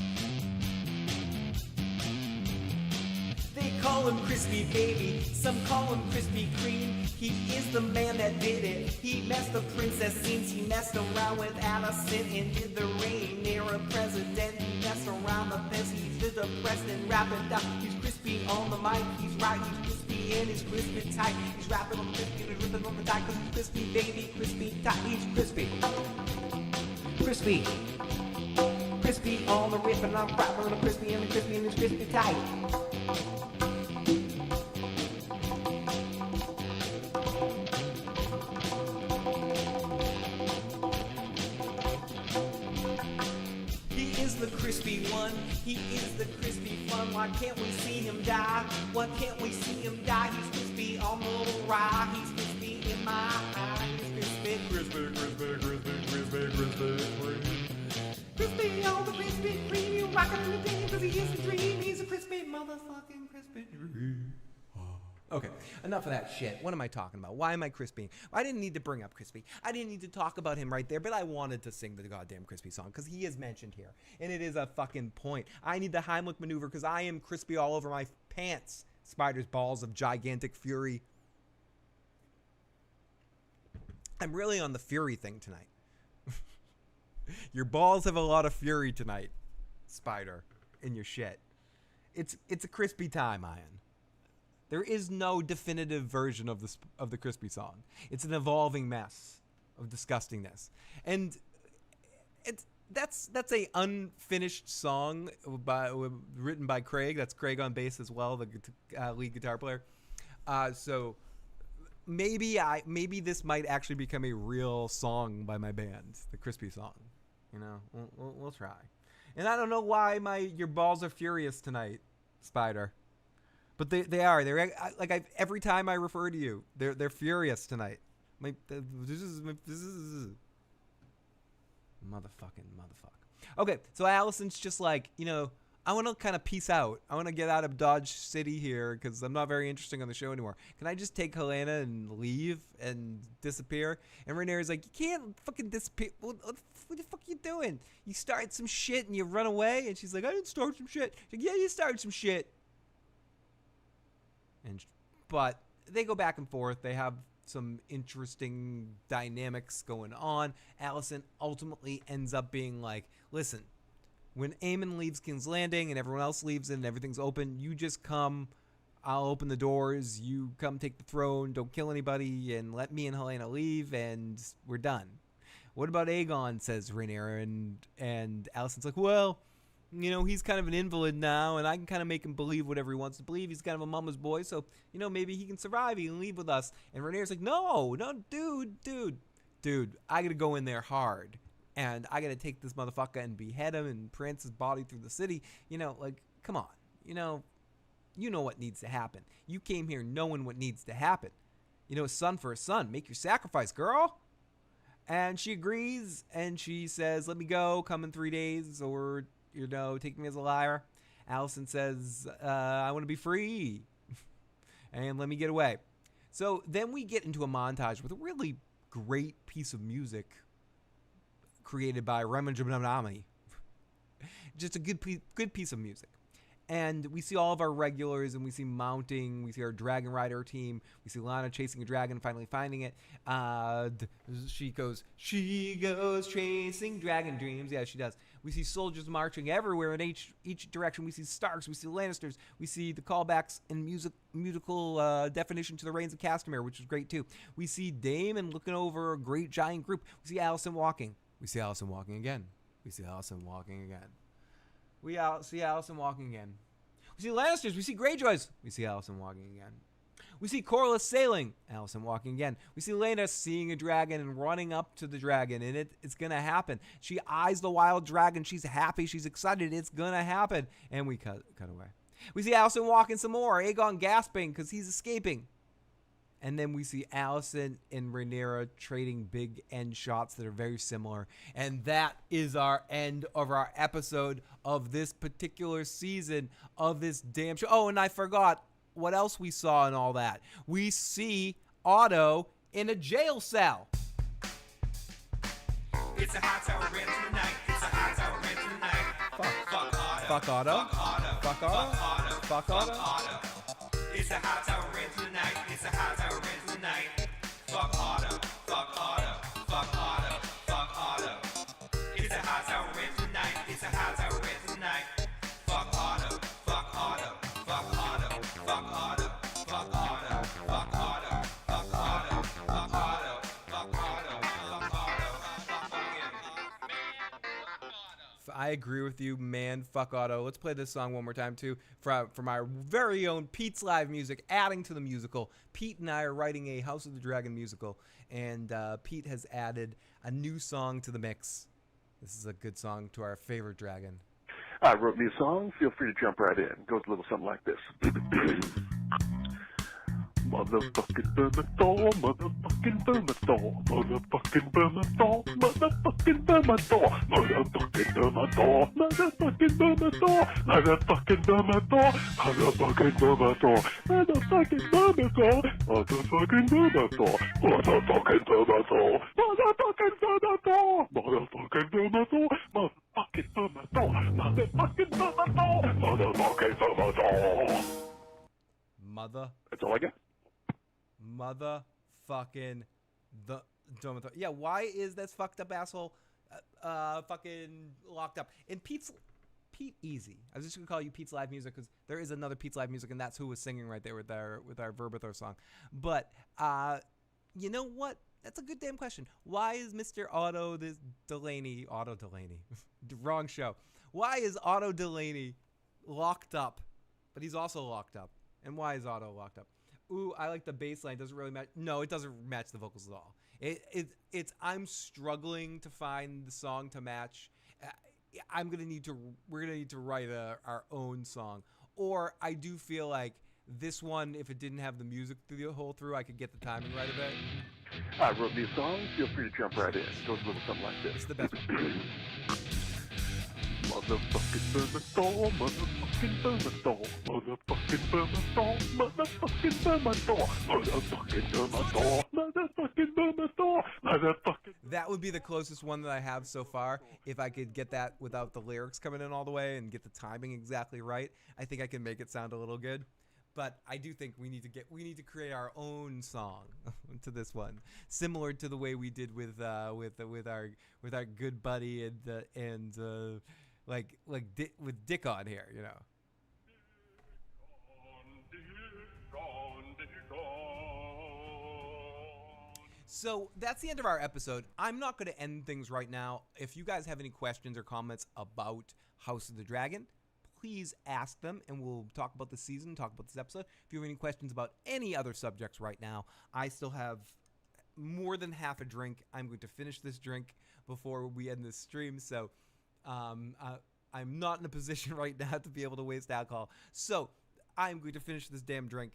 They call him Crispy Baby, some call him Krispy Kreme. He is the man that did it. He messed the princess scenes. He messed around with Alicent and did the Rhaenyra president. He messed around the best. He's the depressed and rapping down. He's crispy on the mic. He's right. He's crispy and he's crispy tight. He's rapping on the crispy and he's ripping on the tight. Cause he's crispy baby, crispy tight. He's crispy. Crispy. Crispy on the riff and I'm rapping on the crispy and he's crispy tight. The crispy one, he is the crispy fun. Why can't we see him die? Why can't we see him die? He's crispy on the rye. He's crispy in my eye. He's crispy, crispy, crispy, crispy. the cream. Crispy, all the Krispy Kreme, you rockin' in the dream, cause he is the dream. He's a crispy motherfucking Krispy Kreme. Okay, enough of that shit. What am I talking about? Why am I Crispy? I didn't need to bring up Crispy. I didn't need to talk about him right there, but I wanted to sing the goddamn Crispy song because he is mentioned here. And it is a fucking point. I need the Heimlich maneuver because I am crispy all over my pants. Spider's balls of gigantic fury. I'm really on the fury thing tonight. Your balls have a lot of fury tonight, Spider, in your shit. It's a crispy time, Ian. There is no definitive version of the Crispy song. It's an evolving mess of disgustingness, and that's a unfinished song written by Craig. That's Craig on bass as well, the lead guitar player. So maybe this might actually become a real song by my band, the Crispy song. You know, we'll try. And I don't know why your balls are furious tonight, Spider. But they are. They're like every time I refer to you, they're furious tonight. This is motherfucker. Okay, so Allison's just like, you know, I want to kind of peace out. I want to get out of Dodge City here because I'm not very interesting on the show anymore. Can I just take Helena and leave and disappear? And Rhaenyra's like, you can't fucking disappear. What the fuck are you doing? You start some shit and you run away? And she's like, I didn't start some shit. She's like, yeah, you started some shit. But they go back and forth. They have some interesting dynamics going on. Alicent ultimately ends up being like, listen, when Aemon leaves King's Landing and everyone else leaves and everything's open, you just come. I'll open the doors. You come take the throne. Don't kill anybody and let me and Helena leave and we're done. What about Aegon, says Rhaenyra, and Alicent's like, well, you know, he's kind of an invalid now, and I can kind of make him believe whatever he wants to believe. He's kind of a mama's boy, so, you know, maybe he can survive. He can leave with us. And Rhaenyra's like, no, dude, I got to go in there hard, and I got to take this motherfucker and behead him and prance his body through the city. You know, like, come on. You know what needs to happen. You came here knowing what needs to happen. You know, a son for a son. Make your sacrifice, girl. And she agrees, and she says, let me go. Come in 3 days, or... you know, take me as a liar. Alicent says, I want to be free. And let me get away. So then we get into a montage with a really great piece of music created by Raymond Jamnami. Just a good piece of music. And we see all of our regulars, and we see mounting. We see our dragon rider team. We see Lana chasing a dragon, finally finding it. She goes chasing dragon dreams. Yeah, she does. We see soldiers marching everywhere in each direction. We see Starks. We see Lannisters. We see the callbacks and musical definition to the Reigns of Castamere, which is great too. We see Daemon looking over a great giant group. We see Alicent walking. We see Alicent walking again. We see Alicent walking again. We see Alicent walking again. We see Lannisters. We see Greyjoys. We see Alicent walking again. We see Corlys sailing. Alicent walking again. We see Lena seeing a dragon and running up to the dragon, and it's going to happen. She eyes the wild dragon. She's happy. She's excited. It's going to happen. And we cut away. We see Alicent walking some more. Aegon gasping because he's escaping. And then we see Alicent and Rhaenyra trading big end shots that are very similar. And that is our end of our episode of this particular season of this damn show. Oh, and I forgot what else we saw in all that. We see Otto in a jail cell. It's a hot tower rent tonight. It's a hot tower rent tonight. Fuck Otto. Fuck Otto. Fuck Otto. It's a hot tower rent tonight. It's a hot tower rent tonight. Fuck Otto. Fuck Otto. Fuck Otto. Fuck Otto. It's a hot tower rent tonight. It's a hot tower rent tonight. Fuck Otto. Fuck Otto. Fuck Otto. Fuck Otto. Fuck Otto. Fuck Otto. Fuck Otto. Fuck Otto. Fuck Otto. Fuck Otto. I agree with you, man. Fuck Otto. Let's play this song one more time, too, from our very own Pete's Live Music, adding to the musical. Pete and I are writing a House of the Dragon musical, and Pete has added a new song to the mix. This is a good song to our favorite dragon. I wrote me a song. Feel free to jump right in. It goes a little something like this. Motherfucking Vermithor, motherfucking Vermithor, motherfucking Vermithor, motherfucking Vermithor, motherfucking Vermithor, motherfucking Vermithor, motherfucking Vermithor, motherfucking Vermithor, motherfucking Vermithor, motherfucking Vermithor, motherfucking Vermithor, motherfucking Vermithor, motherfucking Vermithor, motherfucking Vermithor, motherfucking Vermithor, motherfucking Vermithor. Mother. That's all I got. Motherfucking the Domathor. Yeah, why is this fucked up asshole fucking locked up? And Pete Easy. I was just gonna call you Pete's Live Music because there is another Pete's Live Music, and that's who was singing right there with our Vermithor song. But you know what? That's a good damn question. Why is Mr. Otto Delaney, wrong show. Why is Otto Delaney locked up? But he's also locked up. And why is Otto locked up? Ooh, I like the bass line. Doesn't really match. No, it doesn't match the vocals at all. It's I'm struggling to find the song to match. We're gonna need to write our own song. Or I do feel like this one, if it didn't have the music through the whole through, I could get the timing right of it. I wrote me a song. Feel free to jump right in. It goes a little something like this. It's the best one. Motherfucking Vermithor, motherfucking Vermithor, motherfucking Vermithor, motherfucking Vermithor, motherfucking Vermithor, motherfucking Vermithor, motherfucking. That would be the closest one that I have so far. If I could get that without the lyrics coming in all the way and get the timing exactly right, I think I can make it sound a little good. But I do think we need to create our own song to this one, similar to the way we did with our good buddy with Dick on here, you know. So that's the end of our episode. I'm not going to end things right now. If you guys have any questions or comments about House of the Dragon, please ask them, and we'll talk about the season, talk about this episode. If you have any questions about any other subjects right now, I still have more than half a drink. I'm going to finish this drink before we end this stream, so I'm not in a position right now to be able to waste alcohol. So I'm going to finish this damn drink,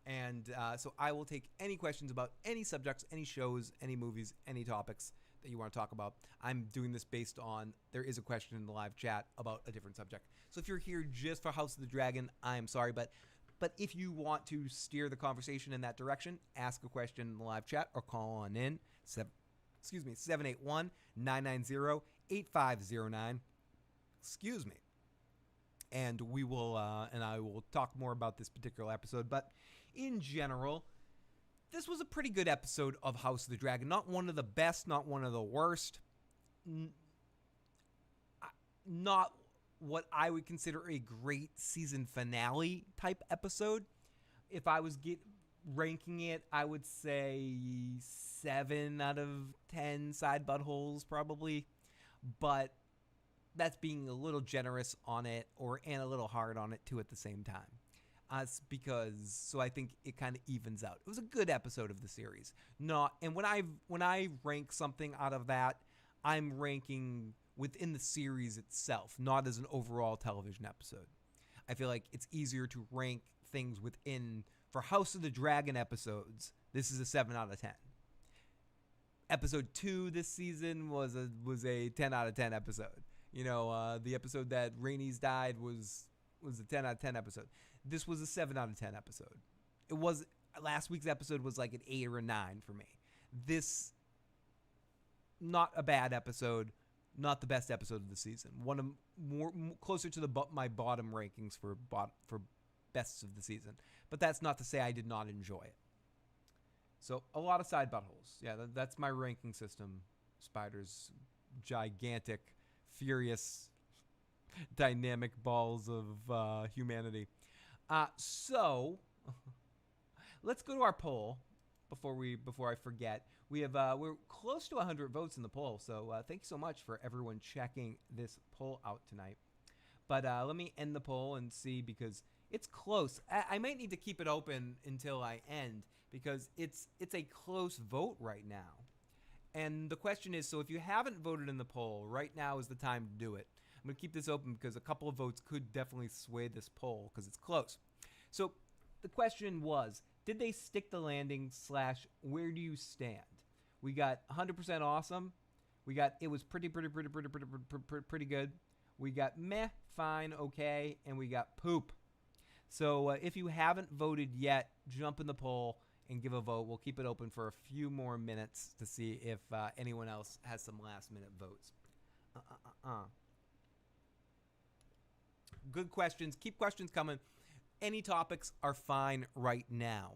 and so I will take any questions about any subjects, any shows, any movies, any topics that you want to talk about. I'm doing this based on there is a question in the live chat about a different subject. So if you're here just for House of the Dragon, I'm sorry, but if you want to steer the conversation in that direction, ask a question in the live chat or call on in 781-990-8509. Excuse me. And we will and I will talk more about this particular episode, but in general, this was a pretty good episode of House of the Dragon. Not one of the best, not one of the worst. Not what I would consider a great season finale type episode. If I was ranking it, I would say 7 out of 10 side buttholes probably. But that's being a little generous on it and a little hard on it too at the same time. So I think it kind of evens out. It was a good episode of the series. And when I rank something out of that, I'm ranking within the series itself, not as an overall television episode. I feel like it's easier to rank things within. For House of the Dragon episodes, this is a 7 out of 10. Episode 2 this season was a 10 out of 10 episode. You know, the episode that Rhaenys died was a 10 out of 10 episode. This was a 7 out of 10 episode. Last week's episode was like an 8 or a 9 for me. This, not a bad episode, not the best episode of the season. One of closer to my bottom rankings for bests of the season. But that's not to say I did not enjoy it. So a lot of side buttholes. Yeah, that's my ranking system. Spider's gigantic, furious, dynamic balls of humanity. So let's go to our poll before I forget. We're close to 100 votes in the poll, so thank you so much for everyone checking this poll out tonight. But let me end the poll and see, because it's close. I might need to keep it open until I end, because it's a close vote right now. And the question is, so if you haven't voted in the poll, right now is the time to do it. I'm going to keep this open because a couple of votes could definitely sway this poll because it's close. So the question was, Did they stick the landing / where do you stand? We got 100% awesome. We got it was pretty good. We got meh, fine, okay, and we got poop. So if you haven't voted yet, jump in the poll and give a vote. We'll keep it open for a few more minutes to see if anyone else has some last-minute votes. Good questions. Keep questions coming. Any topics are fine right now.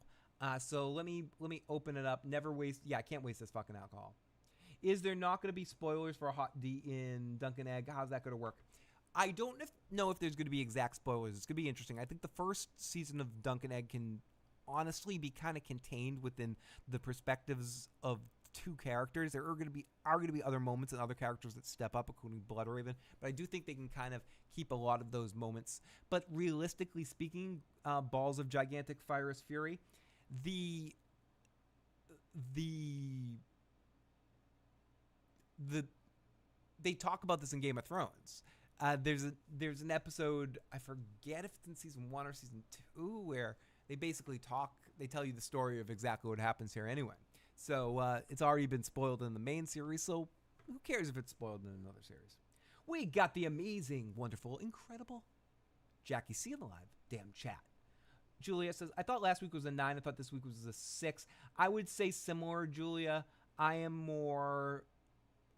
So let me open it up. Never waste. Yeah, I can't waste this fucking alcohol. Is there not going to be spoilers for a Hot D in Dunkin' Egg? How's that going to work? I don't know if there's going to be exact spoilers. It's going to be interesting. I think the first season of Dunkin' Egg can honestly be kind of contained within the perspectives of two characters. There are going to be other moments and other characters that step up, including Bloodraven. But I do think they can kind of keep a lot of those moments. But realistically speaking, Balls of Gigantic Fyrus Fury, they talk about this in Game of Thrones. There's an episode, I forget if it's in season 1 or season 2, where they basically they tell you the story of exactly what happens here anyway. So it's already been spoiled in the main series, so who cares if it's spoiled in another series? We got the amazing, wonderful, incredible Jackie C in the live damn chat. Julia says, I thought last week was a 9. I thought this week was a 6. I would say similar, Julia. I am more...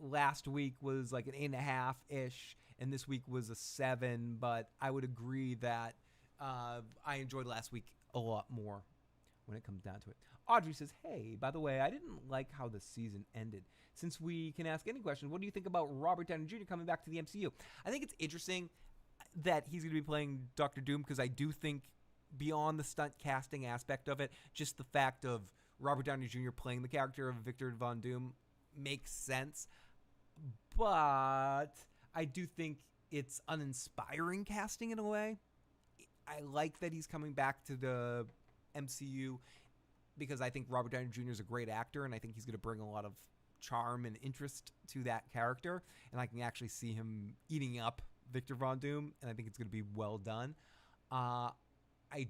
Last week was like an 8.5-ish, and this week was a 7, but I would agree that I enjoyed last week a lot more when it comes down to it. Audrey says, hey, by the way, I didn't like how the season ended. Since we can ask any question, what do you think about Robert Downey Jr. coming back to the MCU? I think it's interesting that he's going to be playing Doctor Doom, because I do think beyond the stunt casting aspect of it, just the fact of Robert Downey Jr. playing the character of Victor Von Doom makes sense. But I do think it's uninspiring casting in a way. I like that he's coming back to the MCU because I think Robert Downey Jr. is a great actor, and I think he's going to bring a lot of charm and interest to that character, and I can actually see him eating up Victor Von Doom, and I think it's going to be well done. I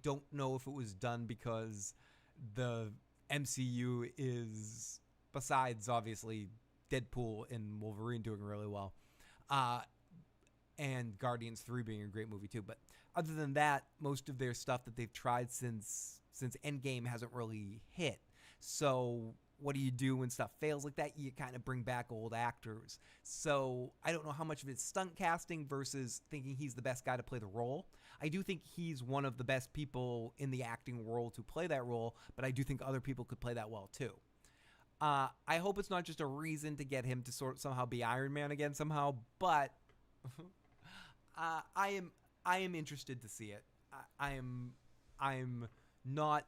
don't know if it was done because the MCU is, besides obviously Deadpool and Wolverine doing really well, and Guardians 3 being a great movie too. But other than that, most of their stuff that they've tried since Endgame hasn't really hit. So what do you do when stuff fails like that? You kind of bring back old actors. So I don't know how much of it's stunt casting versus thinking he's the best guy to play the role. I do think he's one of the best people in the acting world to play that role, but I do think other people could play that well too. I hope it's not just a reason to get him to somehow be Iron Man again somehow, but I am interested to see it. I'm not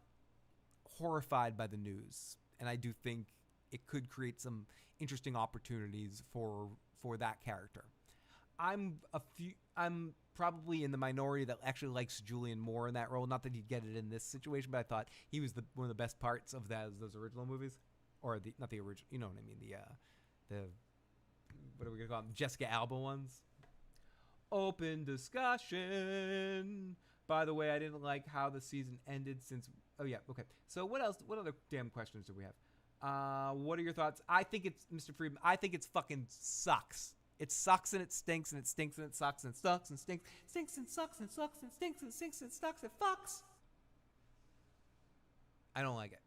horrified by the news, and I do think it could create some interesting opportunities for that character. I'm probably in the minority that actually likes Julian Moore in that role. Not that he'd get it in this situation, but I thought he was one of the best parts of those original movies. Or not the original, you know what I mean, the what are we going to call them, Jessica Alba ones? Open discussion. By the way, I didn't like how the season ended since, oh yeah, okay. So what else, what other damn questions do we have? What are your thoughts? I think it's, Mr. Friedman, I think it's fucking sucks. It sucks and it stinks and it stinks and it sucks and it sucks and stinks. Stinks and sucks and sucks and stinks and stinks and sucks and fucks. I don't like it.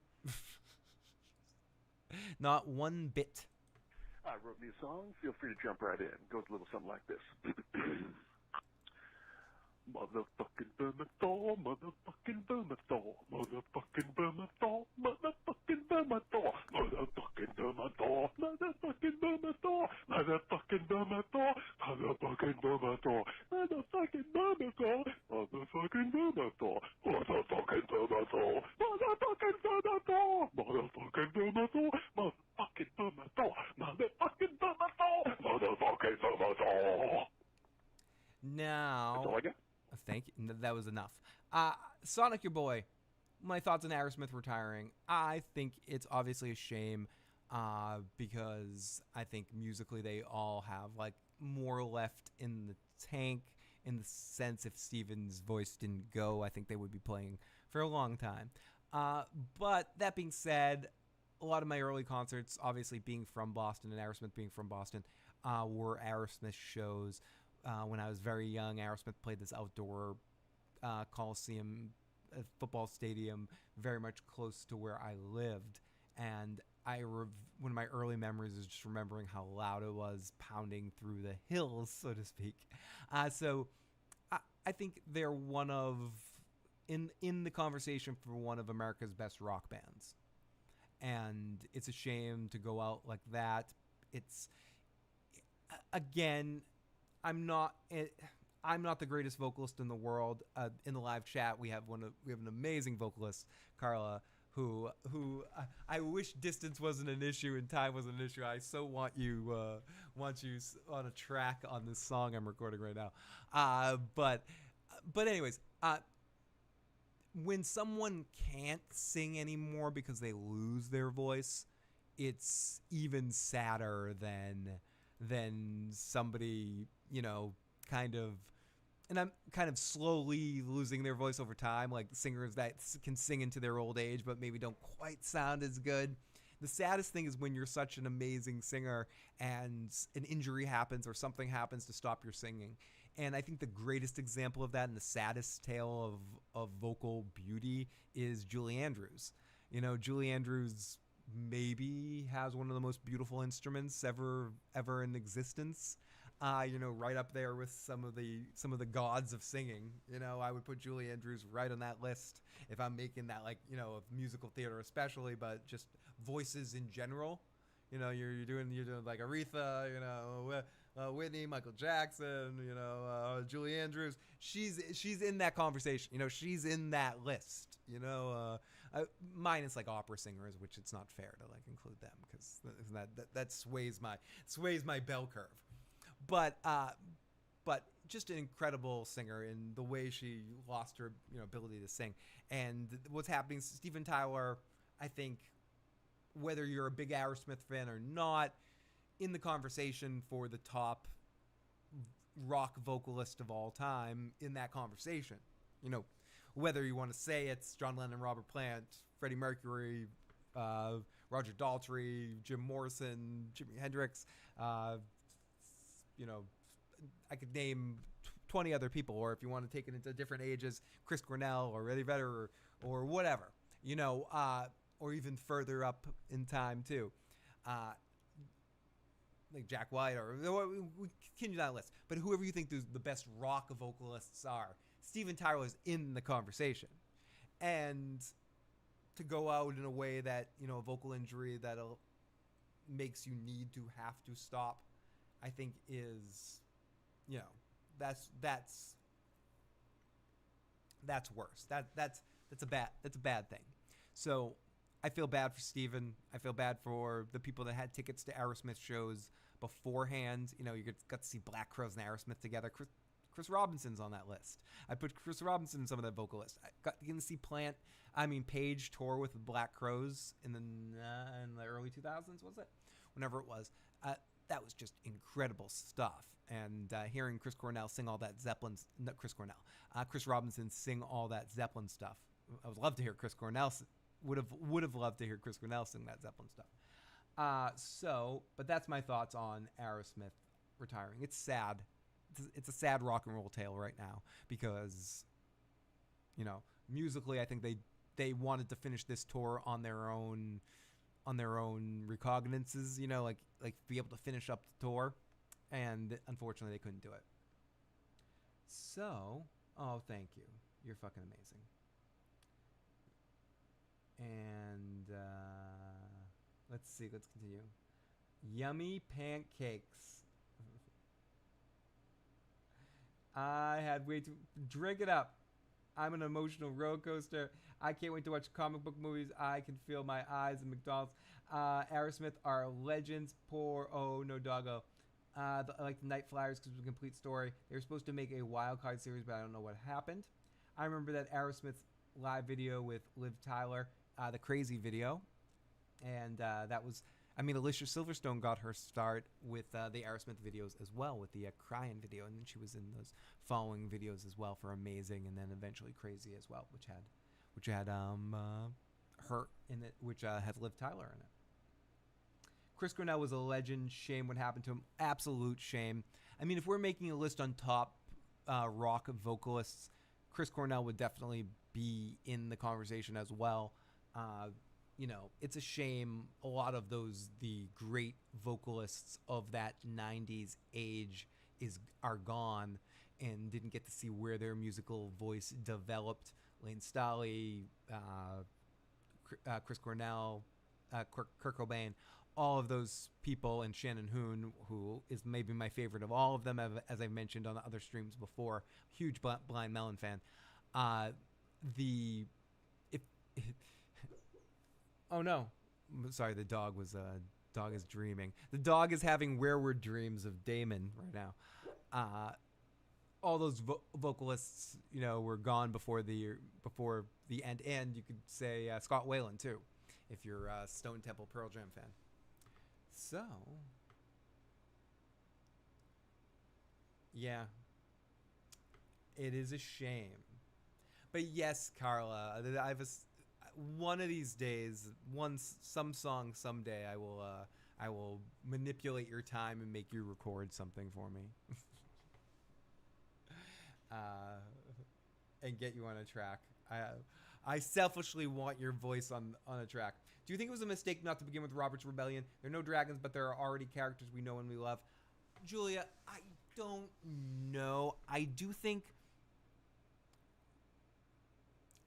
Not one bit. I wrote me a song. Feel free to jump right in. It goes a little something like this. Motherfucking Vermithor, motherfucking Vermithor, motherfucking Vermithor, motherfucking Vermithor, motherfucking Vermithor, motherfucking Vermithor, motherfucking Vermithor, motherfucking Vermithor, motherfucking Vermithor, motherfucking Vermithor, motherfucking Vermithor, motherfucking Vermithor, motherfucking Vermithor, motherfucking Vermithor, motherfucking Vermithor, motherfucking Vermithor. Now, that's all I got. Thank you. That was enough. Sonic, your boy. My thoughts on Aerosmith retiring. I think it's obviously a shame because I think musically they all have like more left in the tank, in the sense if Steven's voice didn't go, I think they would be playing for a long time. But that being said, a lot of my early concerts, obviously being from Boston and Aerosmith being from Boston, were Aerosmith shows. When I was very young, Aerosmith played this outdoor Coliseum football stadium very much close to where I lived. And one of my early memories is just remembering how loud it was pounding through the hills, so to speak. So I think they're one of, in the conversation for one of America's best rock bands. And it's a shame to go out like that. It's, again, I'm not the greatest vocalist in the world. In the live chat, we have an amazing vocalist, Carla, who I wish distance wasn't an issue and time wasn't an issue. I so want you on a track on this song I'm recording right now. But anyways, when someone can't sing anymore because they lose their voice, it's even sadder than somebody, kind of slowly losing their voice over time, like singers that can sing into their old age but maybe don't quite sound as good. The saddest thing is when you're such an amazing singer and an injury happens or something happens to stop your singing. And I think the greatest example of that and the saddest tale of vocal beauty is Julie Andrews. Julie Andrews maybe has one of the most beautiful instruments ever in existence. Right up there with some of the gods of singing. I would put Julie Andrews right on that list if I'm making that, of musical theater especially, but just voices in general. You're doing like Aretha, Whitney, Michael Jackson, Julie Andrews. She's in that conversation. She's in that list. Minus like opera singers, which it's not fair to include them because that sways my bell curve. But just an incredible singer in the way she lost her ability to sing. And what's happening, Steven Tyler, I think, whether you're a big Aerosmith fan or not, in the conversation for the top rock vocalist of all time in that conversation. Whether you want to say it's John Lennon, Robert Plant, Freddie Mercury, Roger Daltrey, Jim Morrison, Jimi Hendrix, I could name 20 other people, or if you want to take it into different ages, Chris Cornell or Eddie Vedder or whatever, or even further up in time too. Like Jack White, or we continue that list. But whoever you think the best rock vocalists are, Steven Tyler is in the conversation. And to go out in a way that, a vocal injury that makes you need to have to stop, I think is, that's worse. That's a bad thing. So I feel bad for Steven. I feel bad for the people that had tickets to Aerosmith shows beforehand. You got to see Black Crowes and Aerosmith together. Chris Robinson's on that list. I put Chris Robinson in some of the vocalists. I got to see Page tour with Black Crowes in the early 2000s, was it? Whenever it was. That was just incredible stuff. And hearing Chris Cornell sing all that Chris Robinson sing all that Zeppelin stuff. I would love to hear Chris Cornell would have loved to hear Chris Cornell sing that Zeppelin stuff. But that's my thoughts on Aerosmith retiring. It's sad. It's a sad rock and roll tale right now because, musically, I think they wanted to finish this tour on their own recognizances, like be able to finish up the tour, and unfortunately they couldn't do it. So, thank you. You're fucking amazing. And let's continue. Yummy pancakes. I had way too... Drink it up. I'm an emotional roller coaster. I can't wait to watch comic book movies. I can feel my eyes in McDonald's. Aerosmith are legends. Oh, no doggo. I like the Night Flyers because it's a complete story. They were supposed to make a wild card series, but I don't know what happened. I remember that Aerosmith live video with Liv Tyler, the Crazy video. And that was... Alicia Silverstone got her start with the Aerosmith videos as well, with the Crying video, and then she was in those following videos as well for Amazing, and then eventually Crazy as well, which which had her in it, which had Liv Tyler in it. Chris Cornell was a legend. Shame what happened to him. Absolute shame. I mean, if we're making a list on top rock vocalists, Chris Cornell would definitely be in the conversation as well. It's a shame a lot of the great vocalists of that 90s age are gone and didn't get to see where their musical voice developed. Lane Staley, Chris Cornell, Kurt Cobain, all of those people, and Shannon Hoon, who is maybe my favorite of all of them, as I mentioned on other streams before. Huge Blind Melon fan. Oh no, sorry, the dog is dreaming. The dog is having weirwood dreams of Damon right now. All those vocalists, were gone before the end. And you could say Scott Weiland too, if you're a Stone Temple Pearl Jam fan. So, yeah, it is a shame. But yes, Carla, one of these days, some song someday, I will manipulate your time and make you record something for me. And get you on a track. I selfishly want your voice on a track. Do you think it was a mistake not to begin with Robert's Rebellion? There are no dragons, but there are already characters we know and we love. Julia, I don't know. I do think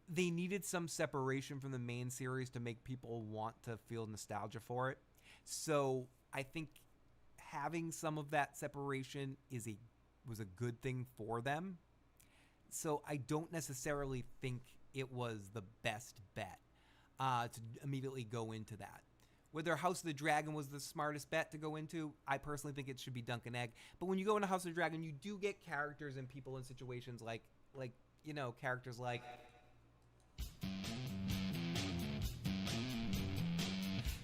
they needed some separation from the main series to make people want to feel nostalgia for it. So I think having some of that separation was a good thing for them. So I don't necessarily think it was the best bet to immediately go into that. Whether House of the Dragon was the smartest bet to go into, I personally think it should be Dunk and Egg. But when you go into House of the Dragon, you do get characters and people in situations like characters like...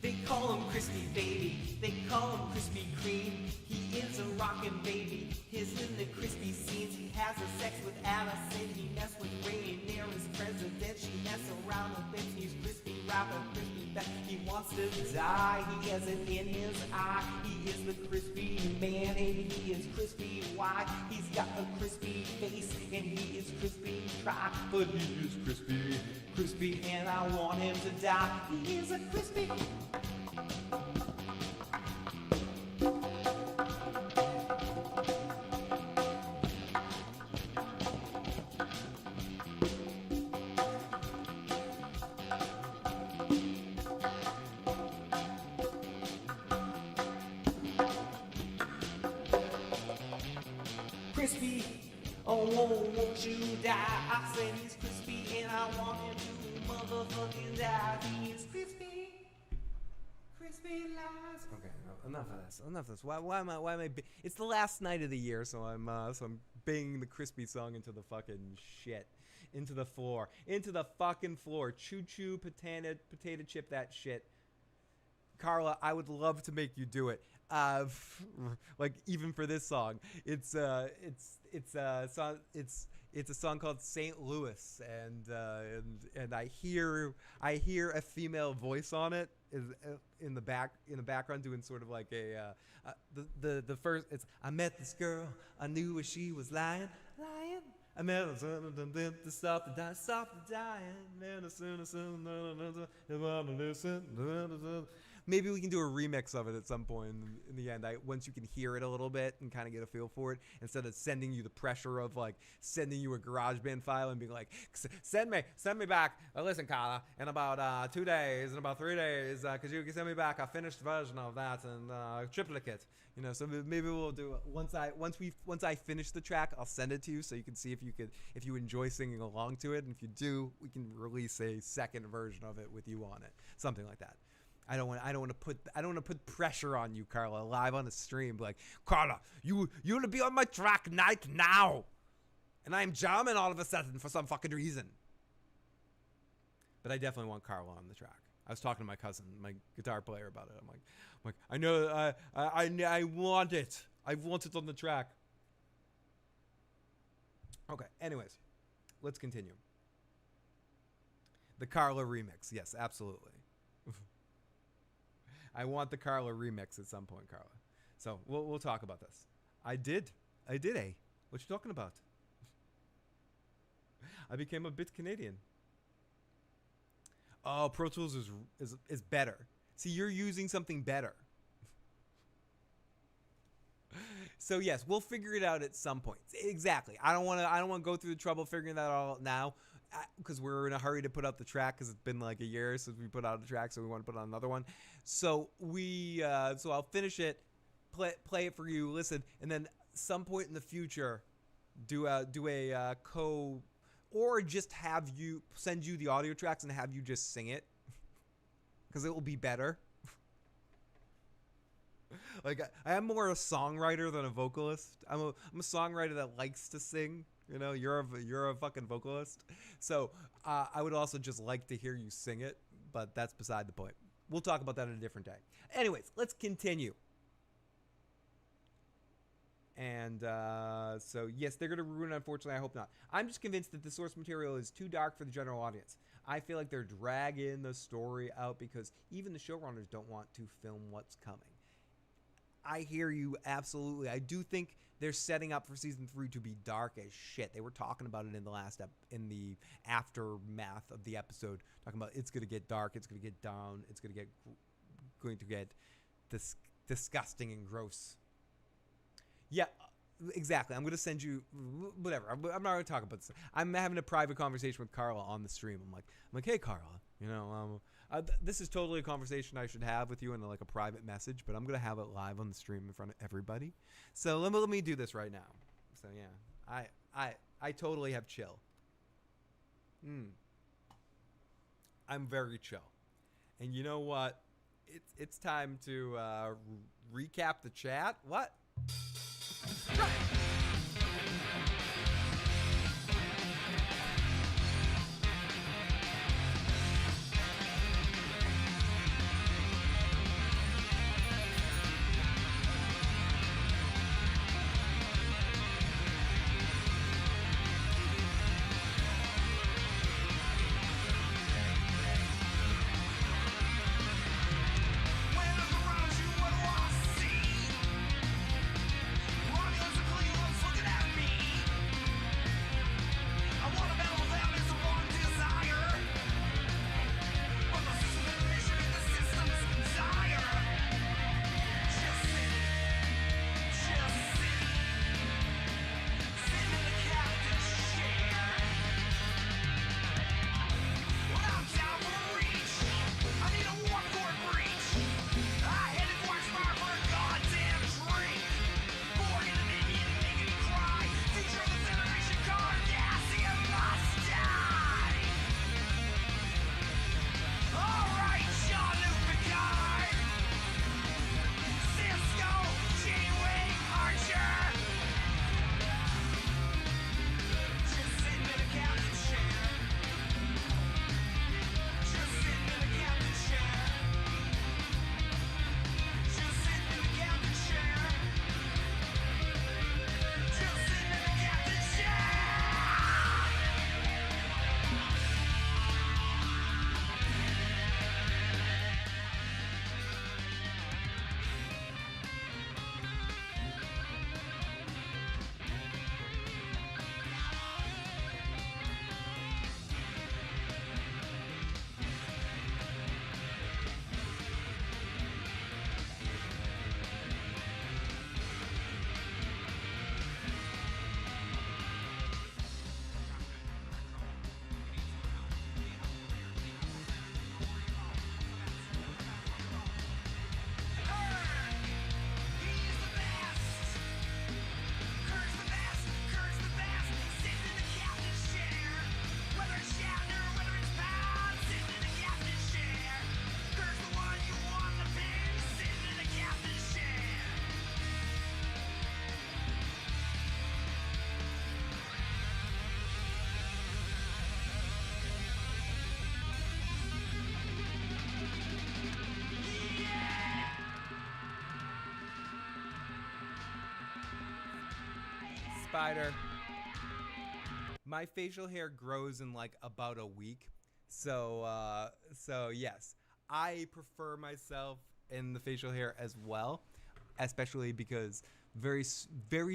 They call him Crispy Baby, they call him Krispy Kreme. He is a rockin' baby, he's in the crispy scenes. He has a sex with Allison, he messed with Rhaenyra's president. She messed around with him, he's Crispy Robert, Crispy Beth. He wants to die, he has it in his eye. He is the crispy man, and he is crispy why. He's got a crispy face, and he is crispy try. But he is crispy, and I want him to die. He is a crispy... Crispy, oh, won't you die? I said he's crispy, and I want him to motherfucking die. He is crispy. Crispy lies. Okay, no, enough of this. Why am I? It's the last night of the year, so I'm banging the crispy song into the fucking shit, into the fucking floor. Choo choo, potato chip that shit. Carla, I would love to make you do it. Like even for this song, it's a song called St. Louis, and I hear a female voice on it in the background doing sort of like the first. It's I met this girl, I knew where she was lying. I met her to stop the dying. Maybe we can do a remix of it at some point in the end. Once you can hear it a little bit and kind of get a feel for it, instead of sending you the pressure of like sending you a GarageBand file and being like, send me back. Listen, Carla, in about 2 days, in about 3 days, because you can send me back a finished version of that and triplicate. So maybe we'll do it once I finish the track. I'll send it to you so you can see if you enjoy singing along to it, and if you do, we can release a second version of it with you on it, something like that. I don't want to put pressure on you, Carla, live on the stream. Like, Carla, you want to be on my track night now, and I'm jamming all of a sudden for some fucking reason. But I definitely want Carla on the track. I was talking to my cousin, my guitar player, about it. I'm like, I know, I want it. I want it on the track. Okay. Anyways, let's continue. The Carla remix. Yes, absolutely. I want the Carla remix at some point, Carla. So we'll talk about this. I did. What you talking about? I became a bit Canadian. Oh, Pro Tools is better. See, you're using something better. So yes, we'll figure it out at some point. Exactly. I don't want to go through the trouble figuring that all out now, because we're in a hurry to put out the track, because it's been like a year since we put out a track, so we want to put out another one. So so I'll finish it, play it for you, listen, and then some point in the future, do a co, or just have you send you the audio tracks and have you just sing it, because it will be better. Like, I am more a songwriter than a vocalist. I'm a songwriter that likes to sing. You know, you're a fucking vocalist. So I would also just like to hear you sing it, but that's beside the point. We'll talk about that on a different day. Anyways, let's continue. And so, yes, they're going to ruin it, unfortunately. I hope not. I'm just convinced that the source material is too dark for the general audience. I feel like they're dragging the story out because even the showrunners don't want to film what's coming. I hear you, absolutely. I do think they're setting up for season 3 to be dark as shit. They were talking about it in the last in the aftermath of the episode, talking about it's going to get dark, it's going to get down, it's going to get disgusting and gross. Yeah, exactly. I'm going to send you whatever. I'm not going to talk about this. I'm having a private conversation with Carla on the stream. I'm like, hey, Carla, you know, this is totally a conversation I should have with you in like a private message, but I'm going to have it live on the stream in front of everybody. So let me do this right now. So yeah, I totally have chill. I'm very chill. And you know what? It's time to recap the chat. What? Spider. My facial hair grows in like about a week. So yes, I prefer myself in the facial hair as well, especially because very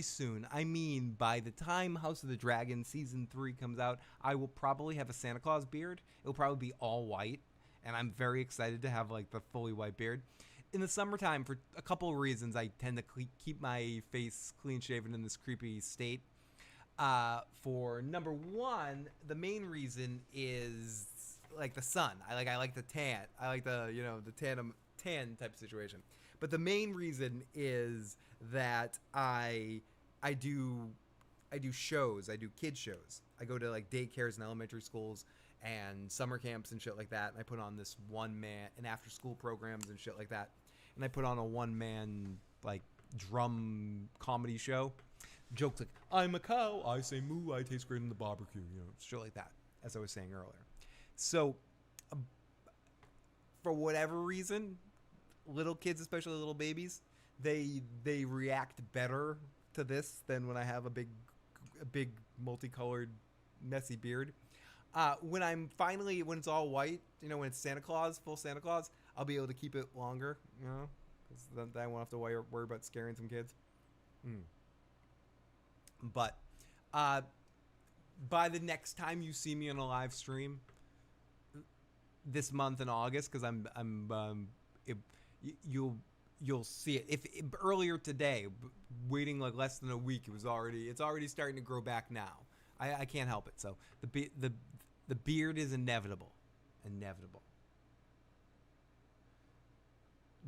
soon, I mean by the time House of the Dragon season 3 comes out, I will probably have a Santa Claus beard. It'll probably be all white, and I'm very excited to have like the fully white beard. In the summertime, for a couple of reasons, I tend to keep my face clean shaven in this creepy state. For number one, the main reason is like the sun. I like the tan. I like the tan type situation. But the main reason is that I do shows. I do kids shows. I go to like daycares and elementary schools and summer camps and shit like that. And I put on this and after school programs and shit like that. And I put on a one-man like drum comedy show. Jokes like, I'm a cow, I say moo, I taste great in the barbecue, shit like that, as I was saying earlier. So, for whatever reason, little kids, especially little babies, they react better to this than when I have a big multicolored messy beard. When it's all white, when it's Santa Claus, full Santa Claus, I'll be able to keep it longer, because then I won't have to worry about scaring some kids. But by the next time you see me on a live stream this month in August, because you'll see it. If earlier today, waiting like less than a week, it's already starting to grow back now. I can't help it. So the beard is inevitable.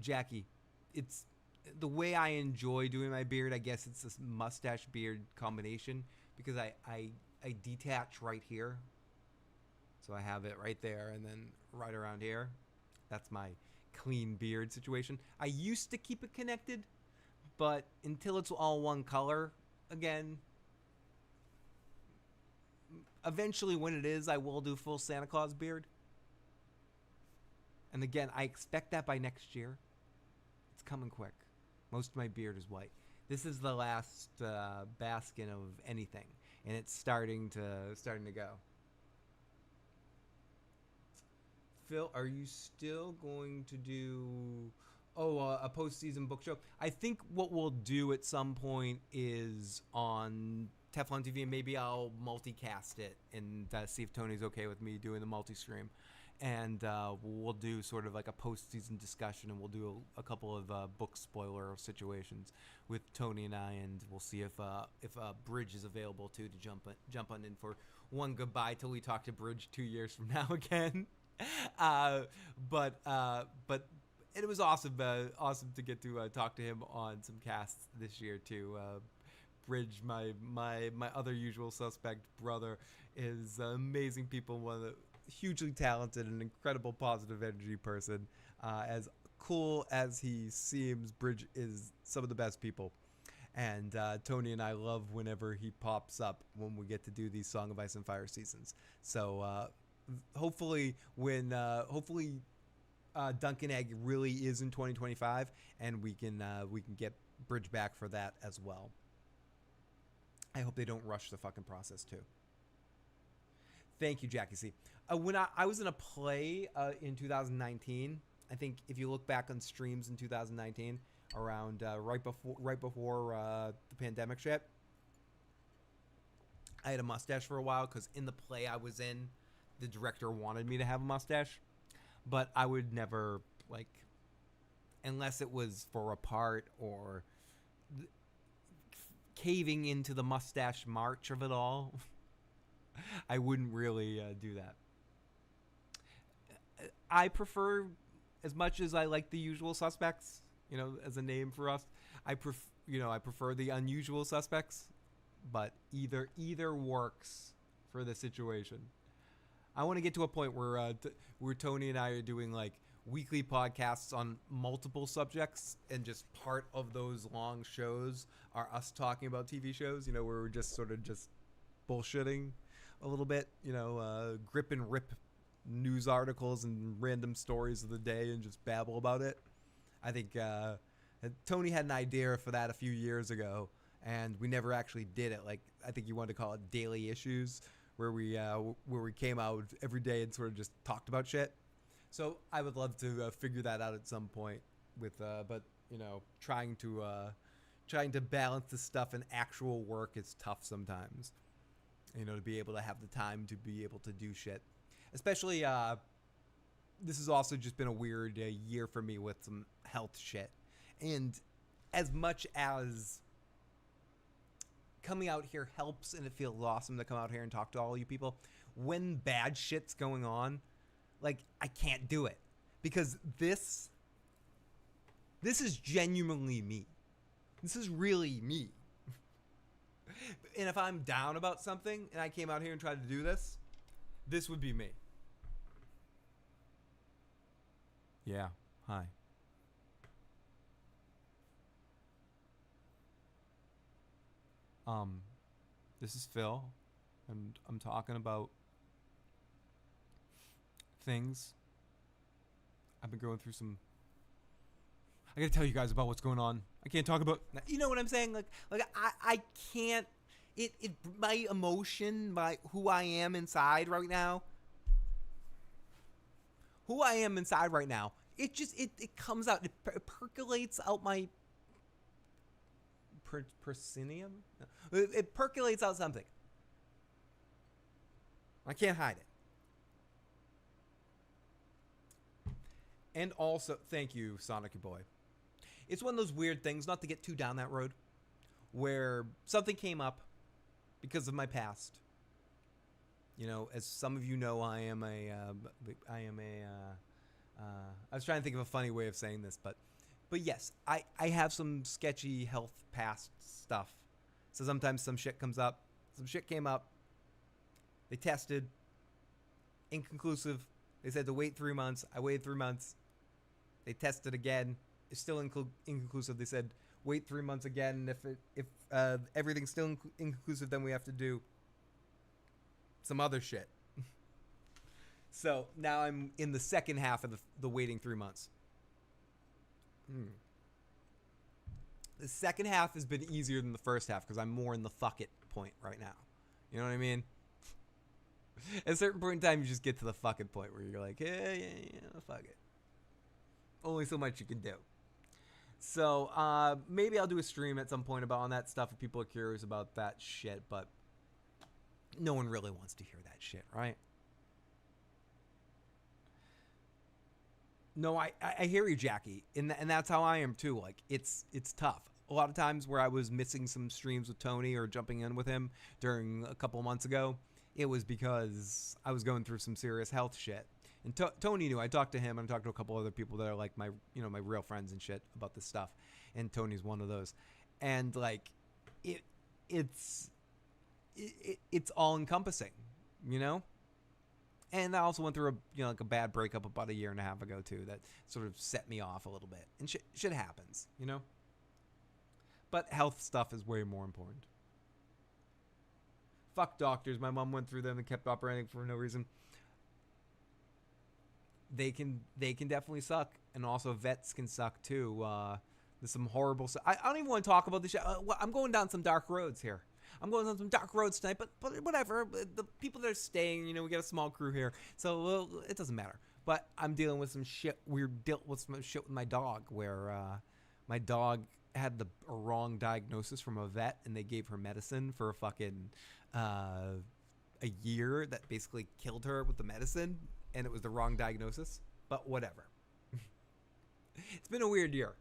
Jackie, it's the way I enjoy doing my beard. I guess it's this mustache beard combination because I detach right here, so I have it right there and then right around here. That's my clean beard situation. I used to keep it connected, but until it's all one color again, eventually when it is, I will do full Santa Claus beard. And again, I expect that by next year. It's coming quick. Most of my beard is white. This is the last baskin of anything, and it's starting to go. Phil, are you still going to do a postseason book show? I think what we'll do at some point is on Teflon TV, and maybe I'll multicast it and see if Tony's okay with me doing the multi-stream. And we'll do sort of like a postseason discussion, and we'll do a couple of book spoiler situations with Tony and I, and we'll see if Bridge is available too to jump on in for one goodbye till we talk to Bridge 2 years from now again. But it was awesome to get to talk to him on some casts this year too. Bridge, my other usual suspect brother, is amazing people, one of the hugely talented and incredible positive energy person. As cool as he seems, Bridge is some of the best people. And Tony and I love whenever he pops up when we get to do these Song of Ice and Fire seasons. So hopefully Dunkin' Egg really is in 2025, and we can get Bridge back for that as well. I hope they don't rush the fucking process too. Thank you, Jackie C. When I was in a play in 2019, I think if you look back on streams in 2019, around right before the pandemic shit, I had a mustache for a while because in the play I was in, the director wanted me to have a mustache, but I would never, like, unless it was for a part or caving into the mustache march of it all, I wouldn't really do that. I prefer, as much as I like the usual suspects, as a name for us, I prefer the unusual suspects, but either works for the situation. I want to get to a point where Tony and I are doing like weekly podcasts on multiple subjects, and just part of those long shows are us talking about TV shows, where we're just sort of just bullshitting a little bit, grip and rip news articles and random stories of the day and just babble about it. I think Tony had an idea for that a few years ago, and we never actually did it. Like, I think you wanted to call it Daily Issues where we came out every day and sort of just talked about shit. So I would love to figure that out at some point with, but you know, trying to balance this stuff and actual work is tough sometimes. You know, to be able to have the time to be able to do shit, especially this has also just been a weird year for me with some health shit, and as much as coming out here helps and it feels awesome to come out here and talk to all you people, when bad shit's going on, like, I can't do it because this is genuinely me. This is really me. And if I'm down about something and I came out here and tried to do this, this would be me. Yeah, hi. This is Phil, and I'm talking about things. I've been going through some. I gotta tell you guys about what's going on. I can't talk about. You know what I'm saying? Like I can't. It my emotion, my who I am inside right now. Who I am inside right now. It just it comes out. It percolates out my. Proscenium? It percolates out something. I can't hide it. And also, thank you, Sonic Boy. It's one of those weird things, not to get too down that road, where something came up because of my past. You know, as some of you know, I was trying to think of a funny way of saying this, but yes, I have some sketchy health past stuff. So sometimes some shit comes up. Some shit came up. They tested. Inconclusive. They said to wait 3 months. I waited 3 months. They tested again. It's still inconclusive. They said wait 3 months again. If everything's still inconclusive, then we have to do some other shit. So now I'm in the second half of the waiting 3 months. The second half has been easier than the first half because I'm more in the fuck it point right now. You know what I mean? At a certain point in time, you just get to the fucking point where you're like, yeah, fuck it. Only so much you can do. So maybe I'll do a stream at some point about on that stuff if people are curious about that shit, but no one really wants to hear that shit, right? No, I hear you, Jackie, and that's how I am too. Like it's tough. A lot of times where I was missing some streams with Tony or jumping in with him during a couple of months ago, it was because I was going through some serious health shit. And Tony knew. I talked to him and I talked to a couple other people that are like my real friends and shit about this stuff. And Tony's one of those. And like it's all encompassing, you know? And I also went through a bad breakup about a year and a half ago too that sort of set me off a little bit. And shit happens, you know? But health stuff is way more important. Fuck doctors. My mom went through them and kept operating for no reason. They can definitely suck, and also vets can suck too. There's some horrible stuff. I don't even want to talk about this shit. I'm going down some dark roads here. I'm going down some dark roads tonight, but whatever. The people that are staying, we got a small crew here, so it doesn't matter. But I'm dealing with some shit. We dealt with some shit with my dog, where my dog had the wrong diagnosis from a vet, and they gave her medicine for a fucking a year that basically killed her with the medicine, and it was the wrong diagnosis. But whatever. It's been a weird year.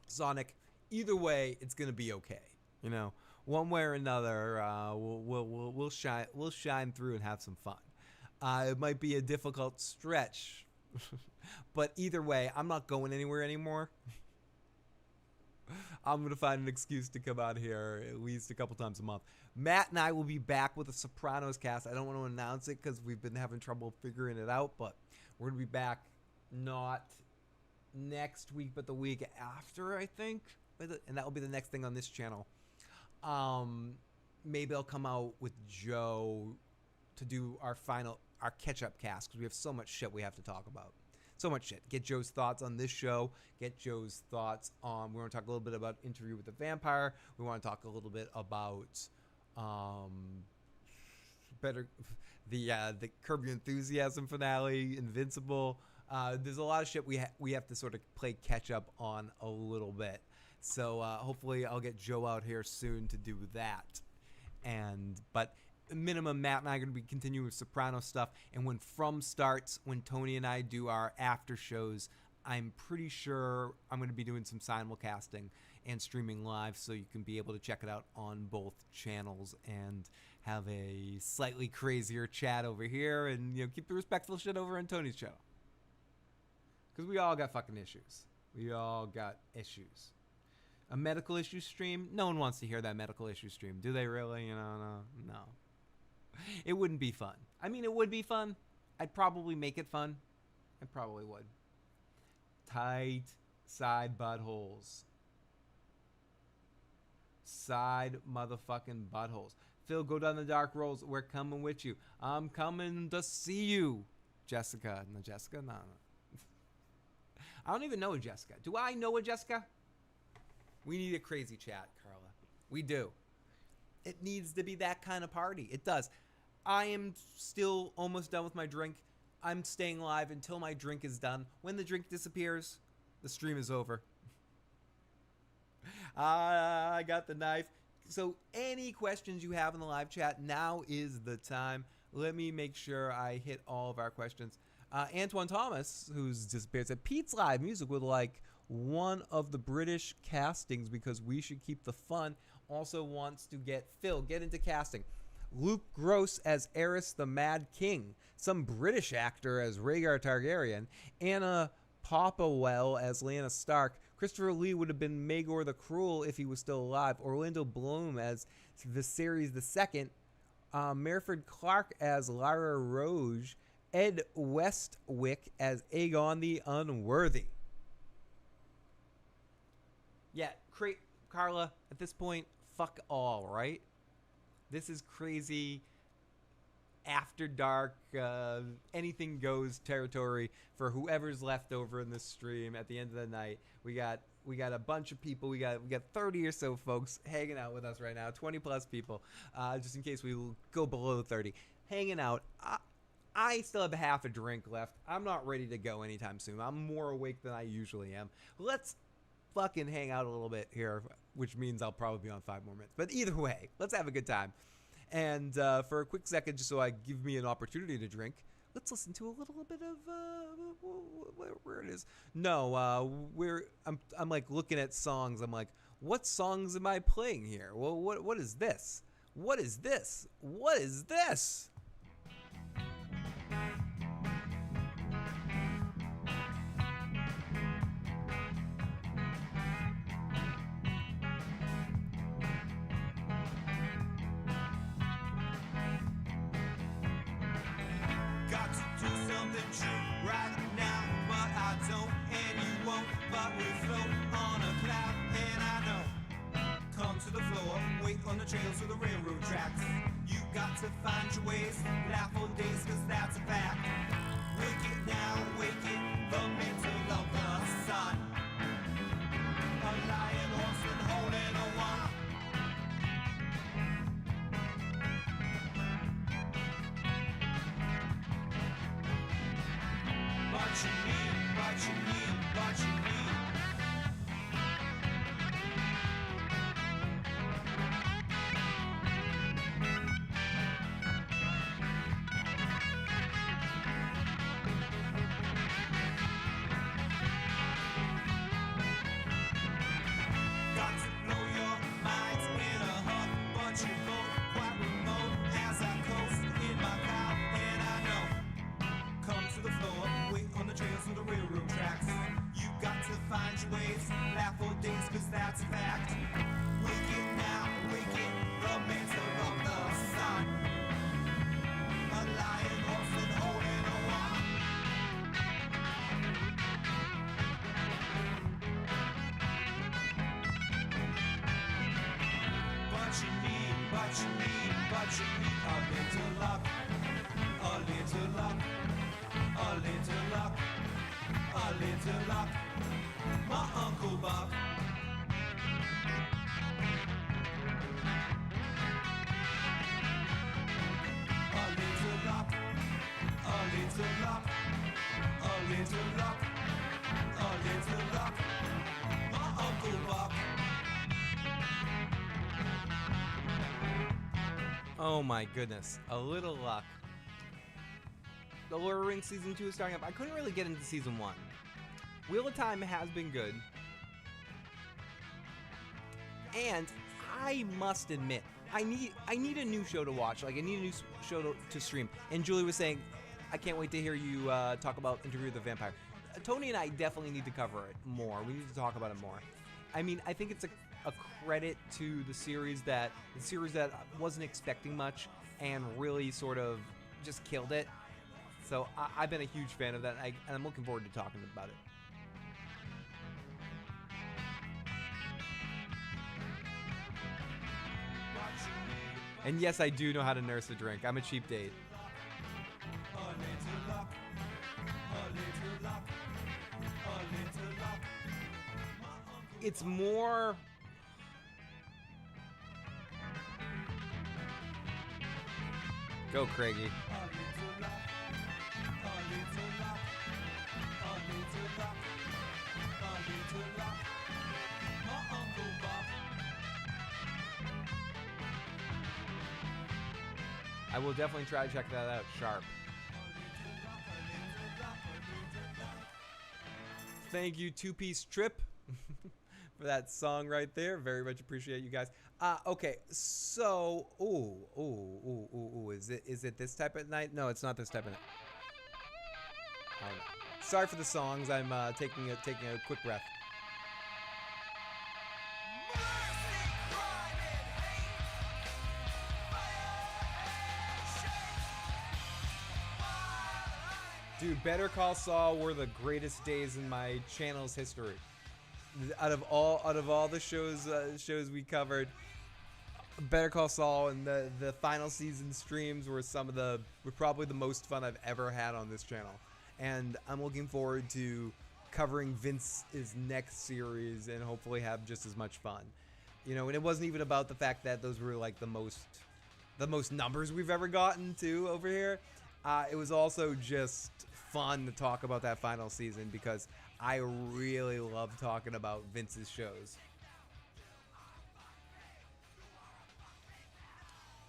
Sonic, either way, it's gonna be okay. One way or another, we'll shine through and have some fun. It might be a difficult stretch, but either way, I'm not going anywhere anymore. I'm gonna find an excuse to come out here at least a couple times a month. Matt and I will be back with a Sopranos cast. I don't want to announce it because we've been having trouble figuring it out, but we're gonna be back not next week, but the week after, I think, and that will be the next thing on this channel. Maybe I'll come out with Joe to do our catch-up cast because we have so much shit we have to talk about. so much shit. Get Joe's thoughts on this show. Get Joe's thoughts on. We want to talk a little bit about Interview with the Vampire. We want to talk a little bit about the Curb Your Enthusiasm finale, Invincible. There's a lot of shit we have to sort of play catch up on a little bit. So hopefully I'll get Joe out here soon to do that. But minimum, Matt and I are going to be continuing with Soprano stuff. And when From starts, when Tony and I do our after shows, I'm pretty sure I'm going to be doing some simulcasting and streaming live, so you can be able to check it out on both channels and have a slightly crazier chat over here, and keep the respectful shit over on Tony's show. Because we all got fucking issues. We all got issues. A medical issue stream? No one wants to hear that medical issue stream. Do they really? No. It wouldn't be fun. I mean, it would be fun. I'd probably make it fun. I probably would. Tight side buttholes. Side motherfucking buttholes. Phil, go down the dark roads. We're coming with you. I'm coming to see you. Jessica. No, Jessica? No. I don't even know a Jessica. Do I know a Jessica? We need a crazy chat, Carla. We do. It needs to be that kind of party. It does. I am still almost done with my drink. I'm staying live until my drink is done. When the drink disappears, the stream is over. I got the knife. So any questions you have in the live chat, now is the time. Let me make sure I hit all of our questions. Antoine Thomas, who's disappeared, said Pete's live music would like one of the British castings because we should keep the fun. Also wants to get Phil, get into casting. Luke Gross as Aerys the Mad King. Some British actor as Rhaegar Targaryen. Anna Popplewell as Lyanna Stark. Christopher Lee would have been Maegor the Cruel if he was still alive. Orlando Bloom as Viserys II. Merford Clark as Lyra Roge. Ed Westwick as Aegon the Unworthy. Yeah, Carla, at this point, fuck all, right? This is crazy after dark, anything goes territory for whoever's left over in this stream at the end of the night. We got a bunch of people. We got 30 or so folks hanging out with us right now, 20 plus people, just in case we go below 30. Hanging out. I still have half a drink left. I'm not ready to go anytime soon. I'm more awake than I usually am. Let's fucking hang out a little bit here, which means I'll probably be on 5 more minutes. But either way, let's have a good time. And for a quick second, just so I give me an opportunity to drink, let's listen to a little bit of where it is. No, I'm like looking at songs. I'm like, what songs am I playing here? Well, what is this? What is this? What is this? On the trails of the railroad tracks, you got to find your ways, laugh for days, cause that's a fact. Wicked now, wicked, the mental of the sun. A lion horseman holding a wand. But you need. A little luck. A little luck, my Uncle Buck. A little luck, a little luck, a little luck, a little luck, my Uncle Buck. Oh my goodness, a little luck. The Lord of the Rings Season 2 is starting up. I couldn't really get into Season 1. Wheel of Time has been good. And I must admit, I need a new show to watch. Like, I need a new show to stream. And Julie was saying, I can't wait to hear you talk about Interview with the Vampire. Tony and I definitely need to cover it more. We need to talk about it more. I mean, I think it's a credit to the series that wasn't expecting much and really sort of just killed it. So I've been a huge fan of that, and I'm looking forward to talking about it. And yes, I do know how to nurse a drink. I'm a cheap date. It's more... Go, Craigie. I will definitely try to check that out. Sharp. Thank you, Two Piece Trip, for that song right there. Very much appreciate you guys. Okay, so is it this type of night? No, it's not this type of night. Sorry for the songs. I'm taking a quick breath. Dude, Better Call Saul were the greatest days in my channel's history. Out of all the shows we covered, Better Call Saul and the final season streams were probably the most fun I've ever had on this channel. And I'm looking forward to covering Vince's next series and hopefully have just as much fun. You know, and it wasn't even about the fact that those were like the most numbers we've ever gotten to over here. It was also just fun to talk about that final season because I really love talking about Vince's shows.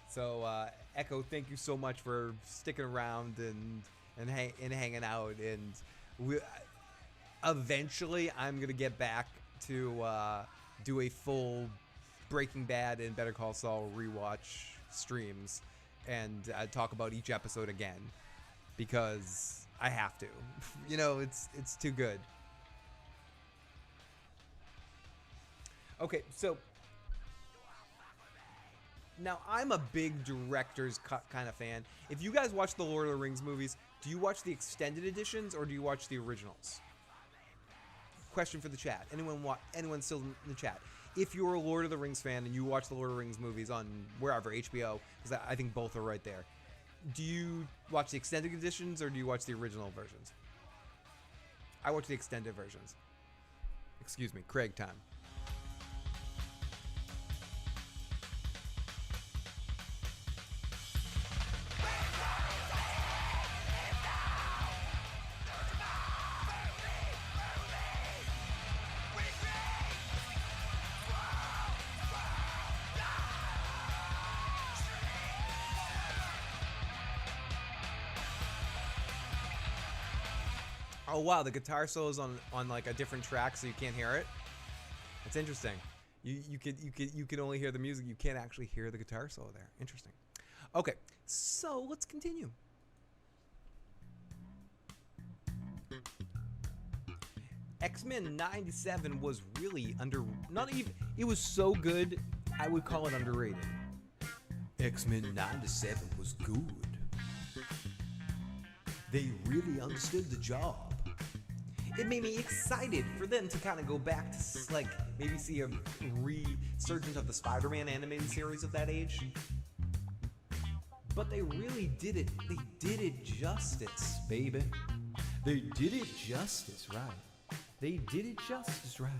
So, Echo, thank you so much for sticking around and hanging out. And eventually, I'm gonna get back to do a full Breaking Bad and Better Call Saul rewatch streams and talk about each episode again because I have to. You know, it's too good. Okay, so now I'm a big director's cut kind of fan. If you guys watch the Lord of the Rings movies, do you watch the extended editions or do you watch the originals? Question for the chat. Anyone still in the chat? If you're a Lord of the Rings fan and you watch the Lord of the Rings movies on wherever, HBO, because I think both are right there, do you watch the extended editions or do you watch the original versions? I watch the extended versions. Excuse me, Craig time. Oh wow, the guitar solo is on like a different track, so you can't hear it. That's interesting. You can only hear the music. You can't actually hear the guitar solo there. Interesting. Okay, so let's continue. X-Men 97 was really it was so good, I would call it underrated. X-Men 97 was good. They really understood the job. It made me excited for them to kind of go back to, like, maybe see a resurgence of the Spider-Man animated series of that age. But they really did it. They did it justice, baby. They did it just as right. They did it just as right.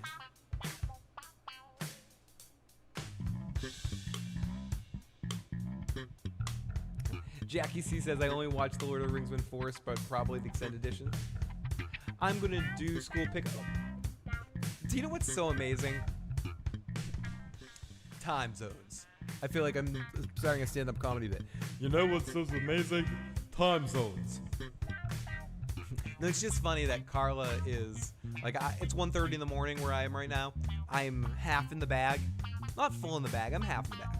Jackie C says, I only watched The Lord of the Rings when forced, but probably the extended edition. I'm gonna do school pickup. Do you know what's so amazing? Time zones. I feel like I'm starting a stand-up comedy bit. You know what's so amazing? Time zones. No, it's just funny that Carla is like, it's 1:30 in the morning where I am right now. I'm half in the bag, not full in the bag. I'm half in the bag.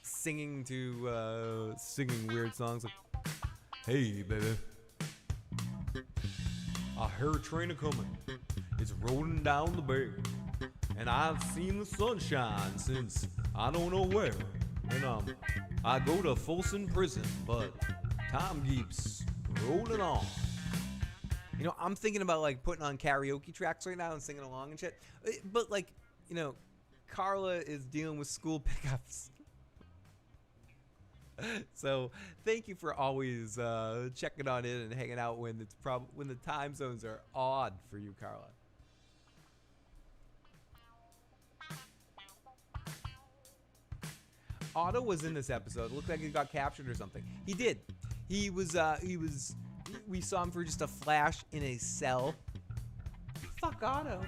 Singing weird songs like, hey baby, I hear a train a-coming, it's rolling down the bay, and I've seen the sunshine since I don't know where, and I go to Folsom Prison, but time keeps rolling on. You know, I'm thinking about like putting on karaoke tracks right now and singing along and shit, but like, you know, Carla is dealing with school pickups. So thank you for always checking on in and hanging out when it's when the time zones are odd for you, Carla. Otto was in this episode. It looked like he got captured or something. He did. We saw him for just a flash in a cell. Fuck Otto.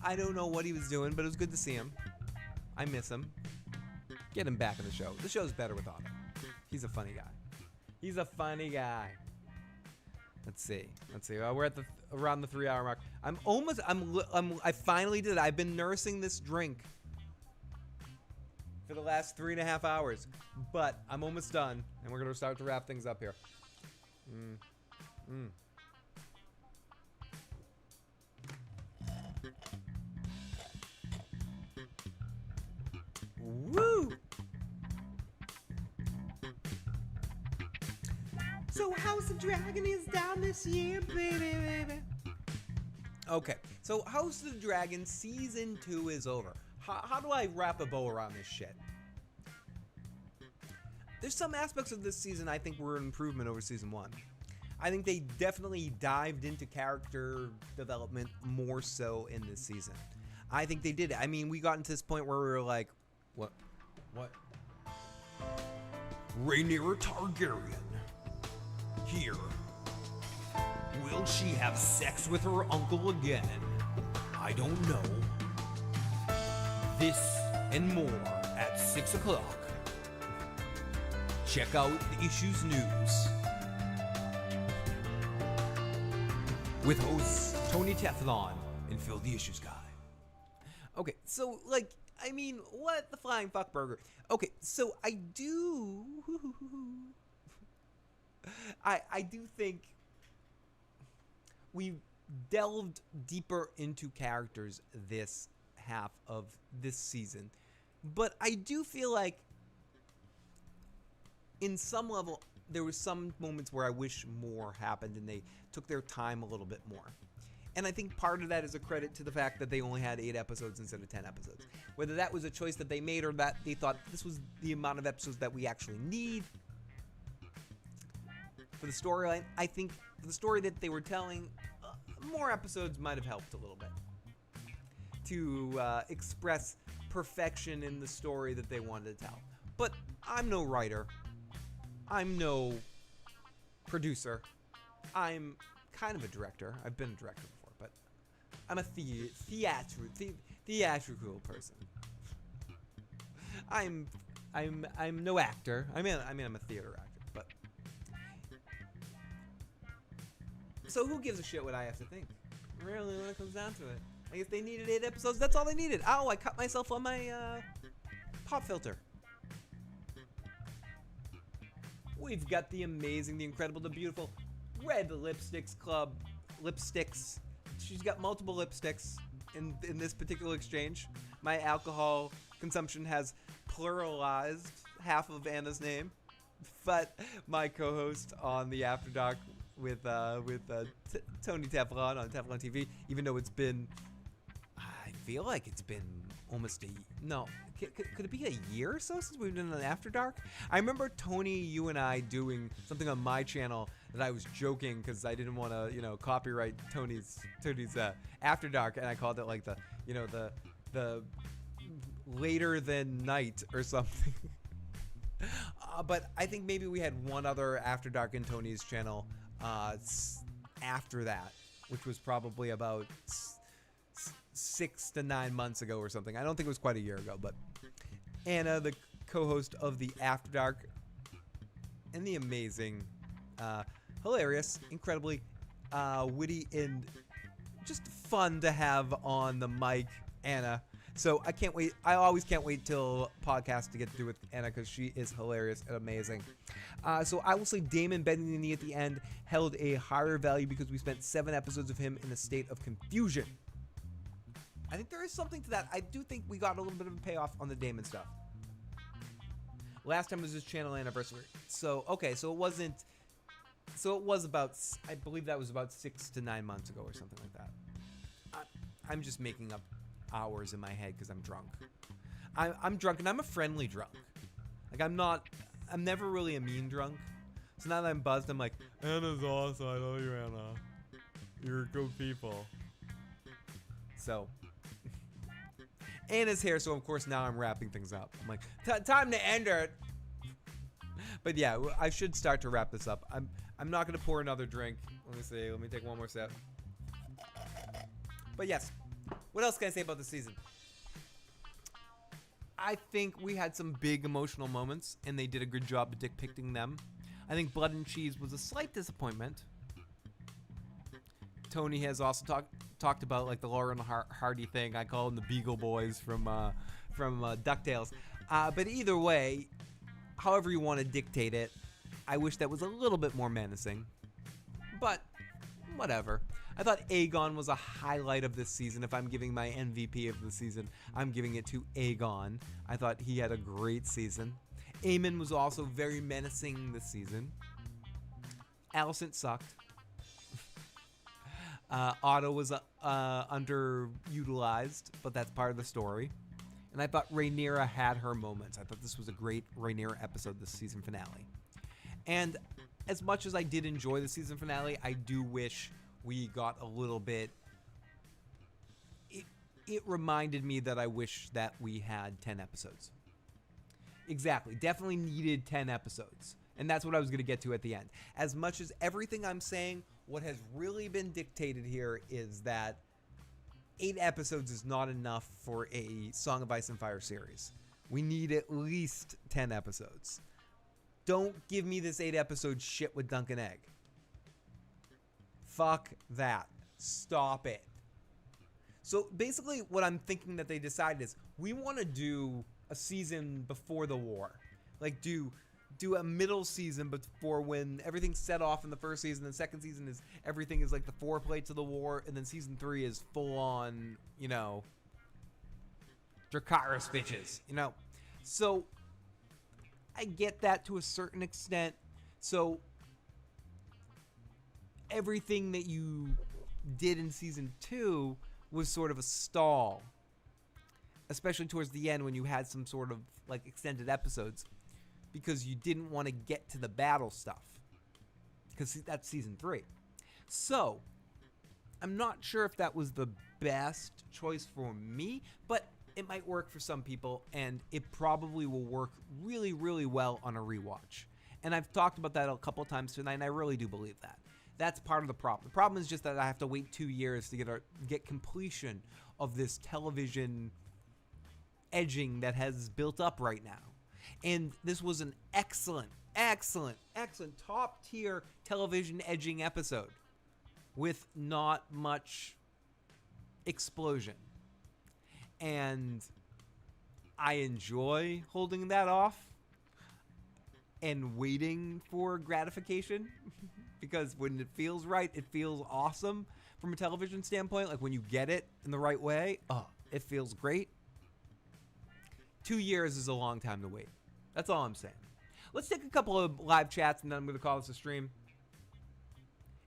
I don't know what he was doing, but it was good to see him. I miss him. Get him back in the show. The show's better with Otto. He's a funny guy. Let's see. We're at around the 3-hour mark. I finally did it. I've been nursing this drink for the last 3.5 hours, but I'm almost done, and we're gonna start to wrap things up here. Woo! So House of Dragon is down this year, baby. Okay, so House of the Dragon Season 2 is over. How do I wrap a bow around this shit? There's some aspects of this season I think were an improvement over Season 1. I think they definitely dived into character development more so in this season. I think they did it. I mean, we got into this point where we were like, what? Rhaenyra Targaryen. Here. Will she have sex with her uncle again? I don't know. This and more at 6 o'clock. Check out the Issues News. With hosts Tony Teflon and Phil the Issues Guy. Okay, so, like, I mean, what the flying fuck burger? Okay, so I do think we delved deeper into characters this half of this season, but I do feel like in some level there was some moments where I wish more happened and they took their time a little bit more. And I think part of that is a credit to the fact that they only had 8 episodes instead of 10 episodes. Whether that was a choice that they made or that they thought this was the amount of episodes that we actually need for the storyline, I think for the story that they were telling, more episodes might have helped a little bit to express perfection in the story that they wanted to tell. But I'm no writer. I'm no producer. I'm kind of a director. I've been a director before, but I'm a theatrical person. I'm no actor. I mean I'm a theater actor, but so who gives a shit what I have to think? Really, when it comes down to it. Like if they needed 8 episodes, that's all they needed. Ow, I cut myself on my pop filter. We've got the amazing, the incredible, the beautiful Red Lipsticks Club. Lipsticks. She's got multiple lipsticks in this particular exchange. My alcohol consumption has pluralized half of Anna's name. But my co-host on the After Dark with Tony Teflon on Teflon TV, even though it's been, I feel like it's been almost could it be a year or so since we've done an After Dark? I remember Tony, you and I doing something on my channel that I was joking because I didn't want to, copyright Tony's After Dark, and I called it like the later than night or something. But I think maybe we had one other After Dark in Tony's channel after that, which was probably about 6 to 9 months ago or something. I don't think it was quite a year ago, but Anna, the co-host of the After Dark, and the amazing, hilarious, incredibly witty, and just fun to have on the mic, Anna. So I can't wait. I always can't wait till podcast to get to do with Anna because she is hilarious and amazing. So I will say Damon bending the knee at the end held a higher value because we spent 7 episodes of him in a state of confusion. I think there is something to that. I do think we got a little bit of a payoff on the Damon stuff. Last time was his channel anniversary. So, okay, so it wasn't... So it was about... I believe that was about 6 to 9 months ago or something like that. I'm just making up hours in my head because I'm drunk. I'm drunk, and I'm a friendly drunk. Like, I'm never really a mean drunk. So now that I'm buzzed, I'm like, Anna's awesome. I love you, Anna. You're good people. So... Anna's here, so of course now I'm wrapping things up. I'm like, time to end it. But yeah, I should start to wrap this up. I'm not gonna pour another drink. Let me see. Let me take one more sip. But yes, what else can I say about the season? I think we had some big emotional moments, and they did a good job of depicting them. I think Blood and Cheese was a slight disappointment. Tony has also talked about like the Laurel and Hardy thing. I call them the Beagle Boys from DuckTales. But either way, however you want to dictate it, I wish that was a little bit more menacing. But whatever. I thought Aegon was a highlight of this season. If I'm giving my MVP of the season, I'm giving it to Aegon. I thought he had a great season. Aemon was also very menacing this season. Alicent sucked. Otto was underutilized, but that's part of the story. And I thought Rhaenyra had her moments. I thought this was a great Rhaenyra episode, this season finale. And as much as I did enjoy the season finale, I do wish we got a little bit... It reminded me that I wish that we had 10 episodes. Exactly. Definitely needed 10 episodes. And that's what I was going to get to at the end. As much as everything I'm saying, what has really been dictated here is that 8 episodes is not enough for a Song of Ice and Fire series. We need at least 10 episodes. Don't give me this 8 episode shit with Dunk and Egg. Fuck that. Stop it. So basically what I'm thinking that they decided is we want to do a season before the war. Like do a middle season before when everything's set off in the first season. The second season is everything is like the foreplay to the war, and then season 3 is full on, Dracarys bitches, So I get that to a certain extent. So everything that you did in season 2 was sort of a stall, especially towards the end when you had some sort of like extended episodes. Because you didn't want to get to the battle stuff. Because that's season 3. So, I'm not sure if that was the best choice for me, but it might work for some people, and it probably will work really, really well on a rewatch. And I've talked about that a couple times tonight, and I really do believe that. That's part of the problem. The problem is just that I have to wait 2 years to get completion of this television edging that has built up right now. And this was an excellent, top tier television edging episode with not much explosion. And I enjoy holding that off and waiting for gratification because when it feels right, it feels awesome from a television standpoint. Like when you get it in the right way, it feels great. 2 years is a long time to wait. That's all I'm saying. Let's take a couple of live chats and then I'm going to call this a stream.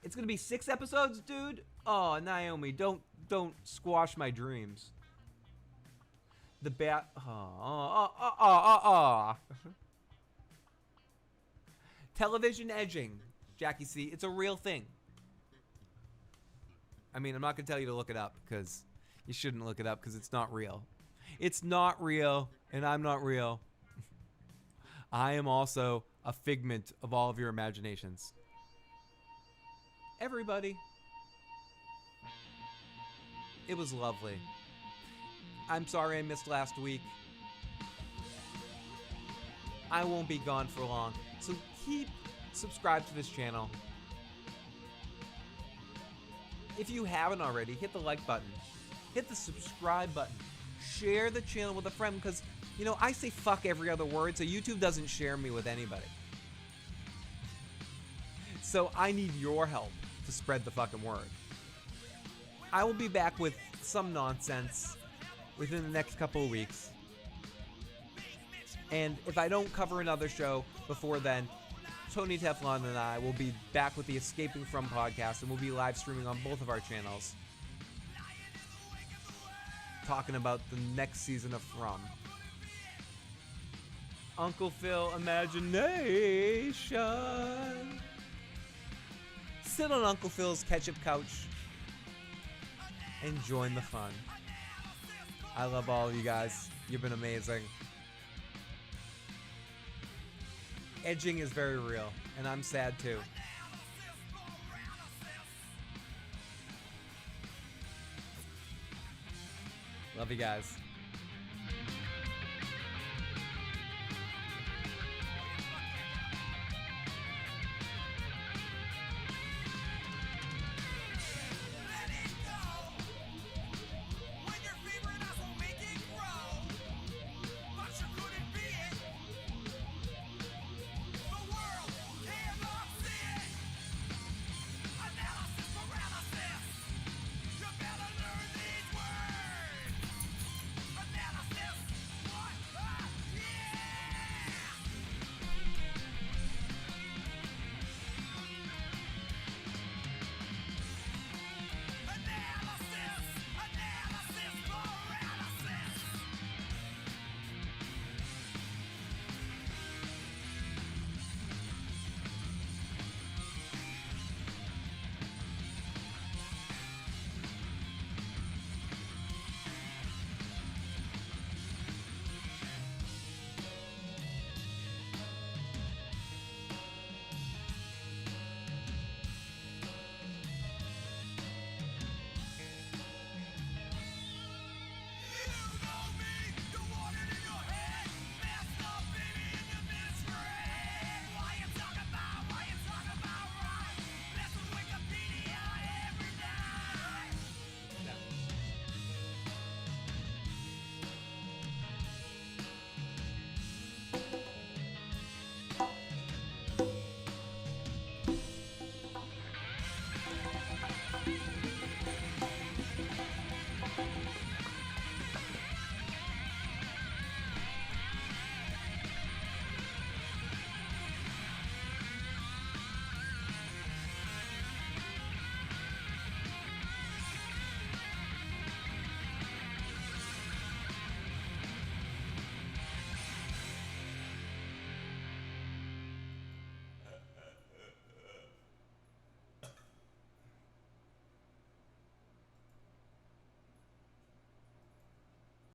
It's going to be 6 episodes, dude? Oh, Naomi, don't squash my dreams. The bat... Television edging. Jackie C. It's a real thing. I mean, I'm not going to tell you to look it up because you shouldn't look it up because it's not real. It's not real, and I'm not real. I am also a figment of all of your imaginations. Everybody. It was lovely. I'm sorry I missed last week. I won't be gone for long. So keep subscribed to this channel. If you haven't already, hit the like button. Hit the subscribe button. Share the channel with a friend because, you know, I say fuck every other word, so YouTube doesn't share me with anybody. So I need your help to spread the fucking word. I will be back with some nonsense within the next couple of weeks. And if I don't cover another show before then, Tony Teflon and I will be back with the Escaping From podcast, and we'll be live streaming on both of our channels, talking about the next season of From. Uncle Phil Imagination. Sit on Uncle Phil's ketchup couch and join the fun. I love all of you guys. You've been amazing. Edging is very real, and I'm sad too. Love you guys.